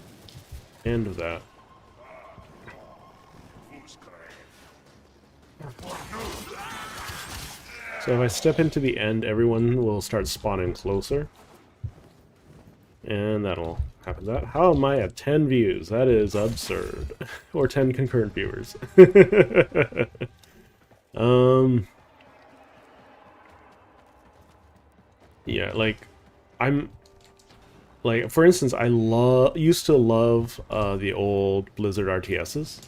End of that. So if I step into the end, everyone will start spawning closer. And that'll happen. How am I at 10 views? That is absurd. Or 10 concurrent viewers. Yeah, like, I'm... Like, for instance, I used to love the old Blizzard RTSs.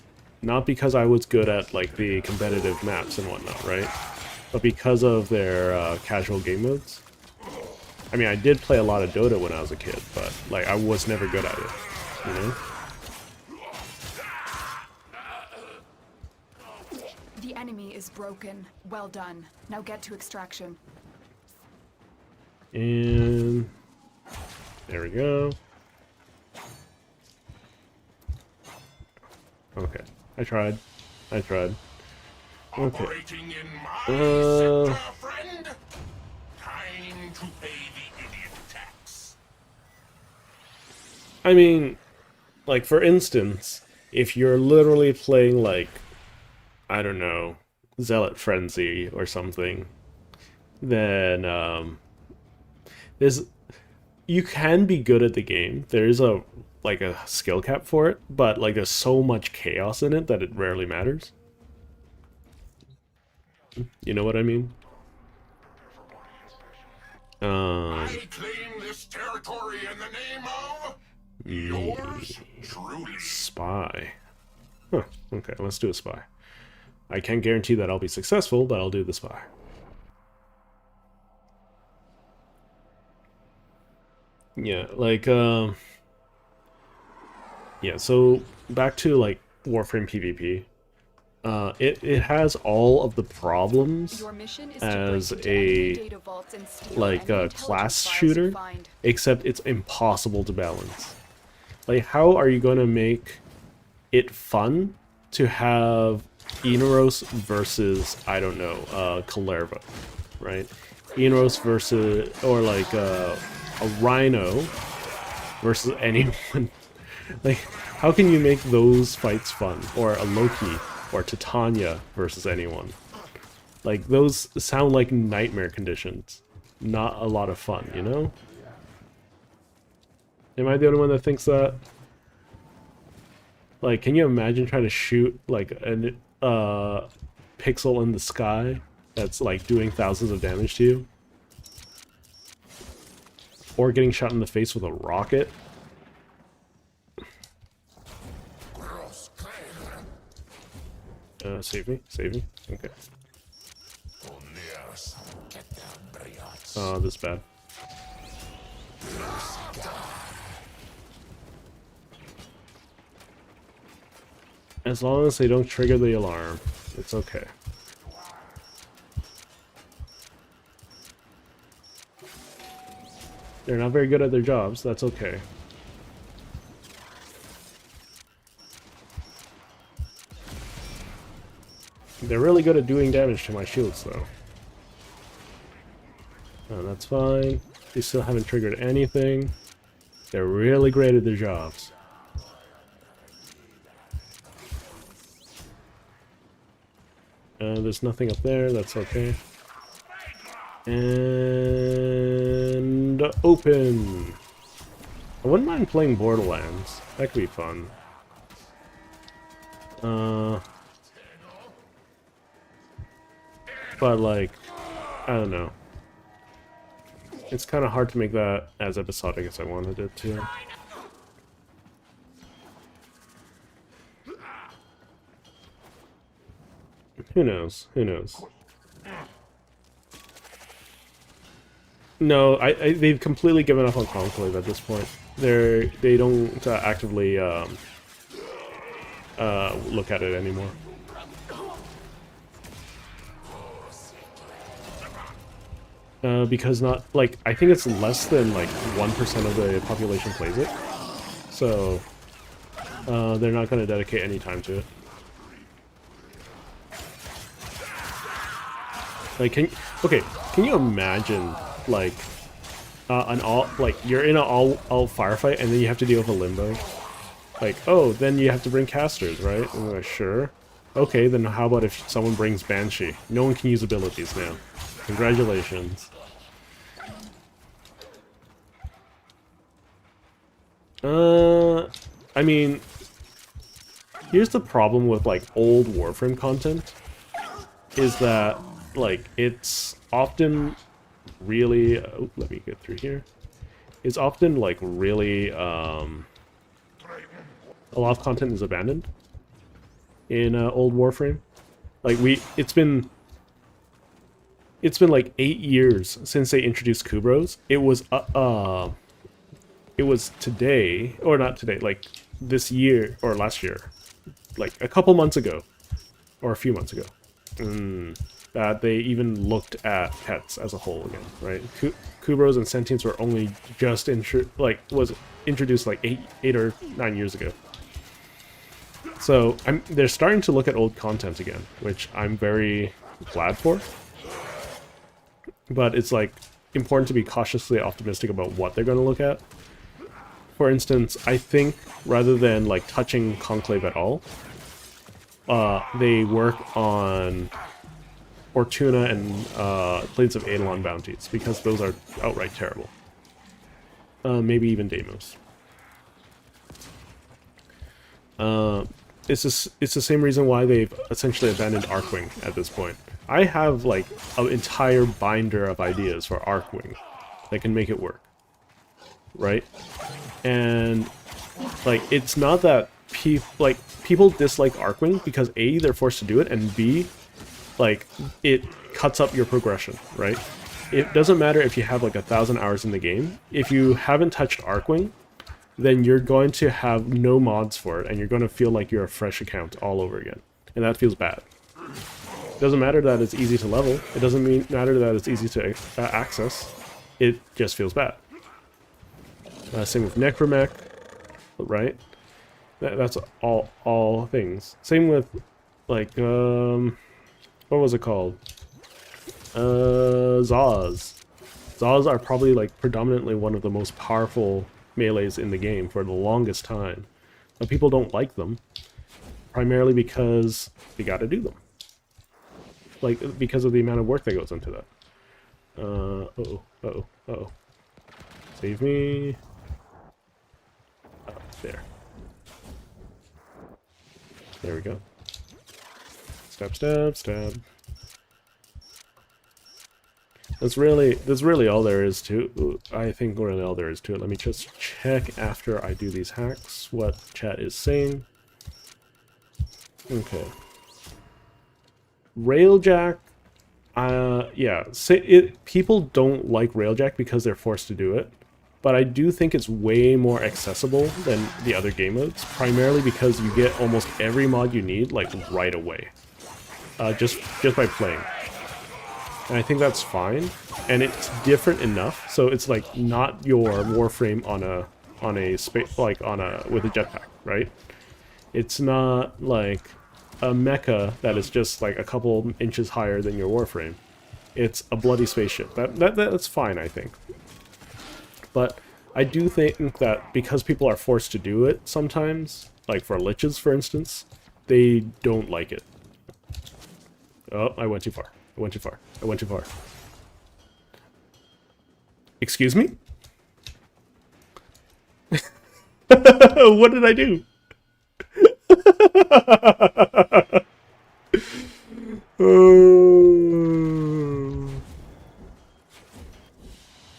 Not because I was good at, like, the competitive maps and whatnot, right? But because of their casual game modes. I mean, I did play a lot of Dota when I was a kid, but, like, I was never good at it, you know? The enemy is broken. Well done. Now get to extraction. And... there we go. Okay. I tried. Okay. Operating in my sector, friend. Time to pay the idiot tax. I mean, like, for instance, if you're literally playing, like, I don't know, Zealot Frenzy or something, then, you can be good at the game. There is a like a skill cap for it, but like there's so much chaos in it that it rarely matters. You know what I mean? I claim this territory in the name of yours truly. Spy. Huh, okay, let's do a spy. I can't guarantee that I'll be successful, but I'll do the spy. Yeah, like, yeah, so back to, like, Warframe PvP. It has all of the problems Your mission is as to break into enemy a, data vaults and steal like, any a intelligence class files shooter, you find. except it's impossible to balance. Like, how are you going to make it fun to have Inaros versus, I don't know, Kalerva, right? Inaros versus, or like a Rhino versus anyone. Like, how can you make those fights fun? Or a Loki or Titania versus anyone. Like, those sound like nightmare conditions. Not a lot of fun, you know? Am I the only one that thinks that? Like, can you imagine trying to shoot, like, a pixel in the sky that's, like, doing thousands of damage to you? Or getting shot in the face with a rocket? Save me, save me. Okay. Oh, this is bad. As long as they don't trigger the alarm, it's okay. They're not very good at their jobs, that's okay. They're really good at doing damage to my shields, though. Oh, that's fine. They still haven't triggered anything. They're really great at their jobs. There's nothing up there, that's okay. And open! I wouldn't mind playing Borderlands. That could be fun. But, like, I don't know. It's kind of hard to make that as episodic as I wanted it to. Who knows? Who knows? No, they've completely given up on Conclave at this point. They don't actively look at it anymore. Because not, like, I think it's less than, like, 1% of the population plays it. So, they're not going to dedicate any time to it. Like, can you imagine, like, you're in an all firefight and then you have to deal with a limbo? Like, oh, then you have to bring casters, right? And I'm like, sure. Okay, then how about if someone brings Banshee? No one can use abilities now. Congratulations. I mean, here's the problem with, like, old Warframe content, is that, like, it's often really, oh, let me get through here. It's often, like, really, a lot of content is abandoned in old Warframe. Like, it's been like 8 years since they introduced Kubros. It was today, or not today, like this year, or last year, like a couple months ago, or a few months ago, that they even looked at pets as a whole again, right? Kubros and Sentients were only just was introduced like 8 or 9 years ago. So they're starting to look at old content again, which I'm very glad for. But it's, like, important to be cautiously optimistic about what they're going to look at. For instance, I think rather than, like, touching Conclave at all, they work on Ortuna and Blades of Eidolon bounties, because those are outright terrible. Maybe even Deimos. It's the same reason why they've essentially abandoned Arcwing at this point. I have like an entire binder of ideas for Arcwing that can make it work, right? And like it's not that people dislike Arcwing because A, they're forced to do it, and B, like it cuts up your progression, right? It doesn't matter if you have like 1,000 hours in the game. If you haven't touched Arcwing, then you're going to have no mods for it, and you're going to feel like you're a fresh account all over again. And that feels bad. It doesn't matter that it's easy to level. It doesn't matter that it's easy to access. It just feels bad. Same with Necromech, right? That's all things. Same with, like, what was it called? Zaws. Zaws are probably, like, predominantly one of the most powerful melees in the game for the longest time. But people don't like them, primarily because they gotta do them. Like, because of the amount of work that goes into that. Uh-oh. Save me. Oh, there. There we go. Stab. That's really all there is to. I think really all there is to it. Let me just check after I do these hacks what chat is saying. Okay. Railjack. Yeah. People don't like Railjack because they're forced to do it, but I do think it's way more accessible than the other game modes. Primarily because you get almost every mod you need like right away, just by playing. And I think that's fine, and it's different enough, so it's like not your Warframe on a space with a jetpack, right? It's not like a mecha that is just like a couple inches higher than your Warframe. It's a bloody spaceship. That's fine, I think. But I do think that because people are forced to do it sometimes, like for Liches, for instance, they don't like it. Oh, I went too far. I went too far. Excuse me? What did I do?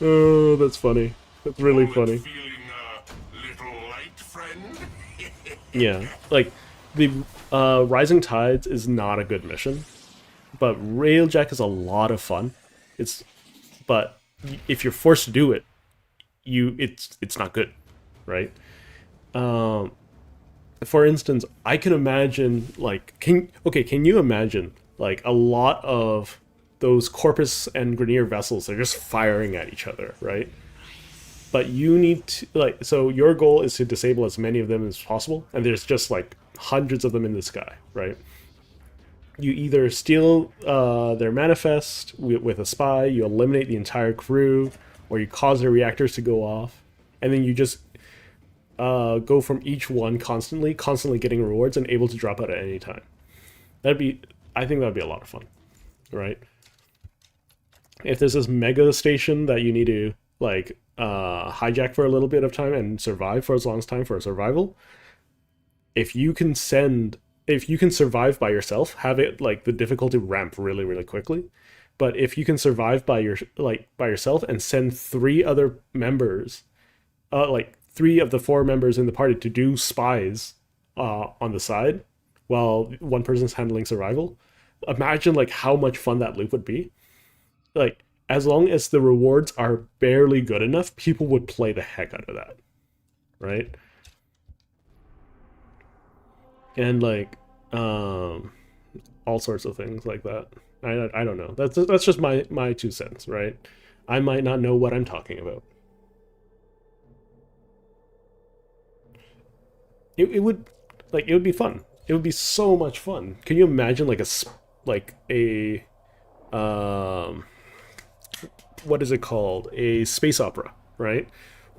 Oh, that's funny. That's really funny. Feeling a little light, friend? Yeah, like, the Rising Tides is not a good mission. But Railjack is a lot of fun. But if you're forced to do it, it's not good, right? For instance, I can imagine like can you imagine like a lot of those Corpus and Grineer vessels are just firing at each other, right? But you need to so your goal is to disable as many of them as possible, and there's just like hundreds of them in the sky, right? You either steal their manifest with a spy, you eliminate the entire crew, or you cause their reactors to go off, and then you just go from each one constantly getting rewards and able to drop out at any time. I think that'd be a lot of fun, right? If there's this mega station that you need to like hijack for a little bit of time and survive for as long as time for a survival, if you can survive by yourself, have it like the difficulty ramp really, really quickly. But if you can survive by yourself and send 3 other members, like 3 of the 4 members in the party to do spies on the side, while one person's handling survival, imagine like how much fun that loop would be. Like, as long as the rewards are barely good enough, people would play the heck out of that, right? And like all sorts of things like that. I don't know. That's just my 2 cents, right? I might not know what I'm talking about. It would be fun. It would be so much fun. Can you imagine like a what is it called? A space opera, right?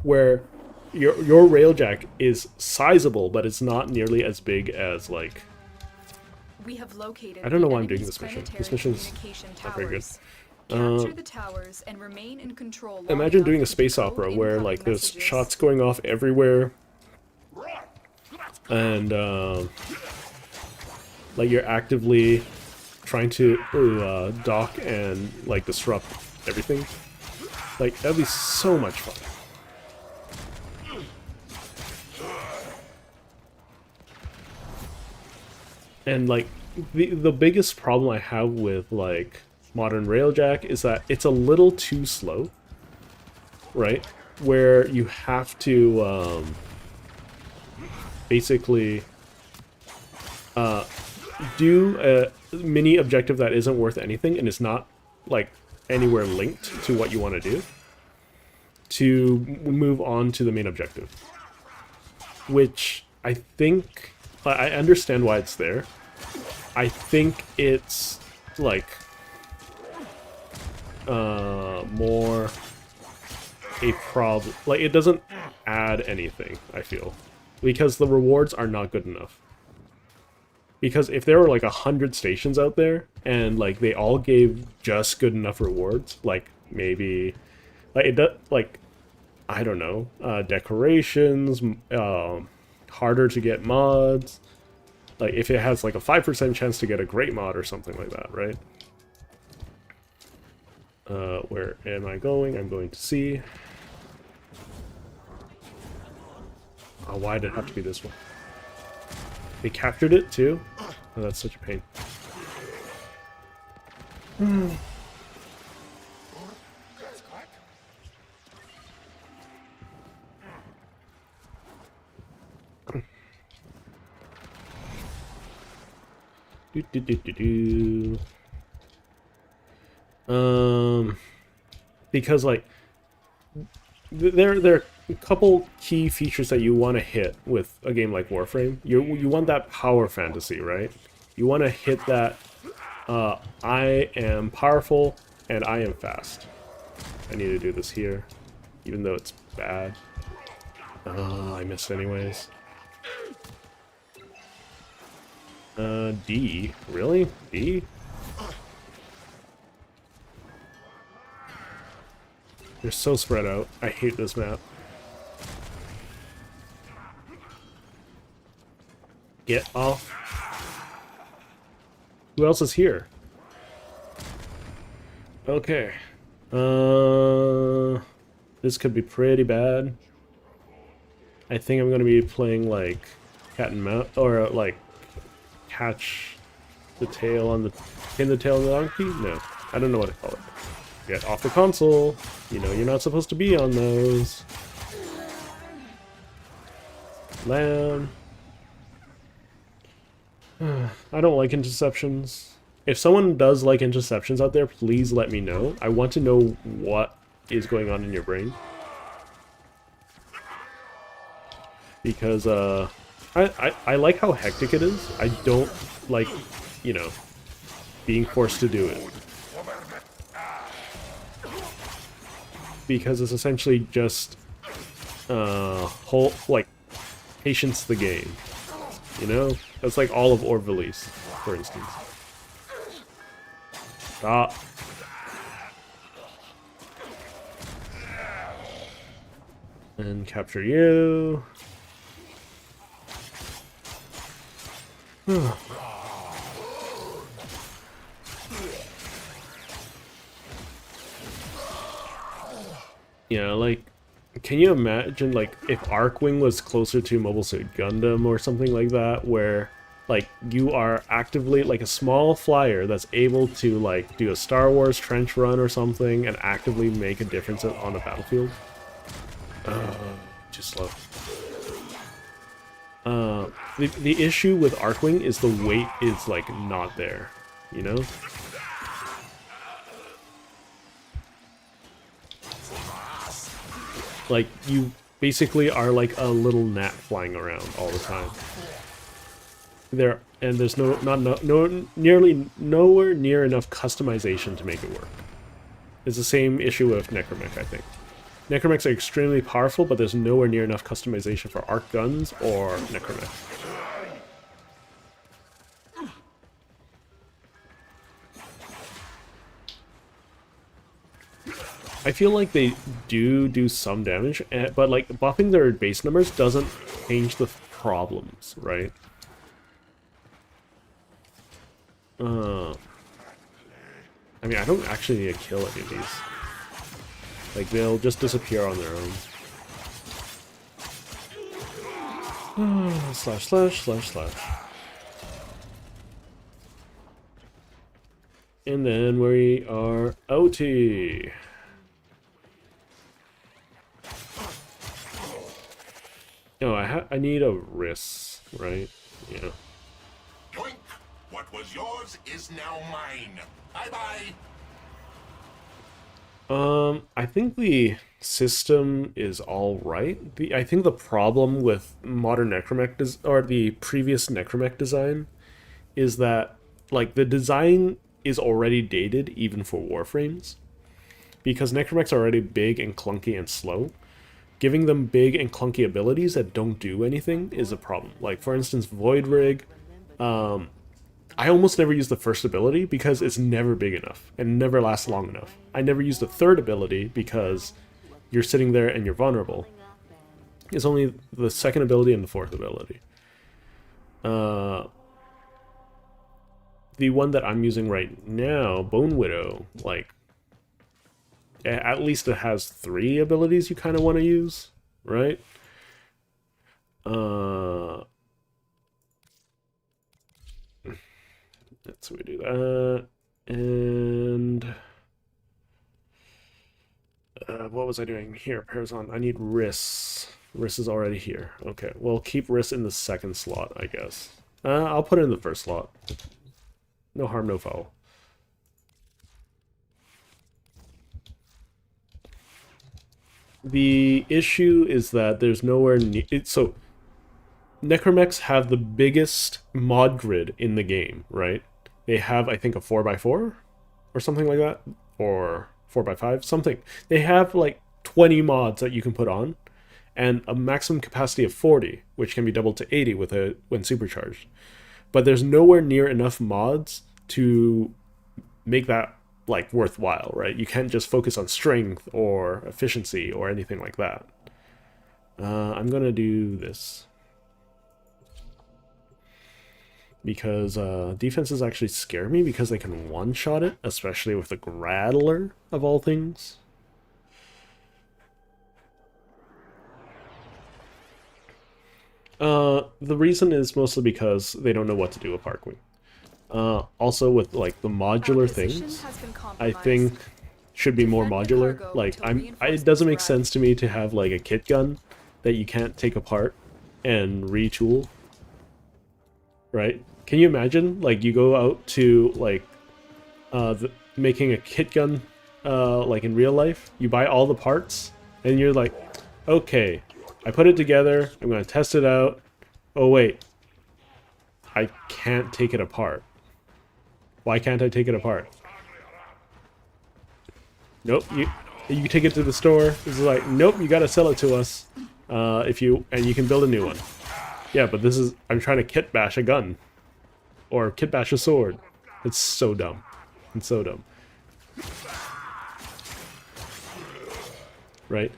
Where your Railjack is sizable, but it's not nearly as big as like. We have located. I don't know why I'm doing this mission. This mission's not very good. Capture the towers and remain in control. Imagine doing a space opera where like there's shots going off everywhere. and like you're actively trying to dock and like disrupt everything. Like that'd be so much fun. And like the biggest problem I have with like modern Railjack is that it's a little too slow, right? Where you have to basically do a mini objective that isn't worth anything and is not like anywhere linked to what you want to do to move on to the main objective, which I think I understand why it's there. I think it's like more a problem. Like it doesn't add anything, I feel, because the rewards are not good enough. Because if there were like 100 stations out there and like they all gave just good enough rewards, like maybe like it does, like I don't know, decorations, harder to get mods, like if it has like a 5% chance to get a great mod or something like that, right? Where am I going? I'm going to see. Oh, why did it have to be this one? They captured it too? Oh, that's such a pain. Because like there are a couple key features that you want to hit with a game like Warframe. You want that power fantasy, right? You want to hit that I am powerful and I am fast. I need to do this here, even though it's bad. I missed anyways. D. Really? D? They're so spread out. I hate this map. Get off. Who else is here? Okay. This could be pretty bad. I think I'm gonna be playing like cat and mouse, or like catch the tail on the pin the tail on the donkey. No, I don't know what to call it. Get off the console. You know you're not supposed to be on those. Lamb. I don't like interceptions. If someone does like interceptions out there, please let me know. I want to know what is going on in your brain. Because I like how hectic it is. I don't like, you know, being forced to do it. Because it's essentially just whole like patience the game. You know? That's like all of Orville's, for instance. Stop. And capture you. Yeah, like, can you imagine, like, if Arcwing was closer to Mobile Suit Gundam or something like that, where, like, you are actively, like, a small flyer that's able to, like, do a Star Wars trench run or something and actively make a difference on the battlefield? Too slow. The issue with Arcwing is the weight is, like, not there, you know? Like, you basically are like a little gnat flying around all the time. There's nowhere near enough customization to make it work. It's the same issue with Necromech, I think. Necromechs are extremely powerful, but there's nowhere near enough customization for arc guns or Necromech. I feel like they do some damage, but like buffing their base numbers doesn't change the problems, right? I mean, I don't actually need to kill any of these. Like, they'll just disappear on their own. Slash, slash, slash, slash. And then we are OT. No, I need a wrist, right? Yeah. Yoink! What was yours is now mine. Bye-bye. I think the system is all right. I think the problem with modern Necromech or the previous Necromech design is that like the design is already dated even for Warframes, because Necromechs are already big and clunky and slow. Giving them big and clunky abilities that don't do anything is a problem. Like for instance, Void Rig. I almost never use the first ability because it's never big enough and never lasts long enough. I never use the third ability because you're sitting there and you're vulnerable. It's only the second ability and the fourth ability. The one that I'm using right now, Bone Widow, like, at least it has 3 abilities you kind of want to use, right? So we do that, and what was I doing here? Parazon. I need Riss. Riss is already here. Okay, well, keep Riss in the second slot, I guess. I'll put it in the first slot. No harm, no foul. The issue is that there's nowhere near... So, Necromechs have the biggest mod grid in the game, right? They have, I think, a 4x4 or something like that, or 4x5, something. They have like 20 mods that you can put on, and a maximum capacity of 40, which can be doubled to 80 when supercharged. But there's nowhere near enough mods to make that like worthwhile, right? You can't just focus on strength or efficiency or anything like that. I'm gonna do this. Because defenses actually scare me because they can one-shot it, especially with the Grattler, of all things. The reason is mostly because they don't know what to do with Parkwing. Also with like the modular things, I think should be more modular. Like it doesn't make sense to me to have like a kit gun that you can't take apart and retool. Right? Can you imagine, like, you go out to, like, making a kit gun, like, in real life? You buy all the parts, and you're like, okay, I put it together, I'm gonna test it out. Oh, wait. I can't take it apart. Why can't I take it apart? Nope, you take it to the store. This is like, nope, you gotta sell it to us. And you can build a new one. Yeah, but this is... I'm trying to kit bash a gun. Or kit bash a sword. It's so dumb. It's so dumb. Right?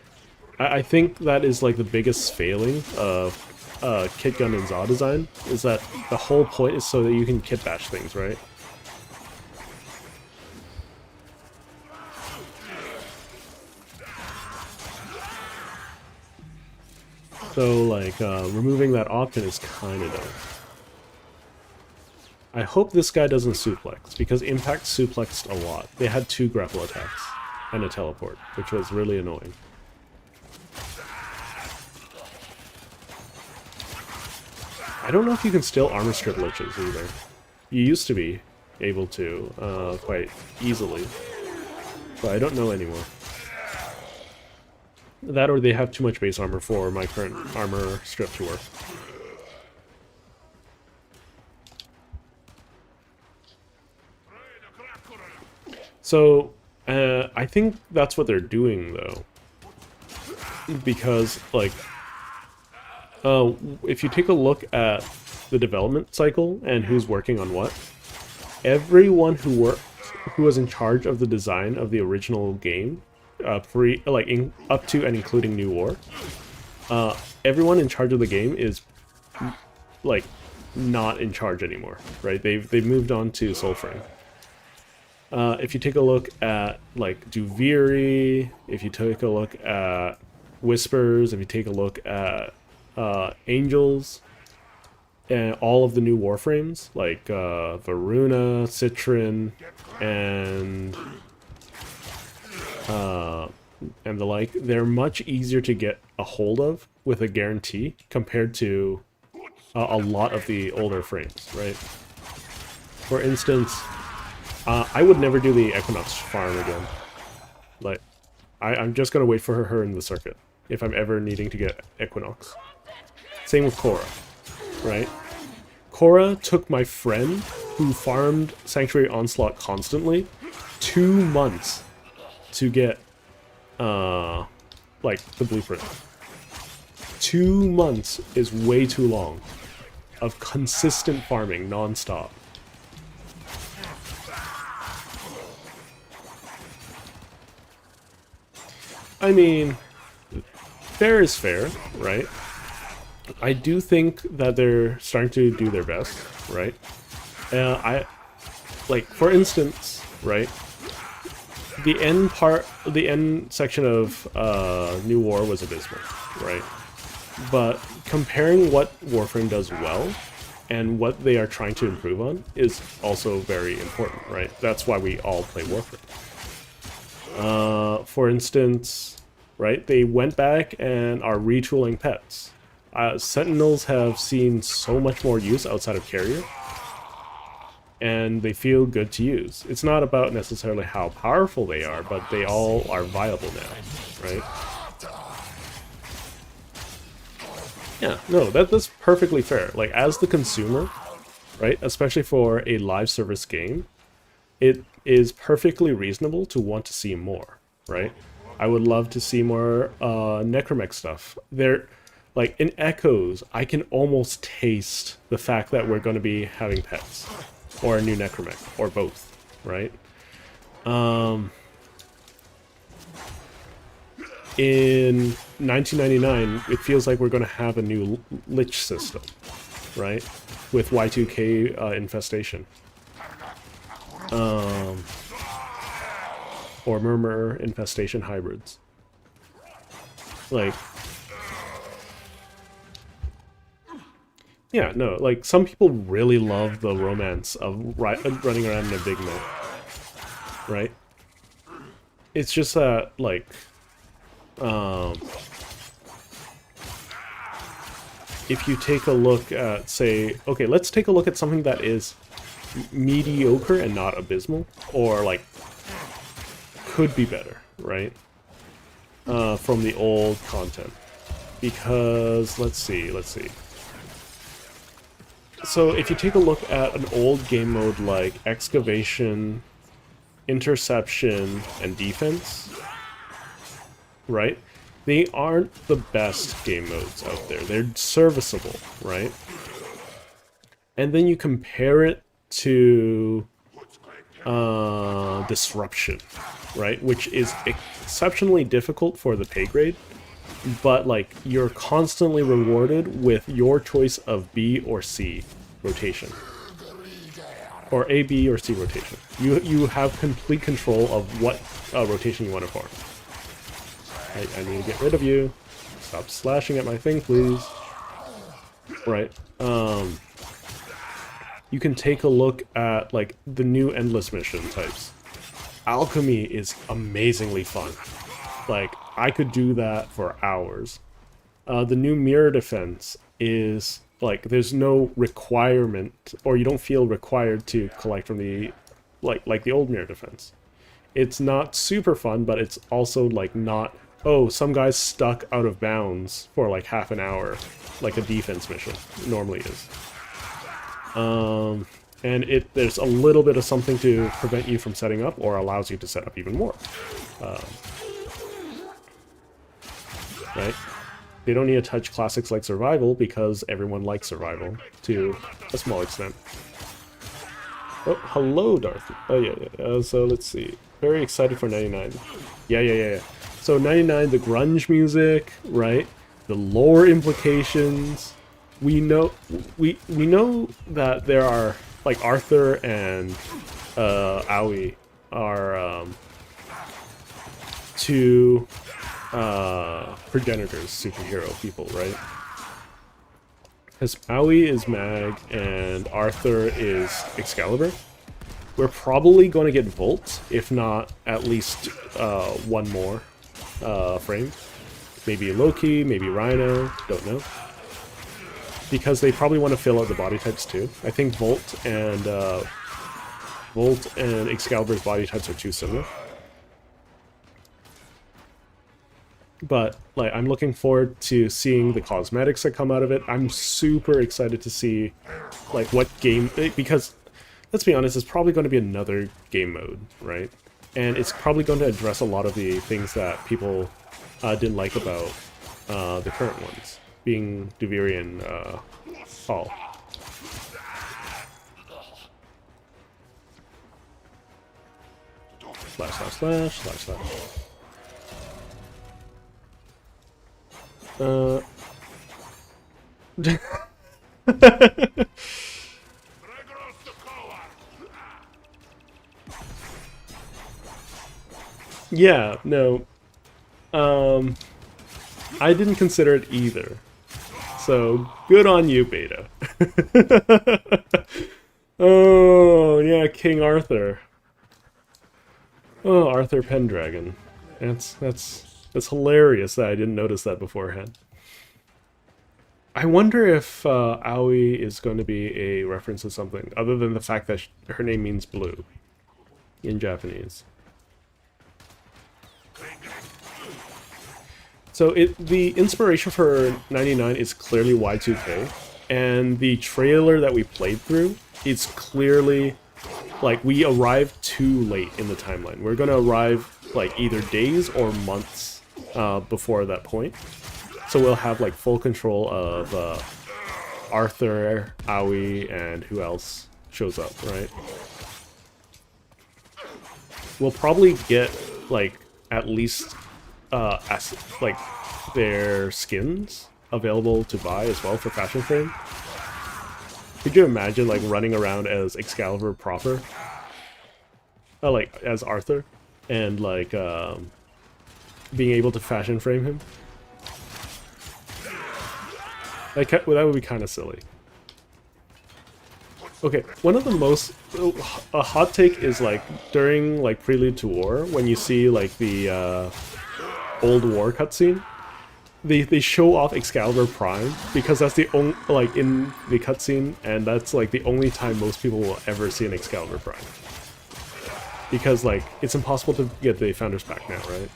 I think that is like the biggest failing of kit gun and Za design. Is that the whole point is so that you can kit bash things, right? So, like, removing that option is kind of dumb. I hope this guy doesn't suplex, because Impact suplexed a lot. They had 2 grapple attacks and a teleport, which was really annoying. I don't know if you can still armor strip Liches either. You used to be able to, quite easily, but I don't know anymore. That or they have too much base armor for my current armor strip to work. So, I think that's what they're doing, though. Because, like, if you take a look at the development cycle and who's working on what, everyone who was in charge of the design of the original game, up to and including New War, everyone in charge of the game is like not in charge anymore, right? They've moved on to Soulframe. If you take a look at like Duviri, if you take a look at Whispers, if you take a look at Angels, and all of the new Warframes like Varuna, Citron, and the like, they're much easier to get a hold of with a guarantee compared to a lot of the older frames, right? For instance, I would never do the Equinox farm again. Like, I'm just gonna wait for her in the circuit if I'm ever needing to get Equinox. Same with Korra, right? Korra took my friend who farmed Sanctuary Onslaught constantly 2 months to get like the blueprint. 2 months is way too long of consistent farming non-stop. I mean, fair is fair, right? I do think that they're starting to do their best, right? Like, for instance, right? The end section of New War was abysmal, right? But comparing what Warframe does well and what they are trying to improve on is also very important, right? That's why we all play Warframe. For instance, right? They went back and are retooling pets. Sentinels have seen so much more use outside of carrier, and they feel good to use. It's not about necessarily how powerful they are, but they all are viable now, right? Yeah, no, that's perfectly fair. Like, as the consumer, right, especially for a live service game, it is perfectly reasonable to want to see more, right? I would love to see more Necromech stuff. Like, in Echoes, I can almost taste the fact that we're going to be having pets. Or a new Necromech. Or both. Right? In 1999, it feels like we're going to have a new Lich system. Right? With Y2K infestation. Or Murmur infestation hybrids. Like... Yeah, no, like, some people really love the romance of running around in a big moat, right? It's just that, like, if you take a look at, say, okay, let's take a look at something that is mediocre and not abysmal, or, like, could be better, right? From the old content. Because, let's see. So if you take a look at an old game mode like Excavation, Interception, and Defense, right? They aren't the best game modes out there. They're serviceable, right? And then you compare it to Disruption, right? Which is exceptionally difficult for the pay grade. But, like, you're constantly rewarded with your choice of B or C rotation. Or A, B, or C rotation. You have complete control of what rotation you want to farm. I need to get rid of you. Stop slashing at my thing, please. Right. You can take a look at, like, the new Endless mission types. Alchemy is amazingly fun. Like, I could do that for hours. The new Mirror Defense is, like, there's no requirement, or you don't feel required to collect from the, like the old Mirror Defense. It's not super fun, but it's also, like, not, oh, some guy's stuck out of bounds for, like, half an hour, like a defense mission normally is. And there's a little bit of something to prevent you from setting up, or allows you to set up even more. Right? They don't need to touch classics like Survival, because everyone likes Survival, to a small extent. Oh, hello, Darth. Oh, yeah. So, let's see. Very excited for 99. Yeah. So, 99, the grunge music, right? The lore implications, we know that there are like Arthur and Aoi are two progenitors, superhero people, right? Because Aoi is Mag and Arthur is Excalibur. We're probably going to get Volt, if not at least one more frame. Maybe Loki, maybe Rhino, don't know. Because they probably want to fill out the body types too. I think Volt and Excalibur's body types are too similar. But like, I'm looking forward to seeing the cosmetics that come out of it. I'm super excited to see like what game, because let's be honest, it's probably going to be another game mode, right? And it's probably going to address a lot of the things that people didn't like about the current ones, being Devirian Hall. Slash, slash, slash, slash, slash. Yeah, no. I didn't consider it either. So, good on you, Beta. Oh, yeah, King Arthur. Oh, Arthur Pendragon. That's hilarious that I didn't notice that beforehand. I wonder if Aoi is going to be a reference to something, other than the fact that her name means blue in Japanese. So the inspiration for 99 is clearly Y2K, and the trailer that we played through is clearly, like, we arrived too late in the timeline. We're going to arrive, like, either days or months before that point. So we'll have, like, full control of Arthur, Aoi, and who else shows up, right? We'll probably get, like, at least like their skins available to buy as well for Fashion Frame. Could you imagine like running around as Excalibur proper, like as Arthur, and like being able to Fashion Frame him? Like, that would be kind of silly. Okay, one of the most a hot take is like during like Prelude to War, when you see like the old war cutscene, they show off Excalibur Prime because that's the only, like, in the cutscene, and that's like the only time most people will ever see an Excalibur Prime. Because like it's impossible to get the Founders Pack now, right?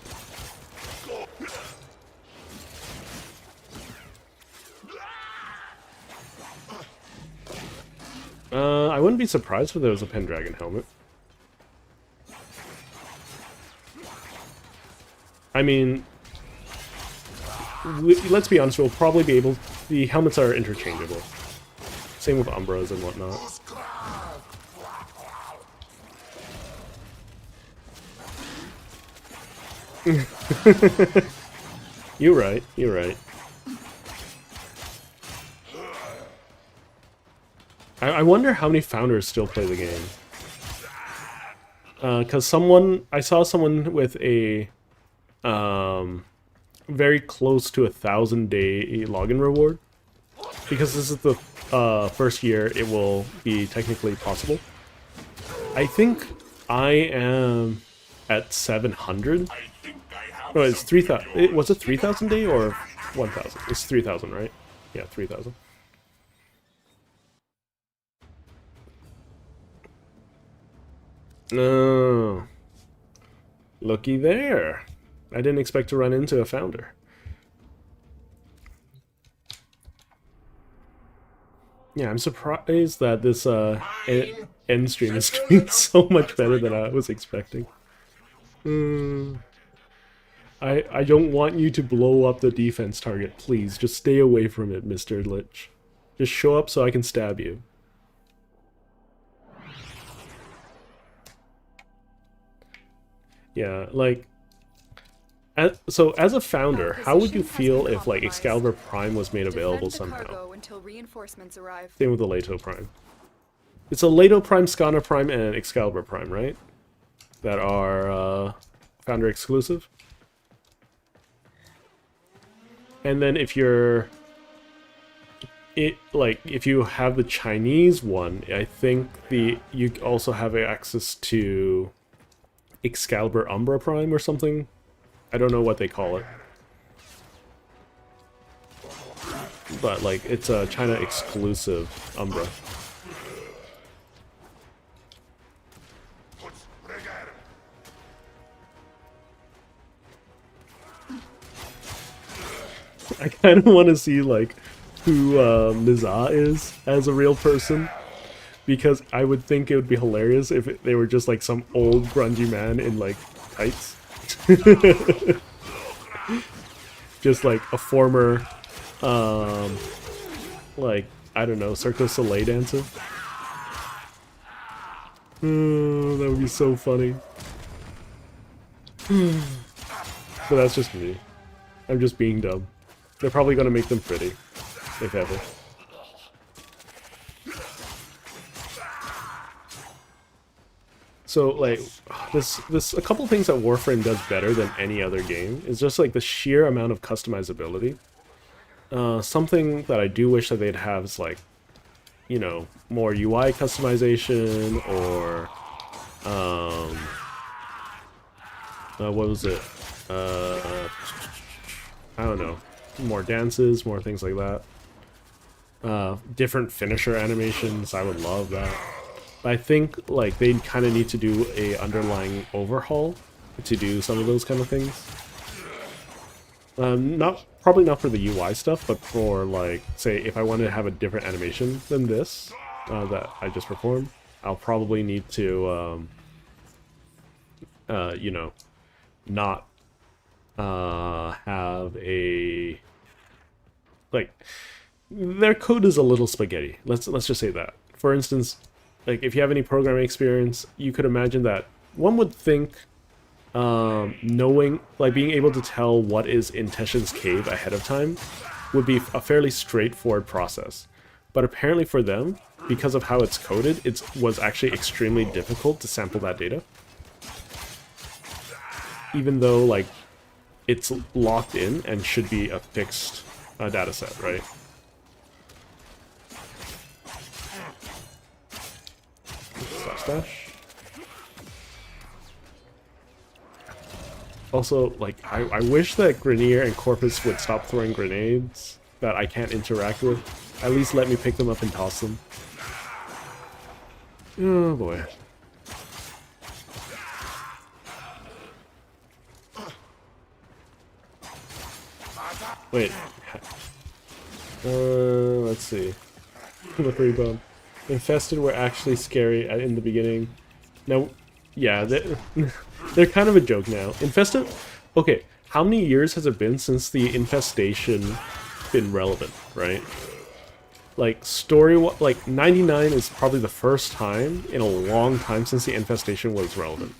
I wouldn't be surprised if there was a Pendragon helmet. I mean, let's be honest, we'll probably be able... The helmets are interchangeable. Same with Umbras and whatnot. You're right, you're right. I wonder how many founders still play the game. Because I saw someone with a very close to 1,000-day login reward. Because this is the first year it will be technically possible. I think I am at 700. No, it's 3,000. Was it 3,000 day or 1,000? It's 3,000, right? Yeah, 3,000. No. Looky there. I didn't expect to run into a founder. Yeah, I'm surprised that this end stream is doing so much better than I was expecting. I don't want you to blow up the defense target, please. Just stay away from it, Mr. Lich. Just show up so I can stab you. Yeah, like, So as a founder, Our how would you position has feel been if like compromised. Excalibur Prime was made available Defend the somehow? cargo until reinforcements arrive. Same with the Leto Prime. It's a Leto Prime, Skana Prime, and Excalibur Prime, right? That are founder exclusive. And then if you're if you have the Chinese one, I think you also have access to Excalibur Umbra Prime or something. I don't know what they call it. But like it's a China exclusive Umbra. I kind of want to see like who Miza is as a real person, because I would think it would be hilarious if they were just like some old grungy man in like tights. Just like a former like, I don't know, Cirque du Soleil dancer. Oh, that would be so funny. But that's just me. I'm just being dumb. They're probably gonna make them pretty, if ever. So like this a couple things that Warframe does better than any other game is just like the sheer amount of customizability. Something that I do wish that they'd have is like, you know, more UI customization, or what was it? I don't know. More dances, more things like that. Different finisher animations, I would love that. But I think like they kind of need to do a underlying overhaul to do some of those kind of things. Probably not for the UI stuff, but for like, say, if I wanted to have a different animation than this that I just performed, I'll probably need to, you know, not have a like their code is a little spaghetti. Let's just say that. For instance, like if you have any programming experience, you could imagine that one would think knowing, like being able to tell what is in Teshin's cave ahead of time would be a fairly straightforward process. But apparently for them, because of how it's coded, it was actually extremely difficult to sample that data. Even though like it's locked in and should be a fixed data set, right? Slash. Also, like, I wish that Grenier and Corpus would stop throwing grenades that I can't interact with. At least let me pick them up and toss them. Oh boy. Wait. Let's see. The free bump. Infested were actually scary in the beginning. Now, yeah, they're kind of a joke now. Infested? Okay, how many years has it been since the infestation been relevant, right? Like, like, 99 is probably the first time in a long time since the infestation was relevant.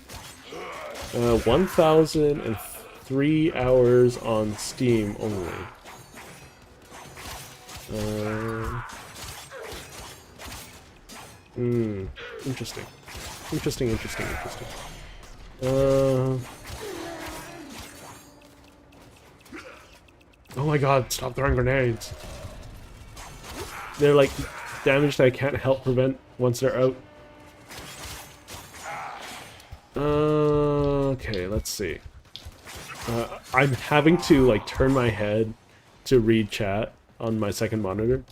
1,003 hours on Steam only. Interesting. Interesting. Oh my god, stop throwing grenades. They're like damage that I can't help prevent once they're out. Okay, let's see. I'm having to like turn my head to read chat on my second monitor,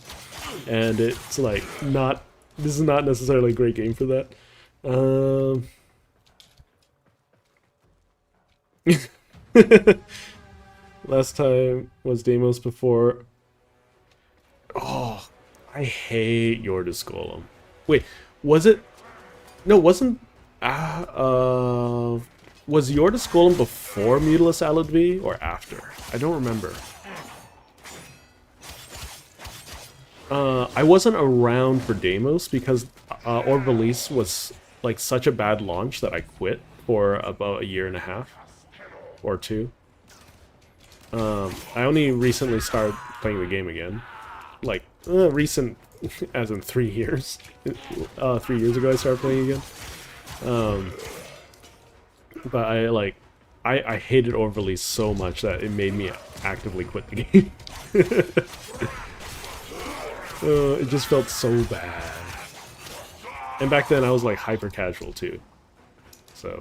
and it's like this is not necessarily a great game for that. Last time was Deimos before. Oh, I hate Yordis Golem. Wait, was it? No, wasn't. Was Yordis Golem before Mutilus Alad V or after? I don't remember. I wasn't around for Deimos because Orb Release was like such a bad launch that I quit for about a year and a half or two. I only recently started playing the game again. Like, recent as in 3 years. 3 years ago I started playing again. But I hated Overly so much that it made me actively quit the game. It just felt so bad. And back then I was like hyper casual too. So.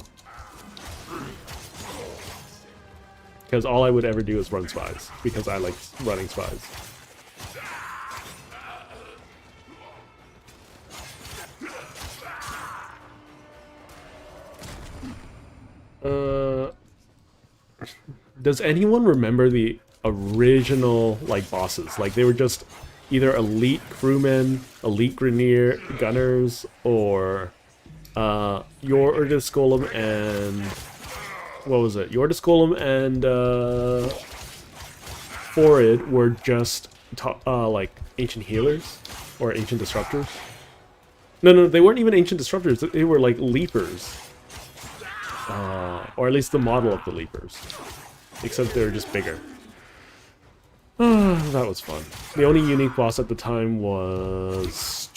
Because all I would ever do is run spies. Because I like running spies. Does anyone remember the original, like, bosses? Like, they were just either elite crewmen, elite gunners, or Yordis Golem and... what was it? Yordis Golem and Forid were just, like, ancient healers? Or ancient disruptors? No, they weren't even ancient disruptors. They were, like, leapers. Or at least the model of the leapers. Except they were just bigger. That was fun. The only unique boss at the time was...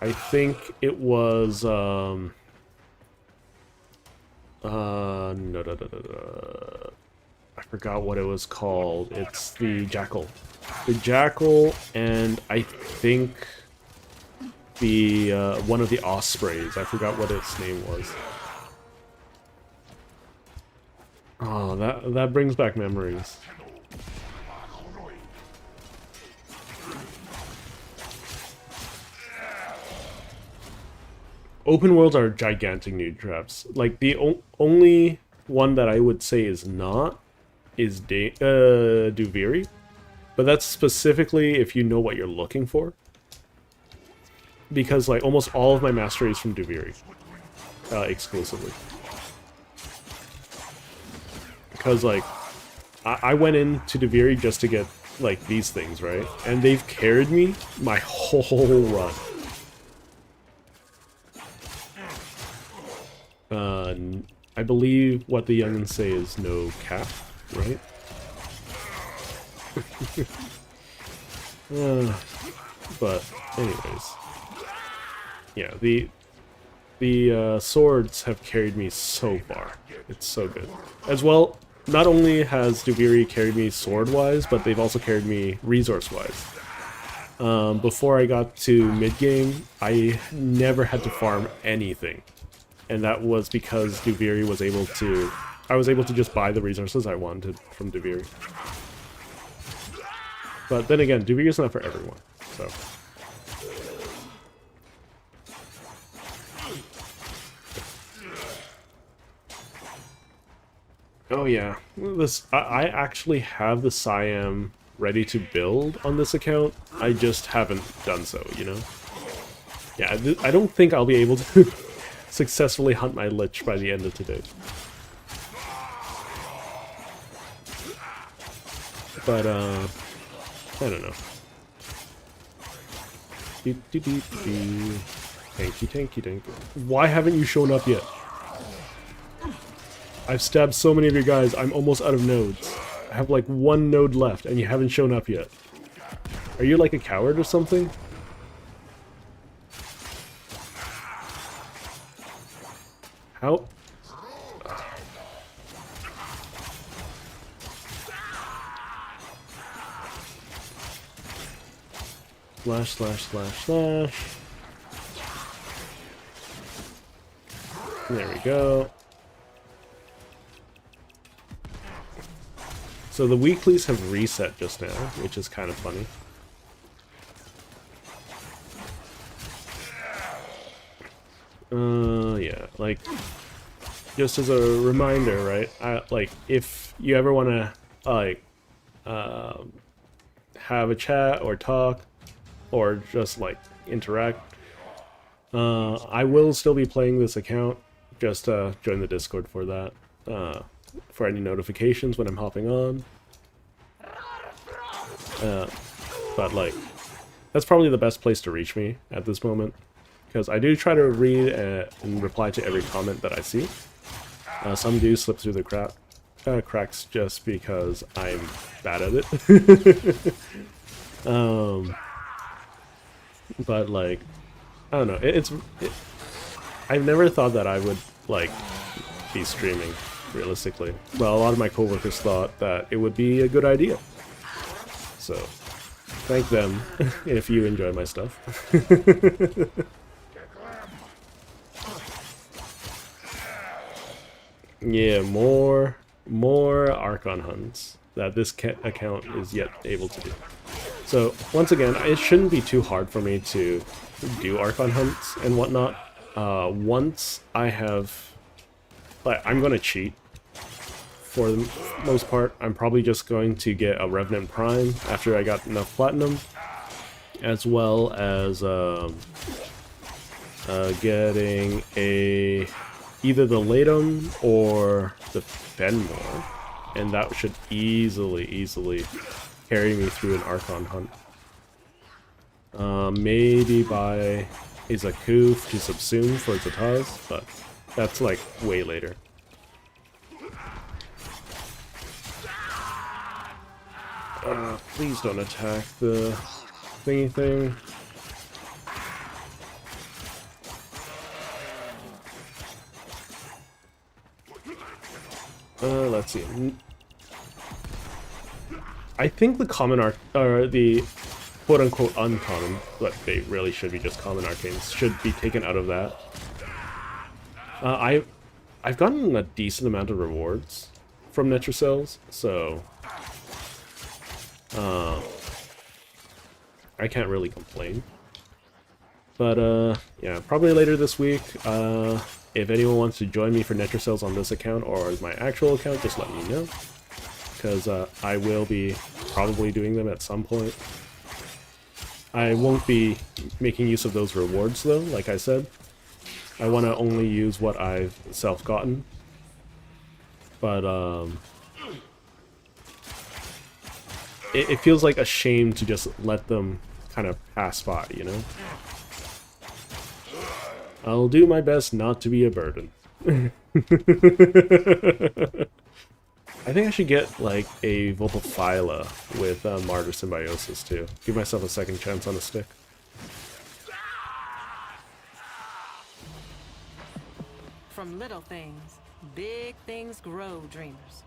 I think it was... no. I forgot what it was called. It's the Jackal. The Jackal, and I think the one of the Ospreys. I forgot what its name was. Oh, that brings back memories. Open worlds are gigantic noob traps. Like, the only one that I would say is not is Duviri. But that's specifically if you know what you're looking for. Because, like, almost all of my mastery is from Duviri. Exclusively. Because, like, I went into Duviri just to get, like, these things, right? And they've carried me my whole run. I believe what the youngins say is no cap, right? But, anyways. Yeah, the swords have carried me so far. It's so good. As well, not only has Duviri carried me sword-wise, but they've also carried me resource-wise. Before I got to mid-game, I never had to farm anything. And that was because Duviri was able to... I was able to just buy the resources I wanted from Duviri. But then again, Duviri is not for everyone, so... Oh yeah, I actually have the Siam ready to build on this account. I just haven't done so, you know? Yeah, I don't think I'll be able to successfully hunt my Lich by the end of today. But, I don't know. Thank you. Why haven't you shown up yet? I've stabbed so many of you guys, I'm almost out of nodes. I have like 1 node left, and you haven't shown up yet. Are you like a coward or something? How? Slash. There we go. So the weeklies have reset just now, which is kind of funny. Yeah, like, just as a reminder, right? Like, if you ever want to, like, have a chat or talk, or just, like, interact, I will still be playing this account. Just join the Discord for that. For any notifications when I'm hopping on. But, like, that's probably the best place to reach me at this moment. Because I do try to read and reply to every comment that I see. Some do slip through the cracks just because I'm bad at it. But like, I don't know. I've never thought that I would like be streaming realistically. Well, a lot of my coworkers thought that it would be a good idea. So, thank them if you enjoy my stuff. Yeah, more Archon hunts that this account is yet able to do. So, once again, it shouldn't be too hard for me to do Archon hunts and whatnot. Once I have... Like, I'm going to cheat for the most part. I'm probably just going to get a Revenant Prime after I got enough Platinum, as well as getting either the Latum or the Fenmore, and that should easily carry me through an Archon hunt. Maybe buy a Zakuf to subsume for Zataz, but that's like way later. Please don't attack the thingy thing. Let's see. I think the common or the quote-unquote uncommon, but they really should be just common arcanes, should be taken out of that. I've gotten a decent amount of rewards from Netrocells, so I can't really complain. But yeah, probably later this week. If anyone wants to join me for Netrocells on this account or my actual account, just let me know, because I will be probably doing them at some point. I won't be making use of those rewards though, like I said. I want to only use what I've self-gotten. But it feels like a shame to just let them kind of pass by, you know? I'll do my best not to be a burden. I think I should get, like, a Vulpaphyla with Martyr Symbiosis, too. Give myself a second chance on a stick. From little things, big things grow, dreamers.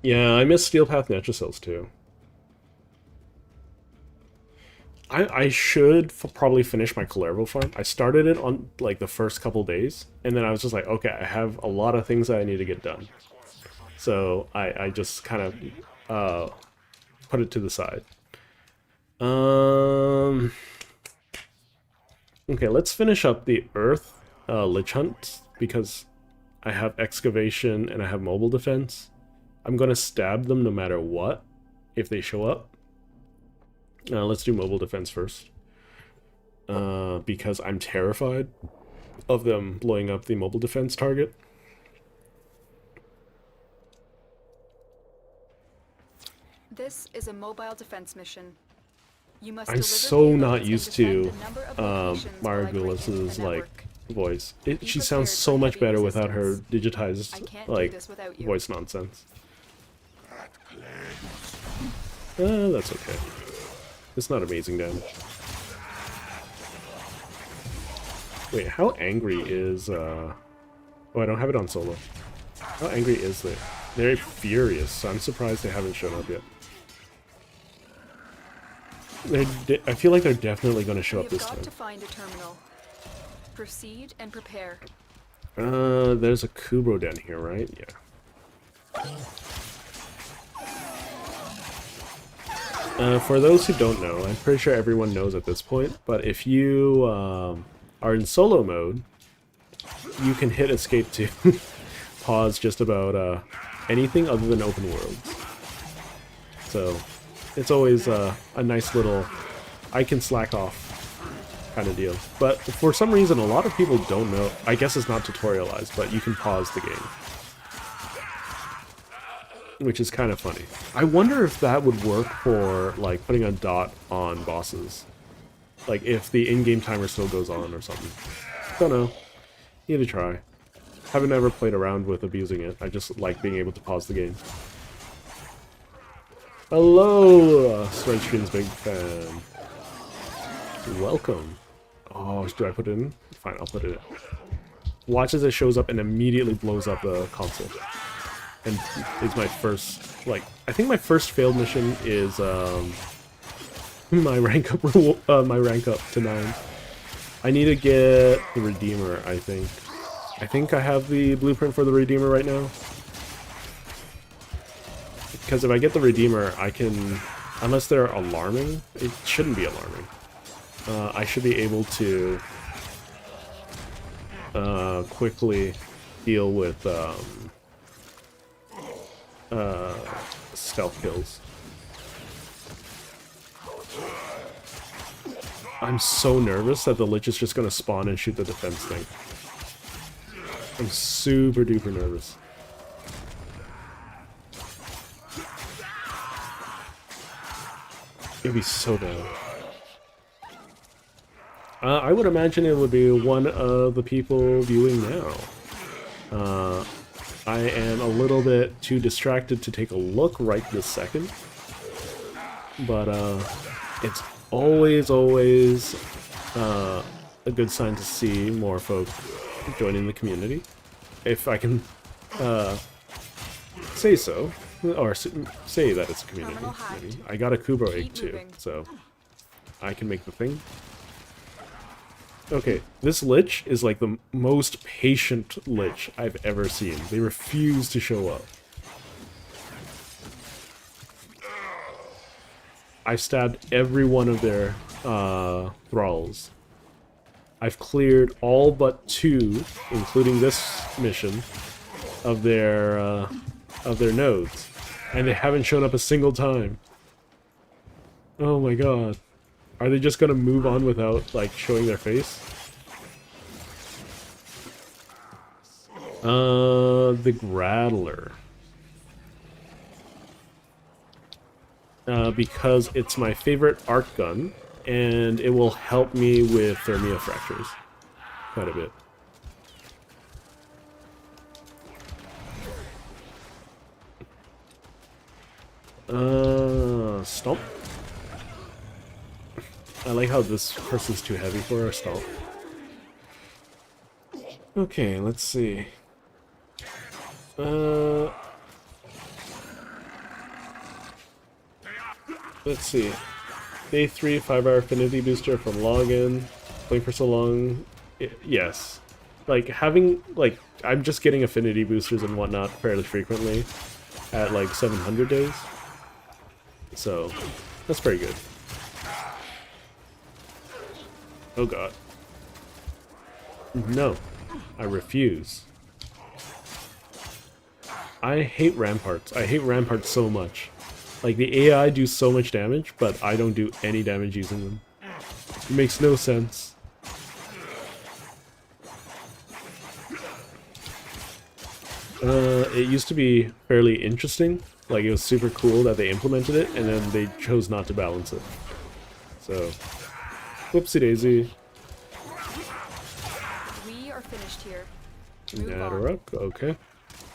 Yeah, I miss Steel Path Netrocells, too. I should probably finish my Calervo farm. I started it on, like, the first couple days, and then I was just like, okay, I have a lot of things that I need to get done. So I just kind of put it to the side. Okay, let's finish up the Earth Lich Hunt, because I have Excavation and I have Mobile Defense. I'm going to stab them no matter what, if they show up. Let's do Mobile Defense first. Because I'm terrified of them blowing up the Mobile Defense target. This is a mobile defense mission. You must I'm deliver so payloads not and used defend to a number of locations while I break into Margulis's the like network. voice. Be She sounds prepared so for much heavy better without her resistance. I digitized can't do like this without you. voice nonsense. That's okay. It's not amazing damage. Wait, how angry is Oh, I don't have it on solo. How angry is they? They're furious, so I'm surprised they haven't shown up yet. I feel like they're definitely going to show up You've this got time. to find a terminal. Proceed and prepare. There's a Kubro Den here, right? Yeah. For those who don't know, I'm pretty sure everyone knows at this point, but if you are in solo mode, you can hit escape to pause just about anything other than open worlds. So it's always a nice little I can slack off kind of deal. But for some reason, a lot of people don't know. I guess it's not tutorialized, but you can pause the game, which is kind of funny. I wonder if that would work for like putting a dot on bosses, like if the in-game timer still goes on or something. Don't know. Need to try. haven't ever played around with abusing it. I just like being able to pause the game. Hello, Spreadscreen's big fan. Welcome. Oh, do I put it in? Fine, I'll put it in. Watch as it shows up and immediately blows up the console. And it's my first, like, I think my first failed mission is my rank up to 9. I need to get the Redeemer, I think. I think I have the blueprint for the Redeemer right now. Because if I get the Redeemer, I can, unless they're alarming, it shouldn't be alarming. I should be able to quickly deal with stealth kills. I'm so nervous that the Lich is just going to spawn and shoot the defense thing. I'm super duper nervous. It'd be so bad. I would imagine it would be one of the people viewing now. I am a little bit too distracted to take a look right this second. But it's always a good sign to see more folk joining the community. If I can say so. Or say that it's a community. Maybe. I got a Kubro egg too, so I can make the thing. Okay, this Lich is like the most patient Lich I've ever seen. They refuse to show up. I've stabbed every one of their thralls. I've cleared all but 2, including this mission, of their nodes. And they haven't shown up a single time. Oh my god. Are they just gonna move on without, like, showing their face? The Grattler. Because it's my favorite arc gun, and it will help me with Thermia fractures. Quite a bit. Stomp. I like how this person's too heavy for a stomp. Okay, let's see. Let's see. Day 3, 5-hour affinity booster from login. Playing for so long. Yes. Like, having, like, I'm just getting affinity boosters and whatnot fairly frequently at, like, 700 days. So, that's pretty good. Oh god. No. I refuse. I hate ramparts. I hate ramparts so much. Like, the AI do so much damage, but I don't do any damage using them. It makes no sense. It used to be fairly interesting. Like, it was super cool that they implemented it, and then they chose not to balance it. So, whoopsie daisy. We are finished here. Move on. Nadaruk, okay.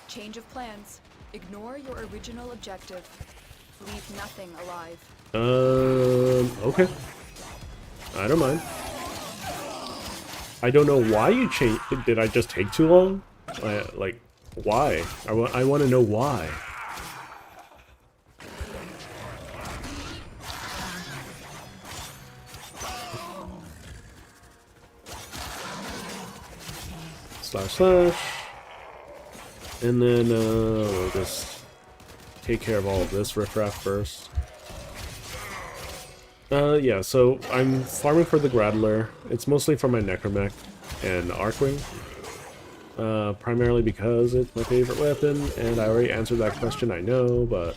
Change of plans. Ignore your original objective. Leave nothing alive. Okay. I don't mind. I don't know why you changed. Did I just take too long? Like, why? I want to know why. // And then we'll just take care of all of this riffraff first. Yeah, so I'm farming for the Grattler. It's mostly for my Necromech and Archwing. Primarily because it's my favorite weapon, and I already answered that question, I know, but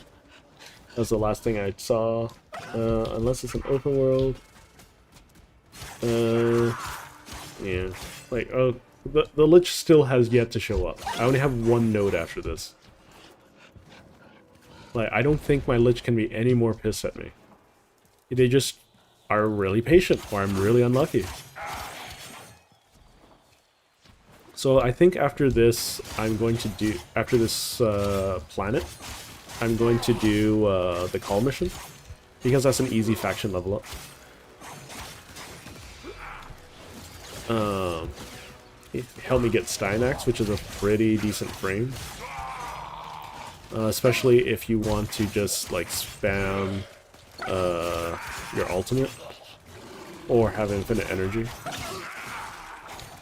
that's the last thing I saw. Unless it's an open world. Yeah. Like, oh, the Lich still has yet to show up. I only have one node after this. Like, I don't think my Lich can be any more pissed at me. They just are really patient, or I'm really unlucky. So I think after this, I'm going to do, after this planet, I'm going to do the call mission, because that's an easy faction level up. It helped me get Stynax, which is a pretty decent frame. Especially if you want to just like spam your ultimate or have infinite energy.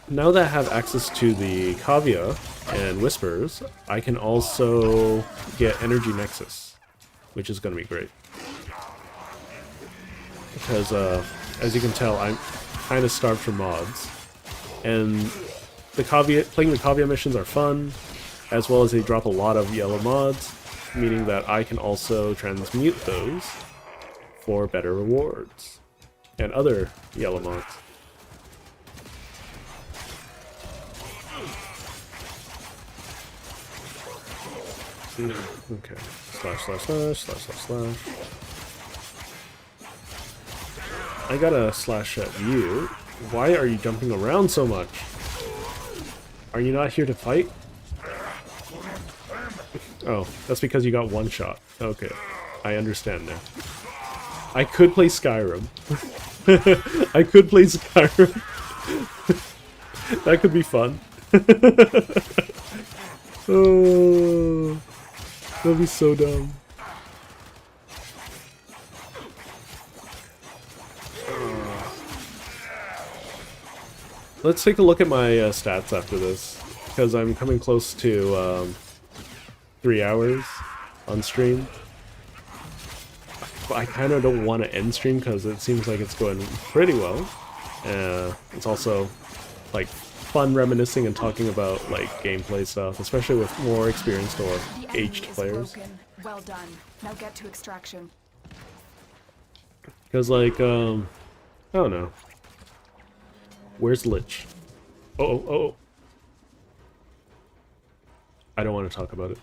Now that I have access to the Kavya and Whispers, I can also get Energy Nexus, which is going to be great. Because, as you can tell, I'm kind of starved for mods. And the playing the Kavya missions are fun, as well as they drop a lot of yellow mods, meaning that I can also transmute those for better rewards and other yellow mods. Okay. Slash, slash, slash, slash, slash, slash. I gotta slash at you. Why are you jumping around so much? Are you not here to fight? Oh, that's because you got one shot. Okay, I understand now. I could play Skyrim. I could play Skyrim. That could be fun. Oh, that'd be so dumb. Let's take a look at my stats after this, because I'm coming close to 3 hours on stream. But I kind of don't want to end stream because it seems like it's going pretty well. It's also like fun reminiscing and talking about like gameplay stuff, especially with more experienced or aged players. Well done. Now get to extraction. Because like I don't know. Where's Lich? Oh. I don't want to talk about it.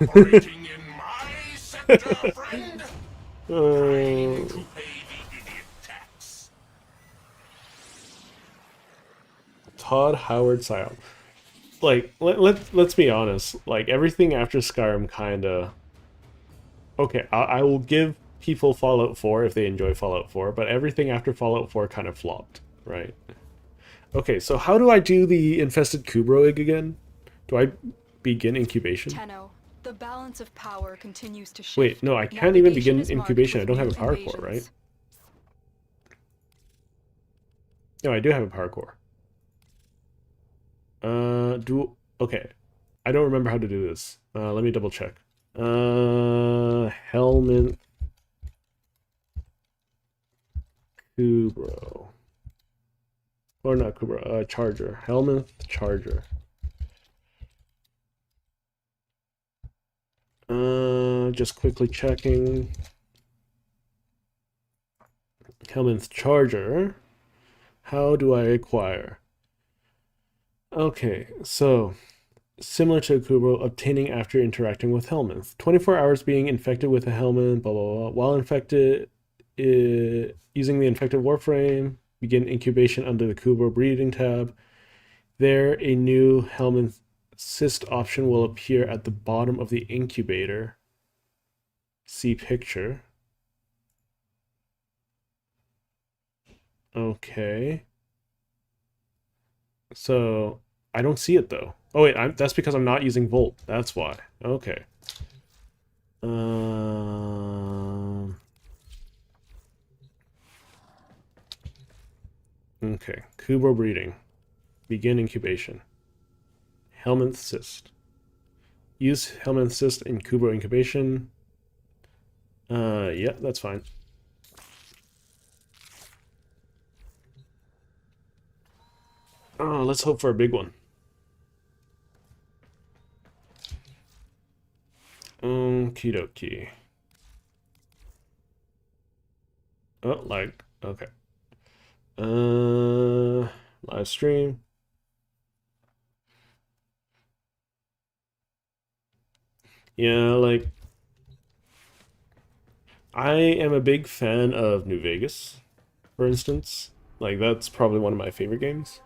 Operating in my sector, friend. I need to pay the idiot tax. Todd Howard Scion. Like, let's be honest. Like, everything after Skyrim kinda... Okay, I will give people Fallout 4 if they enjoy Fallout 4, but everything after Fallout 4 kind of flopped, right? Okay, so how do I do the infested Kubro egg again? Do I begin incubation? Tenno, the balance of power continues to shift. Wait, no, I can't even Navigation begin is marked incubation. I with don't have a new power core, right? invasions. No, I do have a power core. Okay. I don't remember how to do this. Let me double check. Helmet Kubro. Or not Kubro, Charger. Helmet Charger. Just quickly checking. Helmet Charger. How do I acquire? Okay, so similar to Kubro, obtaining after interacting with Helminth. 24 hours being infected with a Helminth, blah blah blah. While infected, using the infected Warframe, begin incubation under the Kubro breeding tab. There, a new Helminth cyst option will appear at the bottom of the incubator. See picture. Okay. So, I don't see it though. Oh wait, that's because I'm not using Volt. That's why. Okay. Okay. Kubro breeding. Begin incubation. Helminth cyst. Use Helminth cyst in Kubro incubation. Yeah, that's fine. Oh, let's hope for a big one. Okie dokie. Oh, like, okay. Live stream. Yeah, like, I am a big fan of New Vegas. for instance. Like, that's probably one of my favorite games.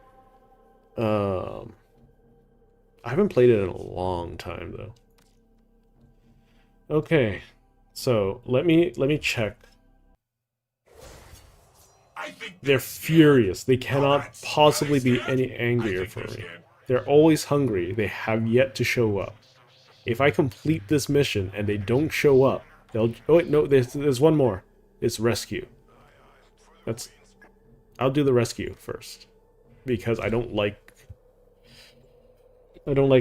I haven't played it in a long time, though. Okay, so let me check. They're furious. They cannot possibly be any angrier for me. They're always hungry. They have yet to show up. If I complete this mission and they don't show up, they'll... Oh wait, no, there's one more. It's rescue. I'll do the rescue first. Because I don't like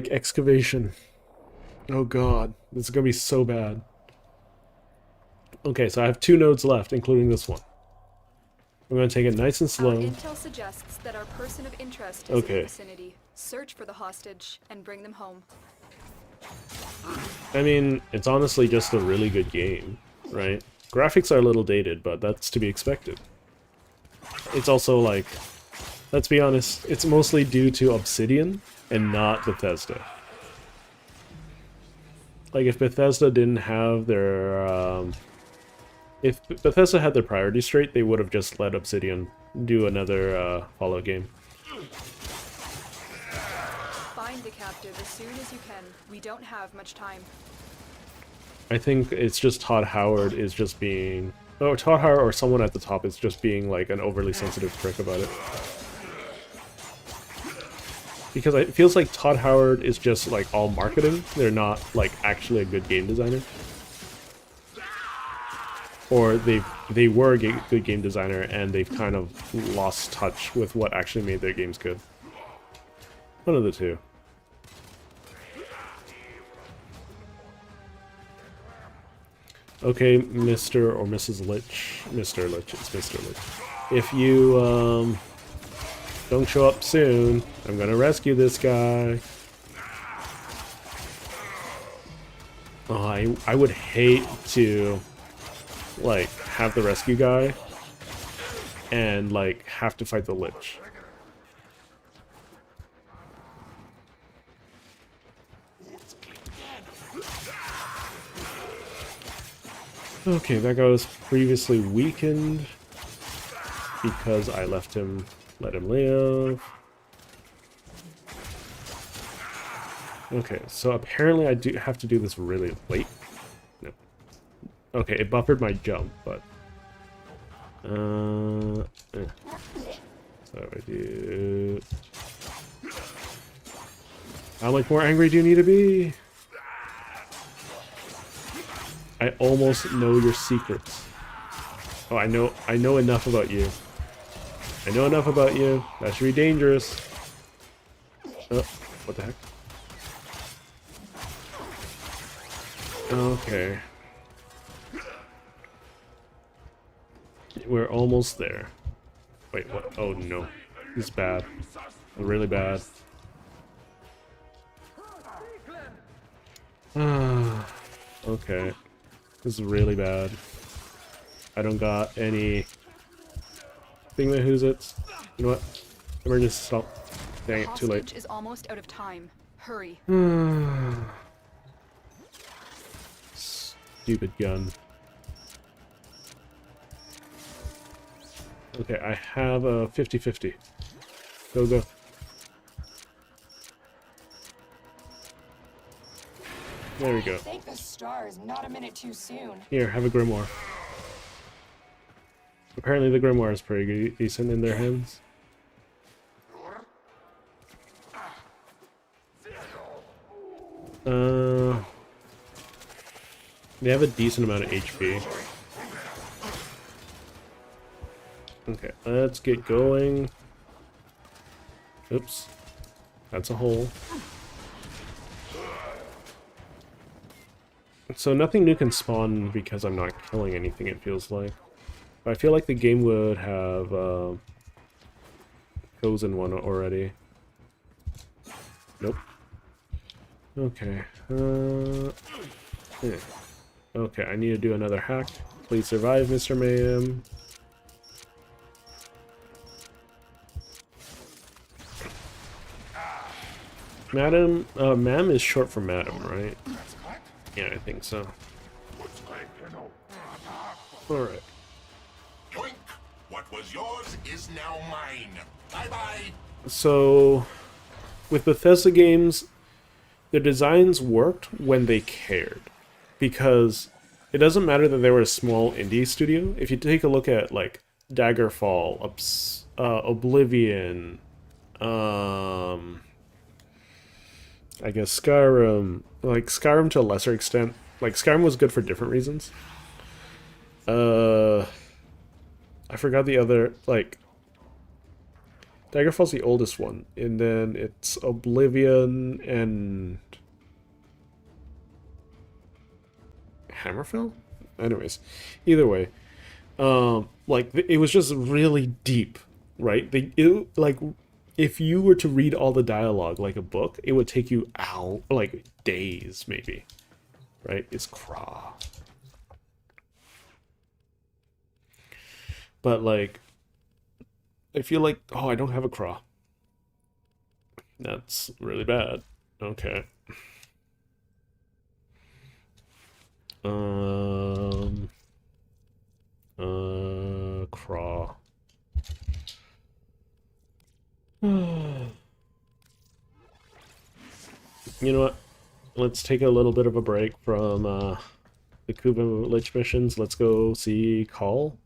excavation. Oh god, this is gonna be so bad. Okay, so I have 2 nodes left, including this one. I'm gonna take it nice and slow. Our intel suggests that our person of interest is in the vicinity. Search for the hostage and bring them home. I mean, it's honestly just a really good game, right? Graphics are a little dated, but that's to be expected. It's also like, let's be honest, it's mostly due to Obsidian and not Bethesda. Like, if Bethesda didn't have their, if Bethesda had their priorities straight, they would have just let Obsidian do another Fallout game. Find the captive as soon as you can. We don't have much time. I think it's just Todd Howard is just being... Oh, Todd Howard or someone at the top is just being like an overly sensitive prick about it. Because it feels like Todd Howard is just like all marketing. They're not like actually a good game designer. Or they were a good game designer and they've kind of lost touch with what actually made their games good. One of the two. Okay, Mr. or Mrs. Lich. Mr. Lich, it's Mr. Lich. If you don't show up soon, I'm gonna rescue this guy. Oh, I would hate to like have the rescue guy and like have to fight the Lich. Okay, that guy was previously weakened because I let him live. Okay, so apparently I do have to do this really late. No. Okay, it buffered my jump, but so I do. How much more angry do you need to be? I almost know your secrets. Oh, I know enough about you. I know enough about you. That should be dangerous. Oh, what the heck? Okay. We're almost there. Wait, what? Oh no. He's bad. Really bad. Okay. This is really bad. I don't got any thingamahoots. You know what? Emergency stop. Dang it, too late. Hostage is almost out of time. Hurry. Stupid gun. Okay, I have a 50-50. Go, go. There we go. Thank the stars, not a minute too soon. Here, have a grimoire. Apparently the grimoire is pretty decent in their hands. They have a decent amount of HP. Okay, let's get going. Oops. That's a hole. So nothing new can spawn because I'm not killing anything, it feels like. But I feel like the game would have chosen one already. Nope. Okay. Yeah. Okay, I need to do another hack. Please survive, Mr. Mayhem. Madam, ma'am is short for madam, right? Yeah, I think so. Alright. What was yours is now mine. Bye-bye. So, with Bethesda games, their designs worked when they cared. Because it doesn't matter that they were a small indie studio. If you take a look at, like, Daggerfall, Oblivion, I guess Skyrim, like, Skyrim to a lesser extent. Like, Skyrim was good for different reasons. I forgot the other, like, Daggerfall's the oldest one, and then it's Oblivion and Hammerfell? Anyways, either way, like, it was just really deep, right? Like, if you were to read all the dialogue like a book, it would take you like, days, maybe. Right? It's craw. But, like, I feel like, oh, I don't have a craw. That's really bad. Okay. Craw. You know what? Let's take a little bit of a break from the Kuba Lich missions. Let's go see Call,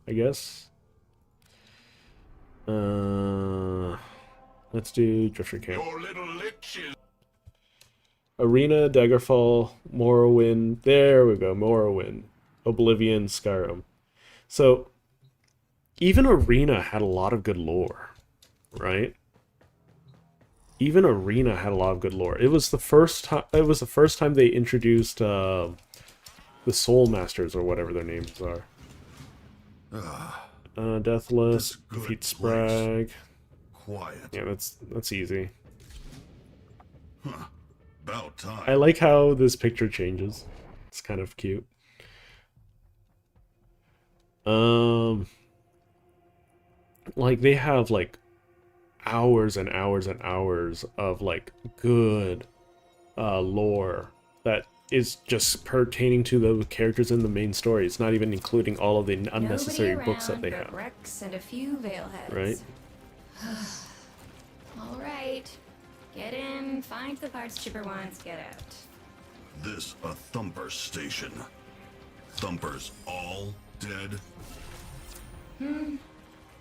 I guess. Let's do Drifter Camp. Your little liches. Arena, Daggerfall, Morrowind. There we go, Morrowind. Oblivion, Skyrim. So, even Arena had a lot of good lore, right? Even Arena had a lot of good lore. It was the first time. It was the first time they introduced the Soul Masters, or whatever their names are. Deathless, defeat Sprag. Quiet. Yeah, that's easy. Huh. About time. I like how this picture changes. It's kind of cute. Like, they have, like, hours and hours and hours of, like, good lore that is just pertaining to the characters in the main story. It's not even including all of the unnecessary books that they have. Rex and a few Veilheads. Right? All right. Get in, find the parts Chipper wants, get out. This a Thumper station. Thumpers all dead?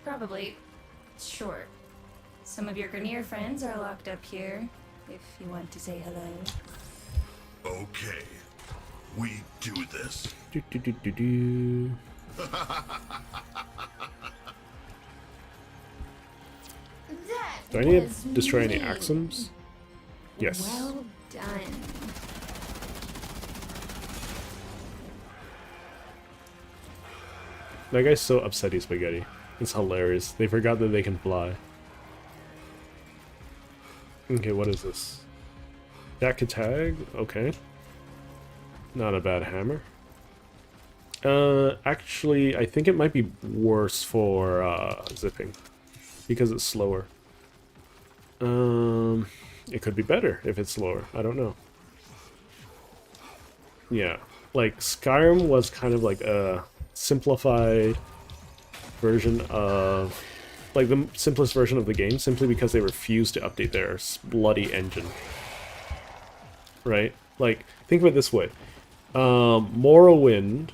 Probably. Sure. Some of your Grenier friends are locked up here, if you want to say hello. Okay. We do this. Do. Do I need to destroy any Axums? Yes. Well done. That guy's so upsetty spaghetti. It's hilarious. They forgot that they can fly. Okay, what is this? Tag? Okay. Not a bad hammer. Actually, I think it might be worse for zipping. Because it's slower. It could be better if it's slower. I don't know. Yeah. Like, Skyrim was kind of like a simplified version of... like, the simplest version of the game, simply because they refused to update their bloody engine. Right? Like, think of it this way. Morrowind,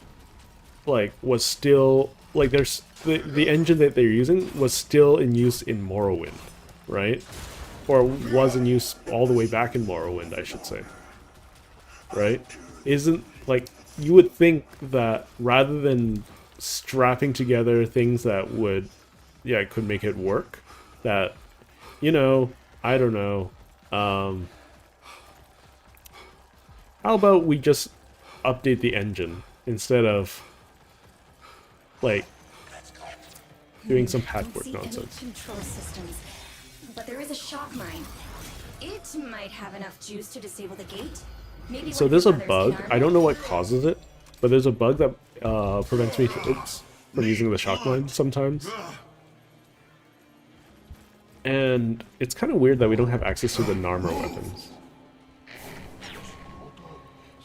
like, was still... like, there's... the engine that they're using was still in use in Morrowind, right? Or was in use all the way back in Morrowind, I should say. Right? Isn't... like, you would think that rather than strapping together things that would... yeah, it could make it work. That, you know, I don't know. How about we just update the engine instead of, like, doing some patchwork nonsense. Control systems, but there is a shock mine. It might have enough juice to disable the gate. Maybe So there's a bug. I don't know what causes it, but there's a bug that prevents me from using the shock mine sometimes. And it's kind of weird that we don't have access to the Narmer weapons.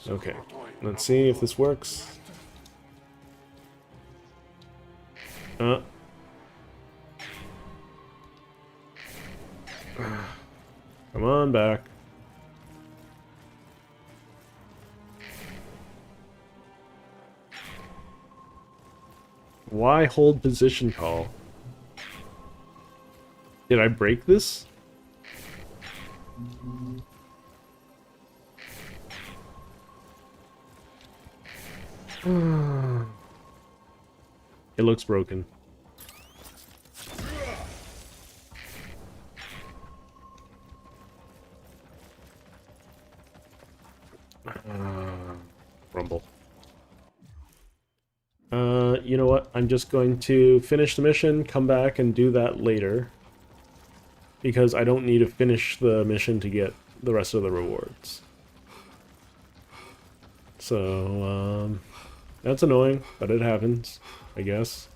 Okay, let's see if this works. Come on back. Why hold position call? Did I break this? It looks broken. Rumble. You know what? I'm just going to finish the mission, come back and do that later. Because I don't need to finish the mission to get the rest of the rewards. So, that's annoying, but it happens, I guess.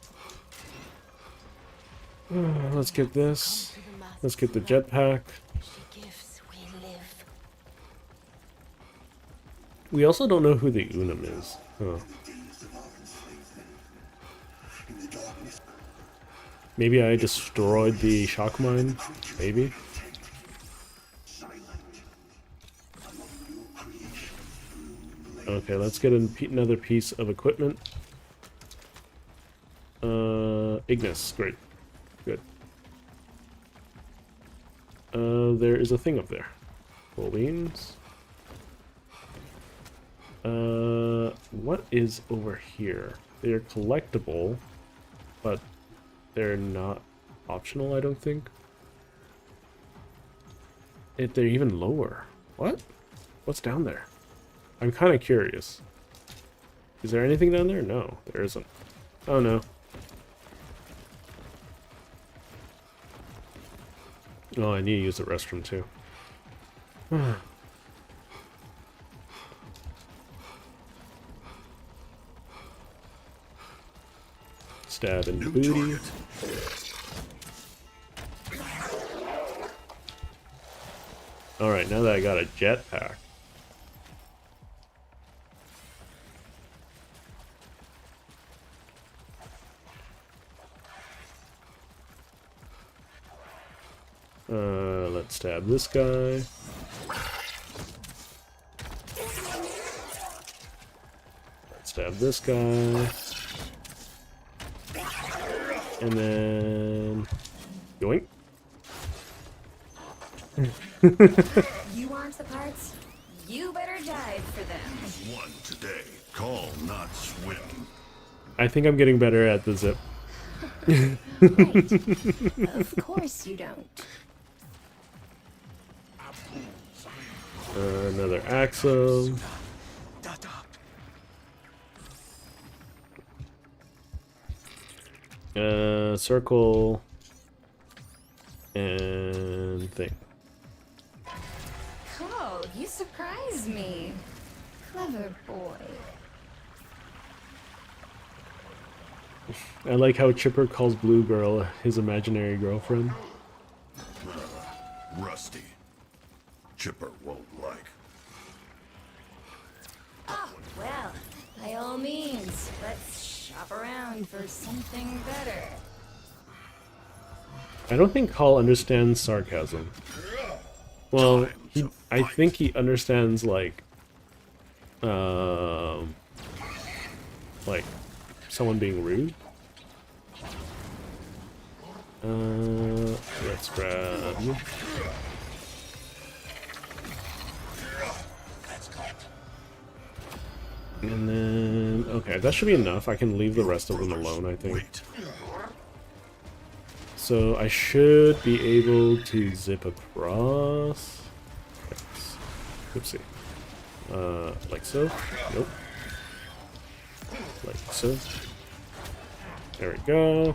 Let's get this. Let's get the jetpack. We also don't know who the Unum is. Huh. Maybe I destroyed the shock mine? Maybe? Okay, let's get another piece of equipment. Ignis, great. Good. There is a thing up there. Full beans. What is over here? They're collectible, but they're not optional, I don't think. If they're even lower. What? What's down there? I'm kind of curious. Is there anything down there? No, there isn't. Oh no. Oh, I need to use the restroom too. Stab in the booty. Alright, now that I got a jetpack. Let's stab this guy. Let's stab this guy. And then... yoink. You want the parts? You better dive for them. One today. Call, not swim. I think I'm getting better at the zip. Right. Of course you don't. Another Axo. Circle. And thing. Oh, you surprised me. Clever boy. I like how Chipper calls Blue Girl his imaginary girlfriend. Rusty. Chipper won't like. Oh, well, by all means, let's shop around for something better. I don't think Hall understands sarcasm. Well, I think he understands, like someone being rude. Let's grab you. And then, okay, that should be enough. I can leave the rest of them alone, I think. So I should be able to zip across. Yes. Oopsie. Like so? Nope. Like so. There we go.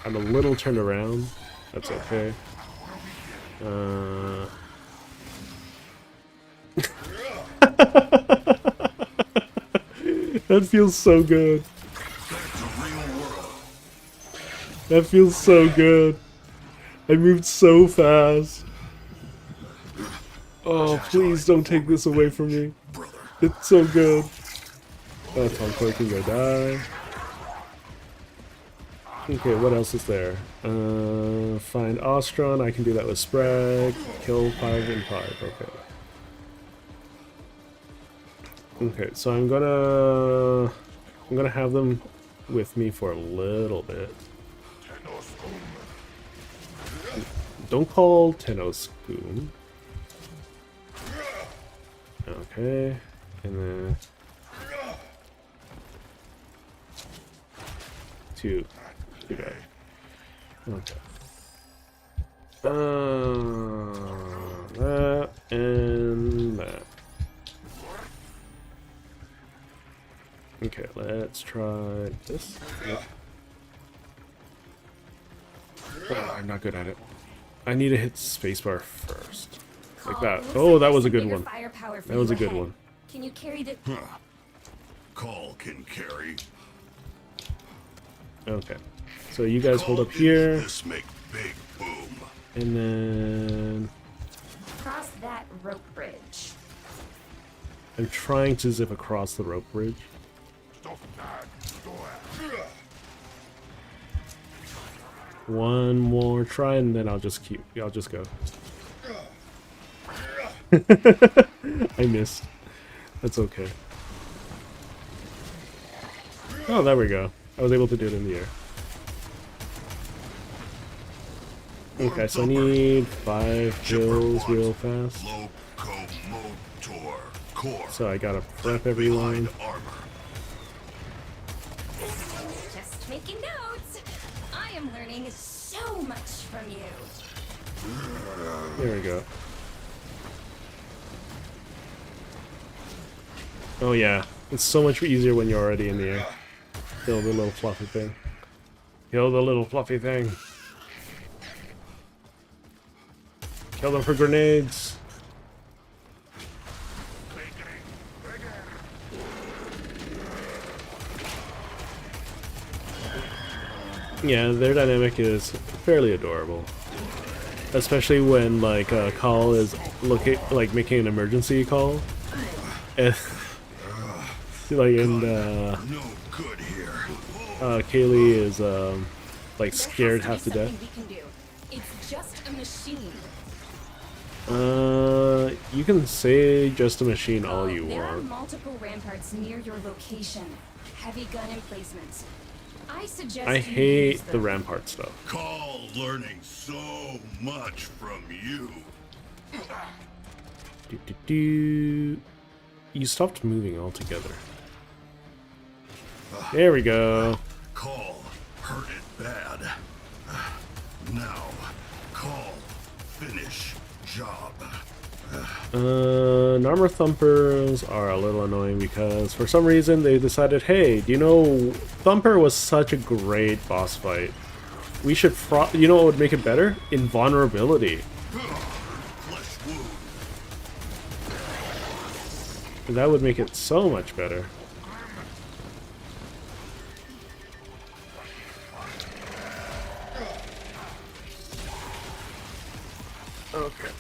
I'm a little turned around. That's okay. That feels so good. That feels so good. I moved so fast. Oh, please don't take this away from me. It's so good. Oh, Tom Clerk is gonna die. Okay, what else is there? Find Ostron. I can do that with Sprague. Kill 5 and 5. Okay. Okay, so I'm gonna have them with me for a little bit. Don't call Tenoscoom. Okay, and then too bad. Okay. That and that. Okay, let's try this. Yep. Oh, I'm not good at it. I need to hit spacebar first. Like that. Oh, that was a good one. That was a good one. Can you carry the... Call can carry. Okay. So you guys hold up here. This make big boom. And then... Cross that rope bridge. I'm trying to zip across the rope bridge. One more try and then I'll just go. I missed. That's okay. Oh, there we go. I was able to do it in the air. Okay, so I need 5 kills real fast. So I gotta prep everyone. Just making notes. I am learning so much from you. There we go. Oh yeah, it's so much easier when you're already in the air. Kill the little fluffy thing. Kill the little fluffy thing. Kill them for grenades. Yeah, their dynamic is fairly adorable. Especially when like a call is making an emergency call. And like Kaylee is like scared half to death. It's just a machine. You can say just a machine all you There are want. multiple ramparts near your location. Heavy gun emplacements. I suggest I you hate use the them. rampart stuff. Call learning so much from you. You stopped moving altogether. There we go. Call hurt it bad. Now, call finish job. Armor Thumpers are a little annoying because for some reason they decided, hey, do you know Thumper was such a great boss fight. We should you know what would make it better? Invulnerability. That would make it so much better. Okay.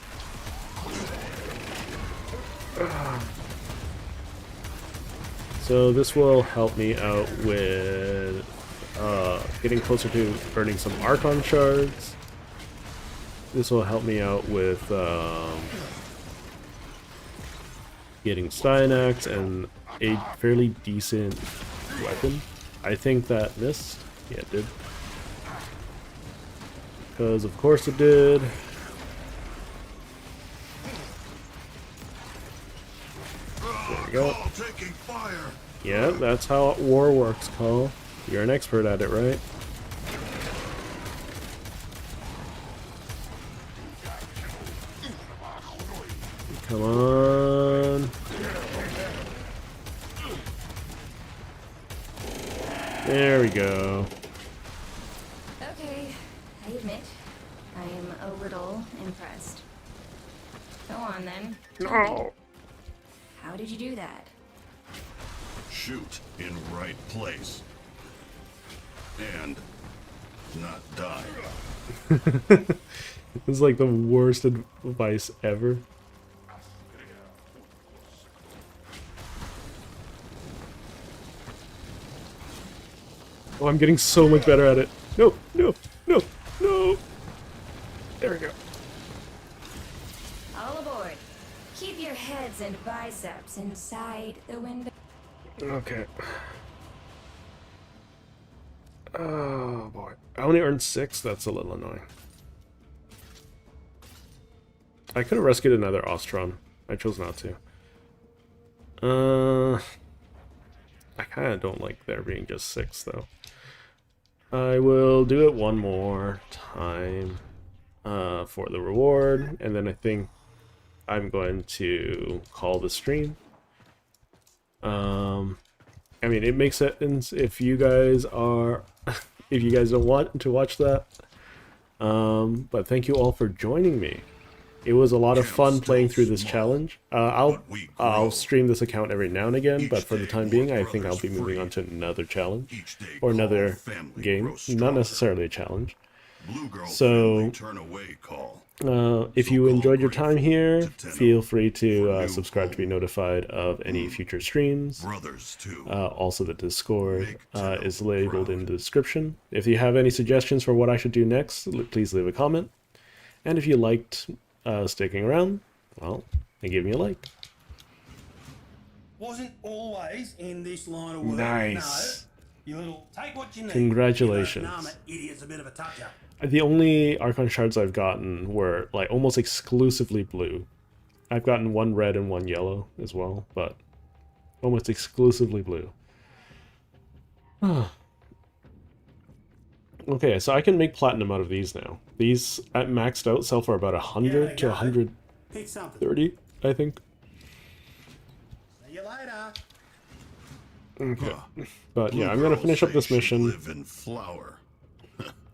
So this will help me out with getting closer to earning some Archon shards. This will help me out with getting Stynax and a fairly decent weapon. I think that missed. Yeah, it did. Because of course it did. There we go. Yeah, that's how war works, Call. You're an expert at it, right? Come on. There we go. Okay, I admit, I am a little impressed. Go on then. No. How did you do that? Shoot in right place. And not die. It's like the worst advice ever. Oh, I'm getting so much better at it. No, no, no, no. There we go. All aboard. Keep your heads and biceps inside the window. Okay. Oh boy. I only earned 6, that's a little annoying. I could have rescued another Ostron. I chose not to. I kind of don't like there being just 6 though. I will do it one more time for the reward, and then I think I'm going to call the stream. I mean, it makes sense if you guys are, if you guys don't want to watch that. But thank you all for joining me. It was a lot of fun playing through this challenge. I'll stream this account every now and again, but for the time being, I think I'll be moving on to another challenge or another game, not necessarily a challenge. So, if you enjoyed your time here, feel free to subscribe to be notified of any future streams. Also, the Discord is labeled in the description. If you have any suggestions for what I should do next, please leave a comment. And if you liked sticking around, well, then give me a like. Wasn't always in this line of work. Nice. No, you little take what you need. Congratulations. Nah, mate, idiot's a bit of a touch-up. The only Archon shards I've gotten were like almost exclusively blue. I've gotten 1 red and 1 yellow as well, but almost exclusively blue. Okay, so I can make platinum out of these now. These at maxed out sell for about 100 to 130, I think. See you later. Okay, but yeah, I'm gonna finish up this mission.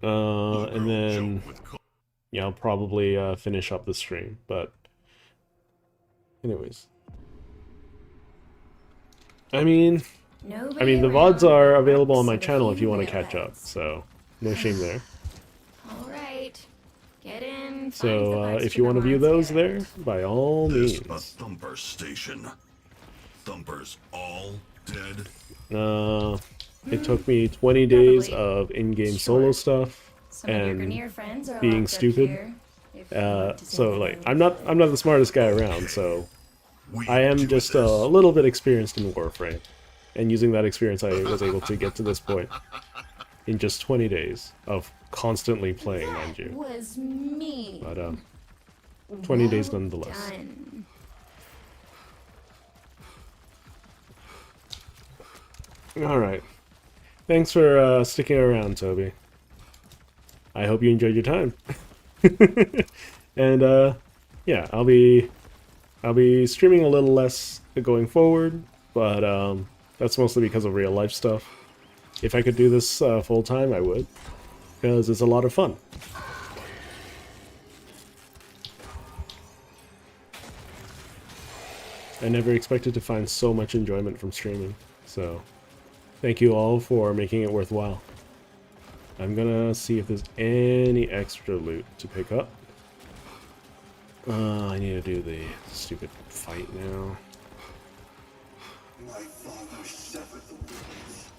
And then, yeah, I'll probably finish up the stream, but anyways. I mean, the VODs are available on my channel if you want to catch up, so no shame there. All right. Get in. So, if you want to view those there, by all means. A Thumper station. Thumpers all dead? It took me 20 days of in-game solo stuff and being stupid. So like I'm not the smartest guy around, so I am just a little bit experienced in Warframe. And using that experience, I was able to get to this point in just 20 days of constantly playing, mind you. Was me. But 20 days nonetheless. Done. Alright. Thanks for sticking around, Toby. I hope you enjoyed your time. And yeah, I'll be streaming a little less going forward, but that's mostly because of real life stuff. If I could do this full time, I would, because it's a lot of fun. I never expected to find so much enjoyment from streaming, so thank you all for making it worthwhile. I'm gonna see if there's any extra loot to pick up. I need to do the stupid fight now. My father severed the wings,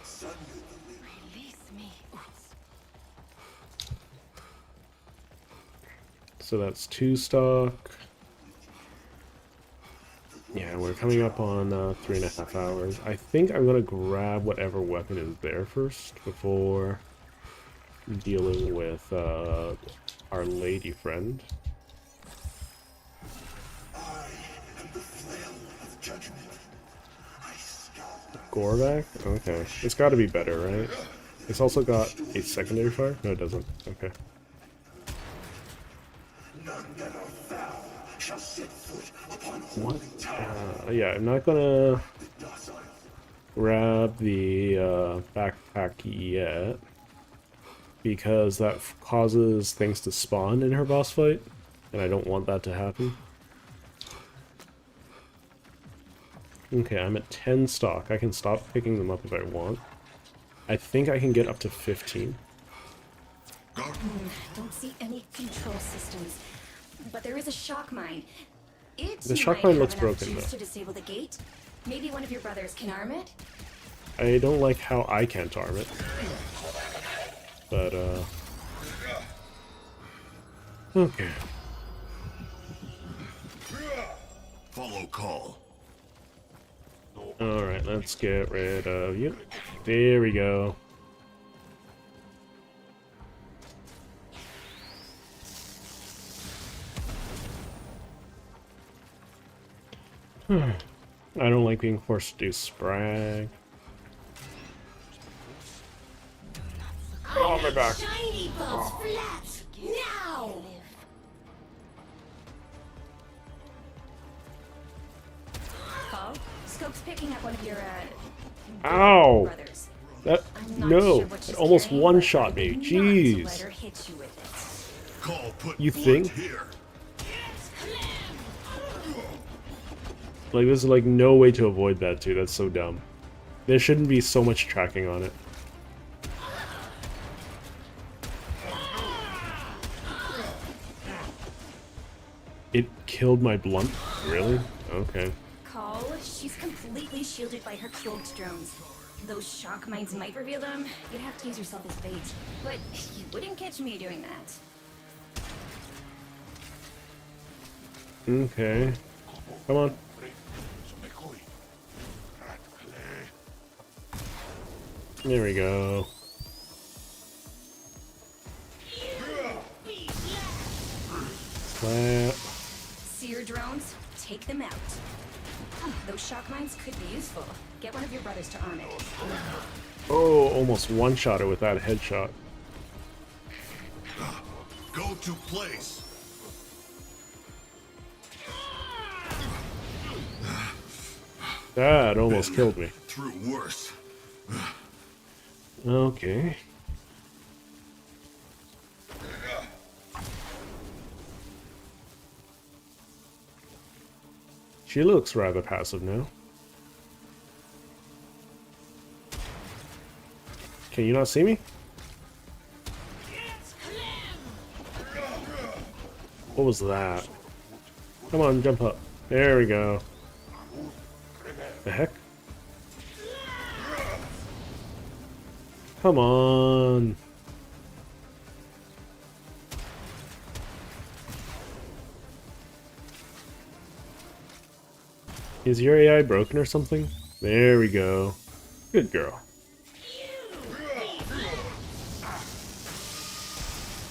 sundered the living. Release me. So that's 2 stock. Yeah, we're coming up on 3.5 hours. I think I'm gonna grab whatever weapon is there first before dealing with our lady friend. I am the flail of judgment. I scour. Gorback? Okay. It's gotta be better, right? It's also got a secondary fire? No, it doesn't. Okay. None that are foul shall set foot upon What? holy tower. Yeah, I'm not gonna The docile grab the backpack yet, because that causes things to spawn in her boss fight, and I don't want that to happen. Okay, I'm at 10 stock. I can stop picking them up if I want. I think I can get up to 15. Don't see any control systems, but there is a shock mine. The shock mine looks broken, though. To disable the gate. Maybe one of your brothers can arm it. I don't like how I can't arm it. But, okay. Follow call. Alright, let's get rid of you. There we go. I don't like being forced to do sprag. Oh, my back. Shiny bolts flat now. Paul, Scope's picking up one of your Ow! brothers. That I'm not no, sure what it she's almost carrying, one but shot I me. would not Jeez. let her hit you with it. Call put You blunt think? here. Like, there's like no way to avoid that too. That's so dumb. There shouldn't be so much tracking on it. It killed my blunt? Really? Okay. Call, she's completely shielded by her cloaked drones. Those shock mines might reveal them. You'd have to use yourself as bait. But you wouldn't catch me doing that. Okay. Come on. There we go. Slap. Seer drones, take them out. Those shock mines could be useful. Get one of your brothers to arm it. Oh, almost one-shot it with that headshot. Go to place. That almost killed me. Through worse. Okay. She looks rather passive now. Can you not see me? What was that? Come on, jump up. There we go. The heck? Come on. Is your AI broken or something? There we go. Good girl.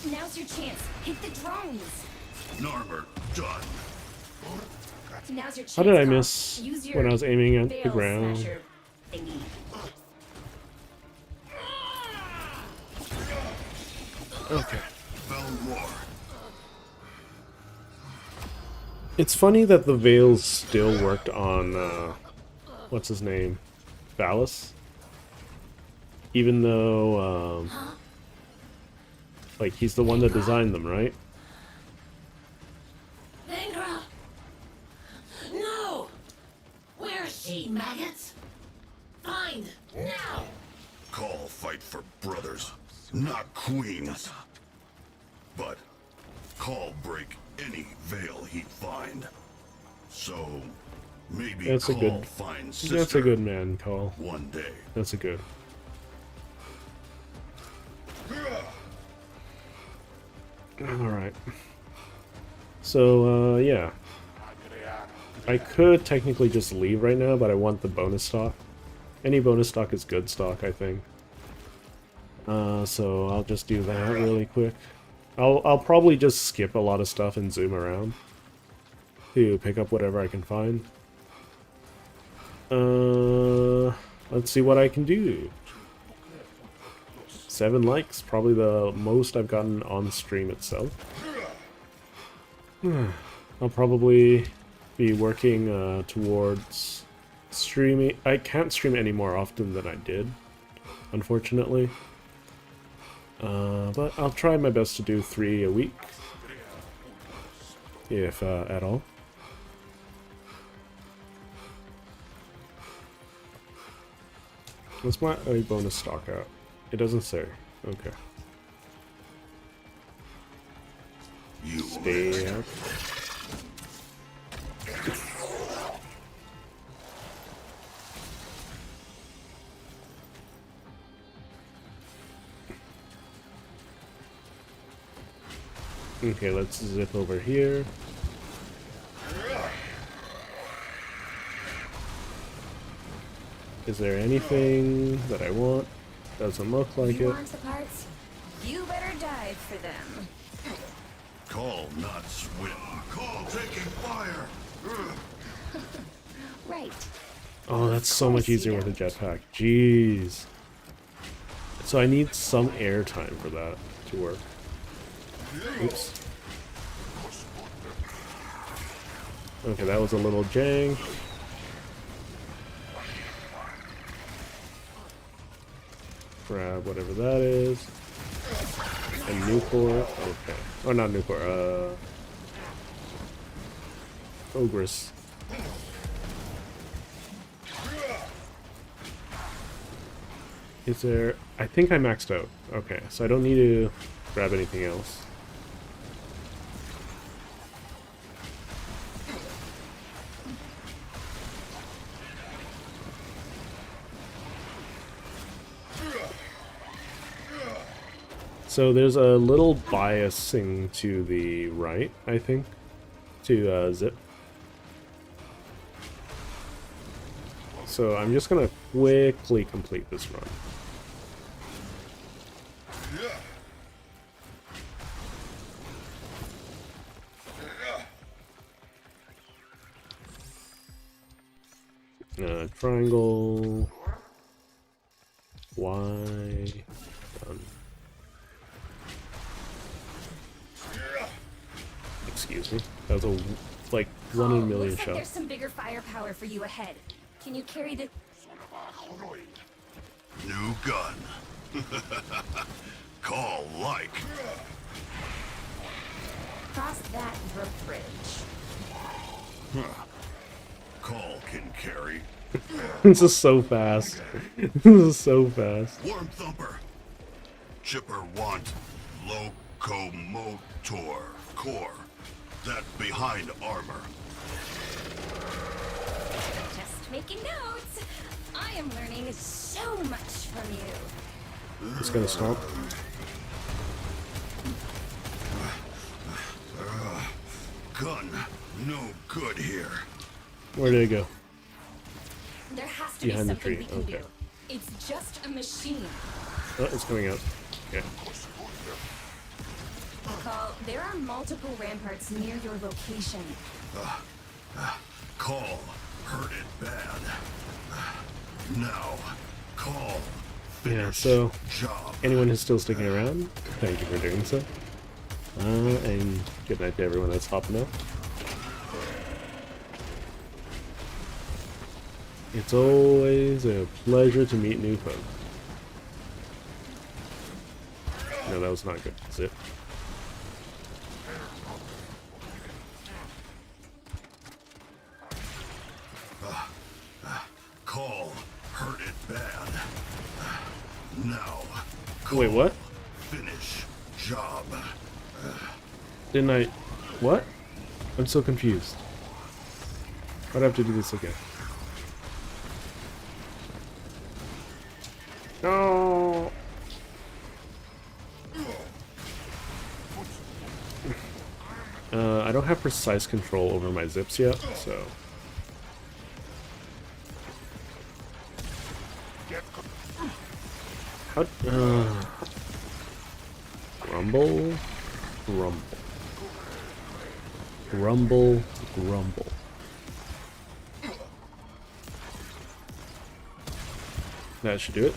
Now's your chance. Hit the drones. Narmer, done. Now's your chance. How did I Call. miss Use your when I was aiming at the veil ground? smasher thingy. Okay. Found more. It's funny that the Veils still worked on, what's his name? Valis? Even though, like, he's the one that designed them, right? Vengra! No! Where is she, maggots? Find! Now! Call fight for brothers, not queens. But Call break any veil he'd find. So maybe That's a Call good. finds sister That's a good man, Call. one day. That's a good. Alright. So, yeah. I could technically just leave right now, but I want the bonus stock. Any bonus stock is good stock, I think. So I'll just do that really quick. I'll probably just skip a lot of stuff and zoom around to pick up whatever I can find. Let's see what I can do. 7 likes, probably the most I've gotten on stream itself. I'll probably be working towards streaming. I can't stream any more often than I did, unfortunately. But I'll try my best to do 3 a week, if at all. What's my bonus stock out? It doesn't say. Okay. Stay up. Okay, let's zip over here. Is there anything that I want? Doesn't look like You it. want the parts? You better dive for them. Call, not swim. Call taking fire. Right. Oh, that's so much easier with a jetpack. Jeez. So I need some air time for that to work. Oops. Okay, that was a little jank. Grab whatever that is. And Nucor. Okay. Oh, not Nucor. Ogress. Is there... I think I maxed out. Okay, so I don't need to grab anything else. So there's a little biasing to the right, I think, to zip. So I'm just gonna quickly complete this run. Triangle, Y, done. Excuse me. That was a, like, 1 in a million Looks like shot. there's some bigger firepower for you ahead. Can you carry the... New gun. Call like. Cross that bridge. Call can carry. This is so fast. This is so fast. Worm thumper. Chipper want locomotor core. That behind armor. Just making notes. I am learning so much from you. Just gonna stop. Gun, no good here. Where did it go? There has to be Behind the something tree, we can okay. do. It's just a machine. Oh, it's coming out. Okay. Call, there are multiple ramparts near your location. Call, hurt it bad. Now, call. Yeah, so Job. anyone who's still sticking around, thank you for doing so. And good night to everyone that's hopping up. It's always a pleasure to meet new folks. No, that was not good. Zip. Call, hurt it bad. Now, Wait, what? finish job. Didn't I... What? I'm so confused. Why'd I have to do this again? No! I don't have precise control over my zips yet, so... How... Rumble? Rumble. Rumble, grumble. That should do it.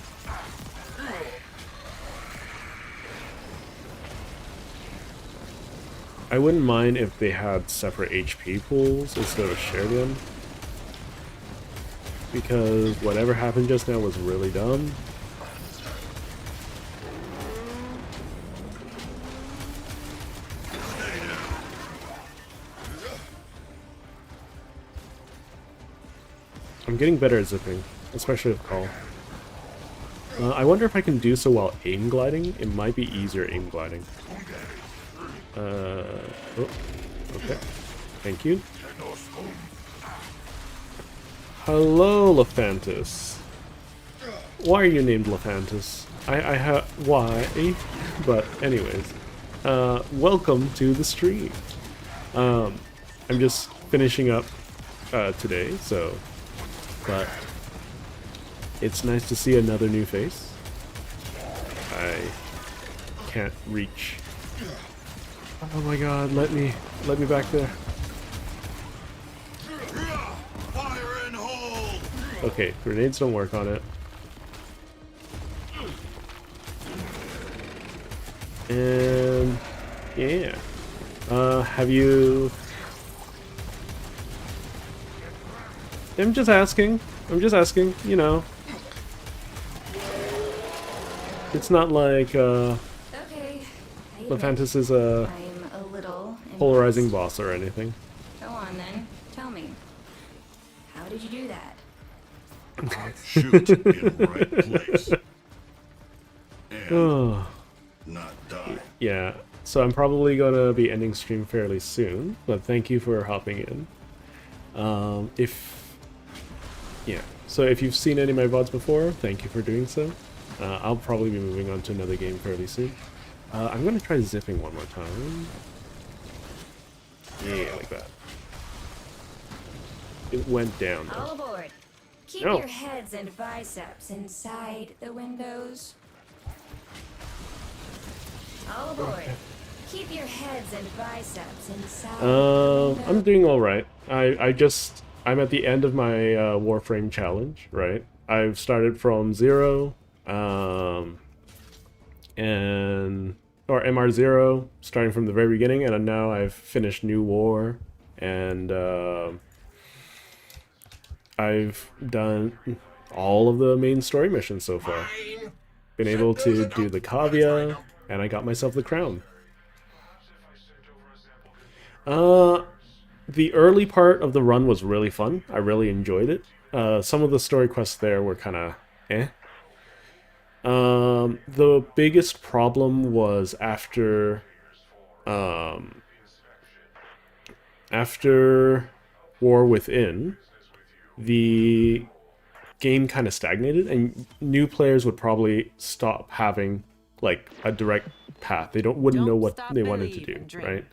I wouldn't mind if they had separate HP pools instead of shared them. Because whatever happened just now was really dumb. I'm getting better at zipping, especially with call. I wonder if I can do so while aim gliding. It might be easier aim gliding. Oh, okay. Thank you. Hello, Lephantis. Why are you named Lephantis? Why? But anyways. welcome to the stream. I'm just finishing up today, so, but it's nice to see another new face. I can't reach. Oh my god, let me back there. Fire and hold! Okay, grenades don't work on it. And yeah. Have you... I'm just asking, you know. It's not like Okay. Lephantis is a I'm a little polarizing boss or anything. Go on then. Tell me. How did you do that? Shoot in right place. And Oh. not die. Yeah, so I'm probably gonna be ending stream fairly soon, but thank you for hopping in. So if you've seen any of my VODs before, thank you for doing so. I'll probably be moving on to another game fairly soon. I'm gonna try zipping one more time. Yeah, like that. It went down though. All aboard. Keep No. your heads and biceps inside the windows. All aboard. Keep your heads and biceps inside the I'm doing alright. I'm at the end of my Warframe challenge, right? I've started from 0, or MR0, starting from the very beginning, and now I've finished New War, and I've done all of the main story missions so far. Been able to do the Kavya, and I got myself the crown. The early part of the run was really fun. I really enjoyed it. Some of the story quests there were kind of eh. The biggest problem was after War Within, the game kind of stagnated, and new players would probably stop having like a direct path. They wouldn't know what they wanted to do, right?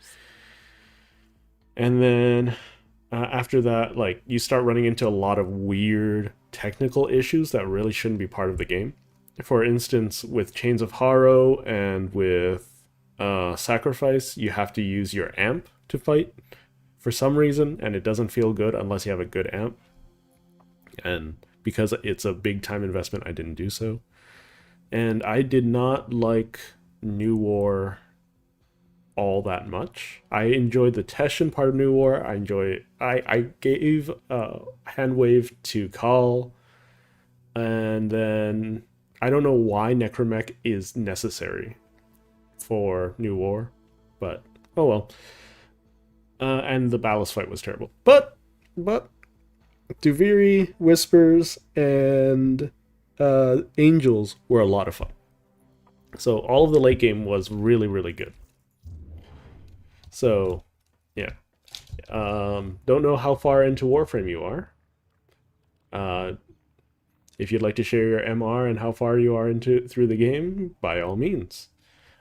And then after that, like, you start running into a lot of weird technical issues that really shouldn't be part of the game. For instance, with Chains of Harrow and with Sacrifice, you have to use your amp to fight for some reason, and it doesn't feel good unless you have a good amp. And because it's a big time investment, I didn't do so. And I did not like New War all that much. I enjoyed the Teshin part of New War. I gave hand wave to Khal, and then I don't know why Necromech is necessary for New War, but oh well. And the Ballast fight was terrible. But Duviri, Whispers, and Angels were a lot of fun. So all of the late game was really, really good. So, yeah. Don't know how far into Warframe you are. If you'd like to share your MR and how far you are through the game, by all means.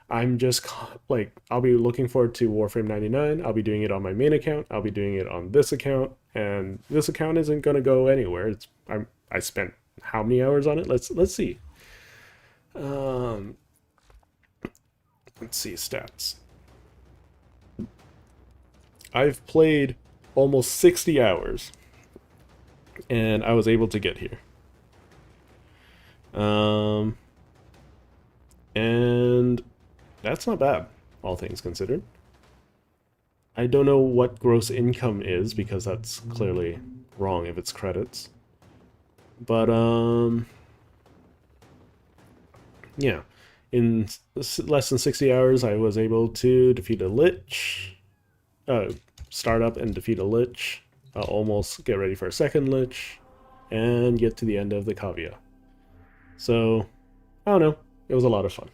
I'm just like, I'll be looking forward to Warframe 99. I'll be doing it on my main account. I'll be doing it on this account, and this account isn't going to go anywhere. I spent how many hours on it? Let's see. Let's see stats. I've played almost 60 hours, and I was able to get here. And that's not bad, all things considered. I don't know what gross income is, because that's clearly wrong if it's credits. But, yeah. In less than 60 hours, I was able to defeat a Lich, start up and defeat a Lich, almost get ready for a second Lich, and get to the end of the Kavya. So, I don't know. It was a lot of fun.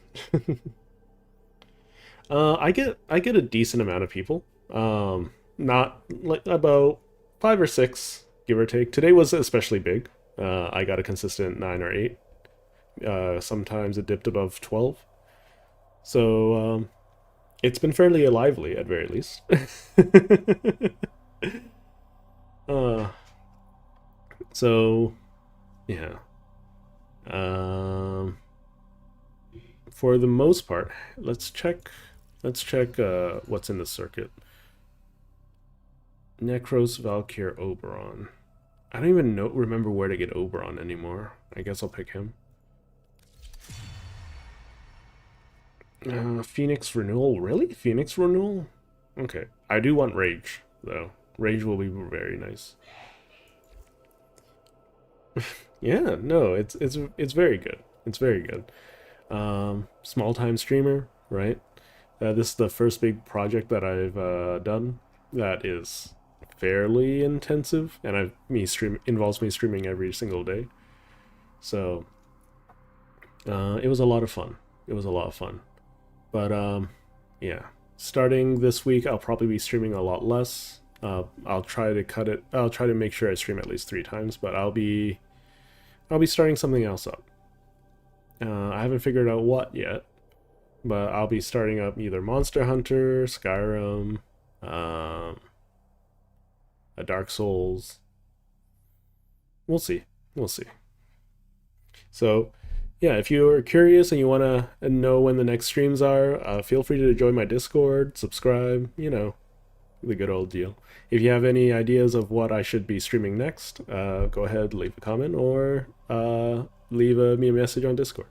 I get a decent amount of people. Not like about 5 or 6, give or take. Today was especially big. I got a consistent 9 or 8. Sometimes it dipped above 12. So it's been fairly lively, at very least. uh, so, yeah. For the most part, let's check what's in the circuit. Necros, Valkyr, Oberon. I don't even remember where to get Oberon anymore. I guess I'll pick him. Phoenix Renewal. Really? Phoenix Renewal? Okay. I do want Rage, though. Rage will be very nice. Yeah, no, it's very good. It's very good. Small time streamer, right? This is the first big project that I've done that is fairly intensive, and involves me streaming every single day. So it was a lot of fun. It was a lot of fun. But yeah, starting this week, I'll probably be streaming a lot less. I'll try to cut it. I'll try to make sure I stream at least 3 times, but I'll be starting something else up. I haven't figured out what yet, but I'll be starting up either Monster Hunter, Skyrim, a Dark Souls. We'll see. We'll see. So, yeah, if you're curious and you want to know when the next streams are, feel free to join my Discord, subscribe, you know, the good old deal. If you have any ideas of what I should be streaming next, go ahead, leave a comment, or leave me a message on Discord.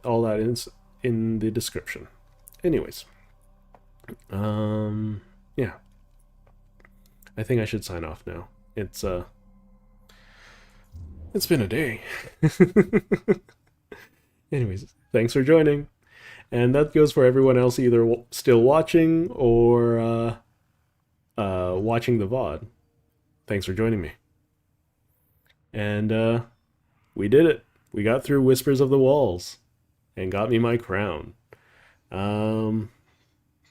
All that is in the description. Anyways, yeah, I think I should sign off now. It's been a day. Anyways, thanks for joining, and that goes for everyone else either still watching or watching the VOD. Thanks for joining me. And we did it. We got through Whispers of the Walls and got me my crown.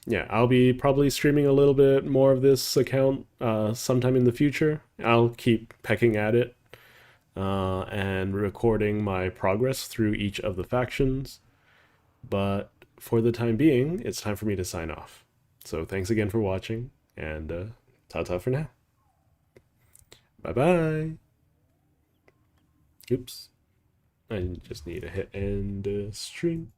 Yeah, I'll be probably streaming a little bit more of this account sometime in the future. I'll keep pecking at it and recording my progress through each of the factions. But for the time being, it's time for me to sign off. So thanks again for watching, and ta-ta for now. Bye-bye. Oops. I just need to hit end stream.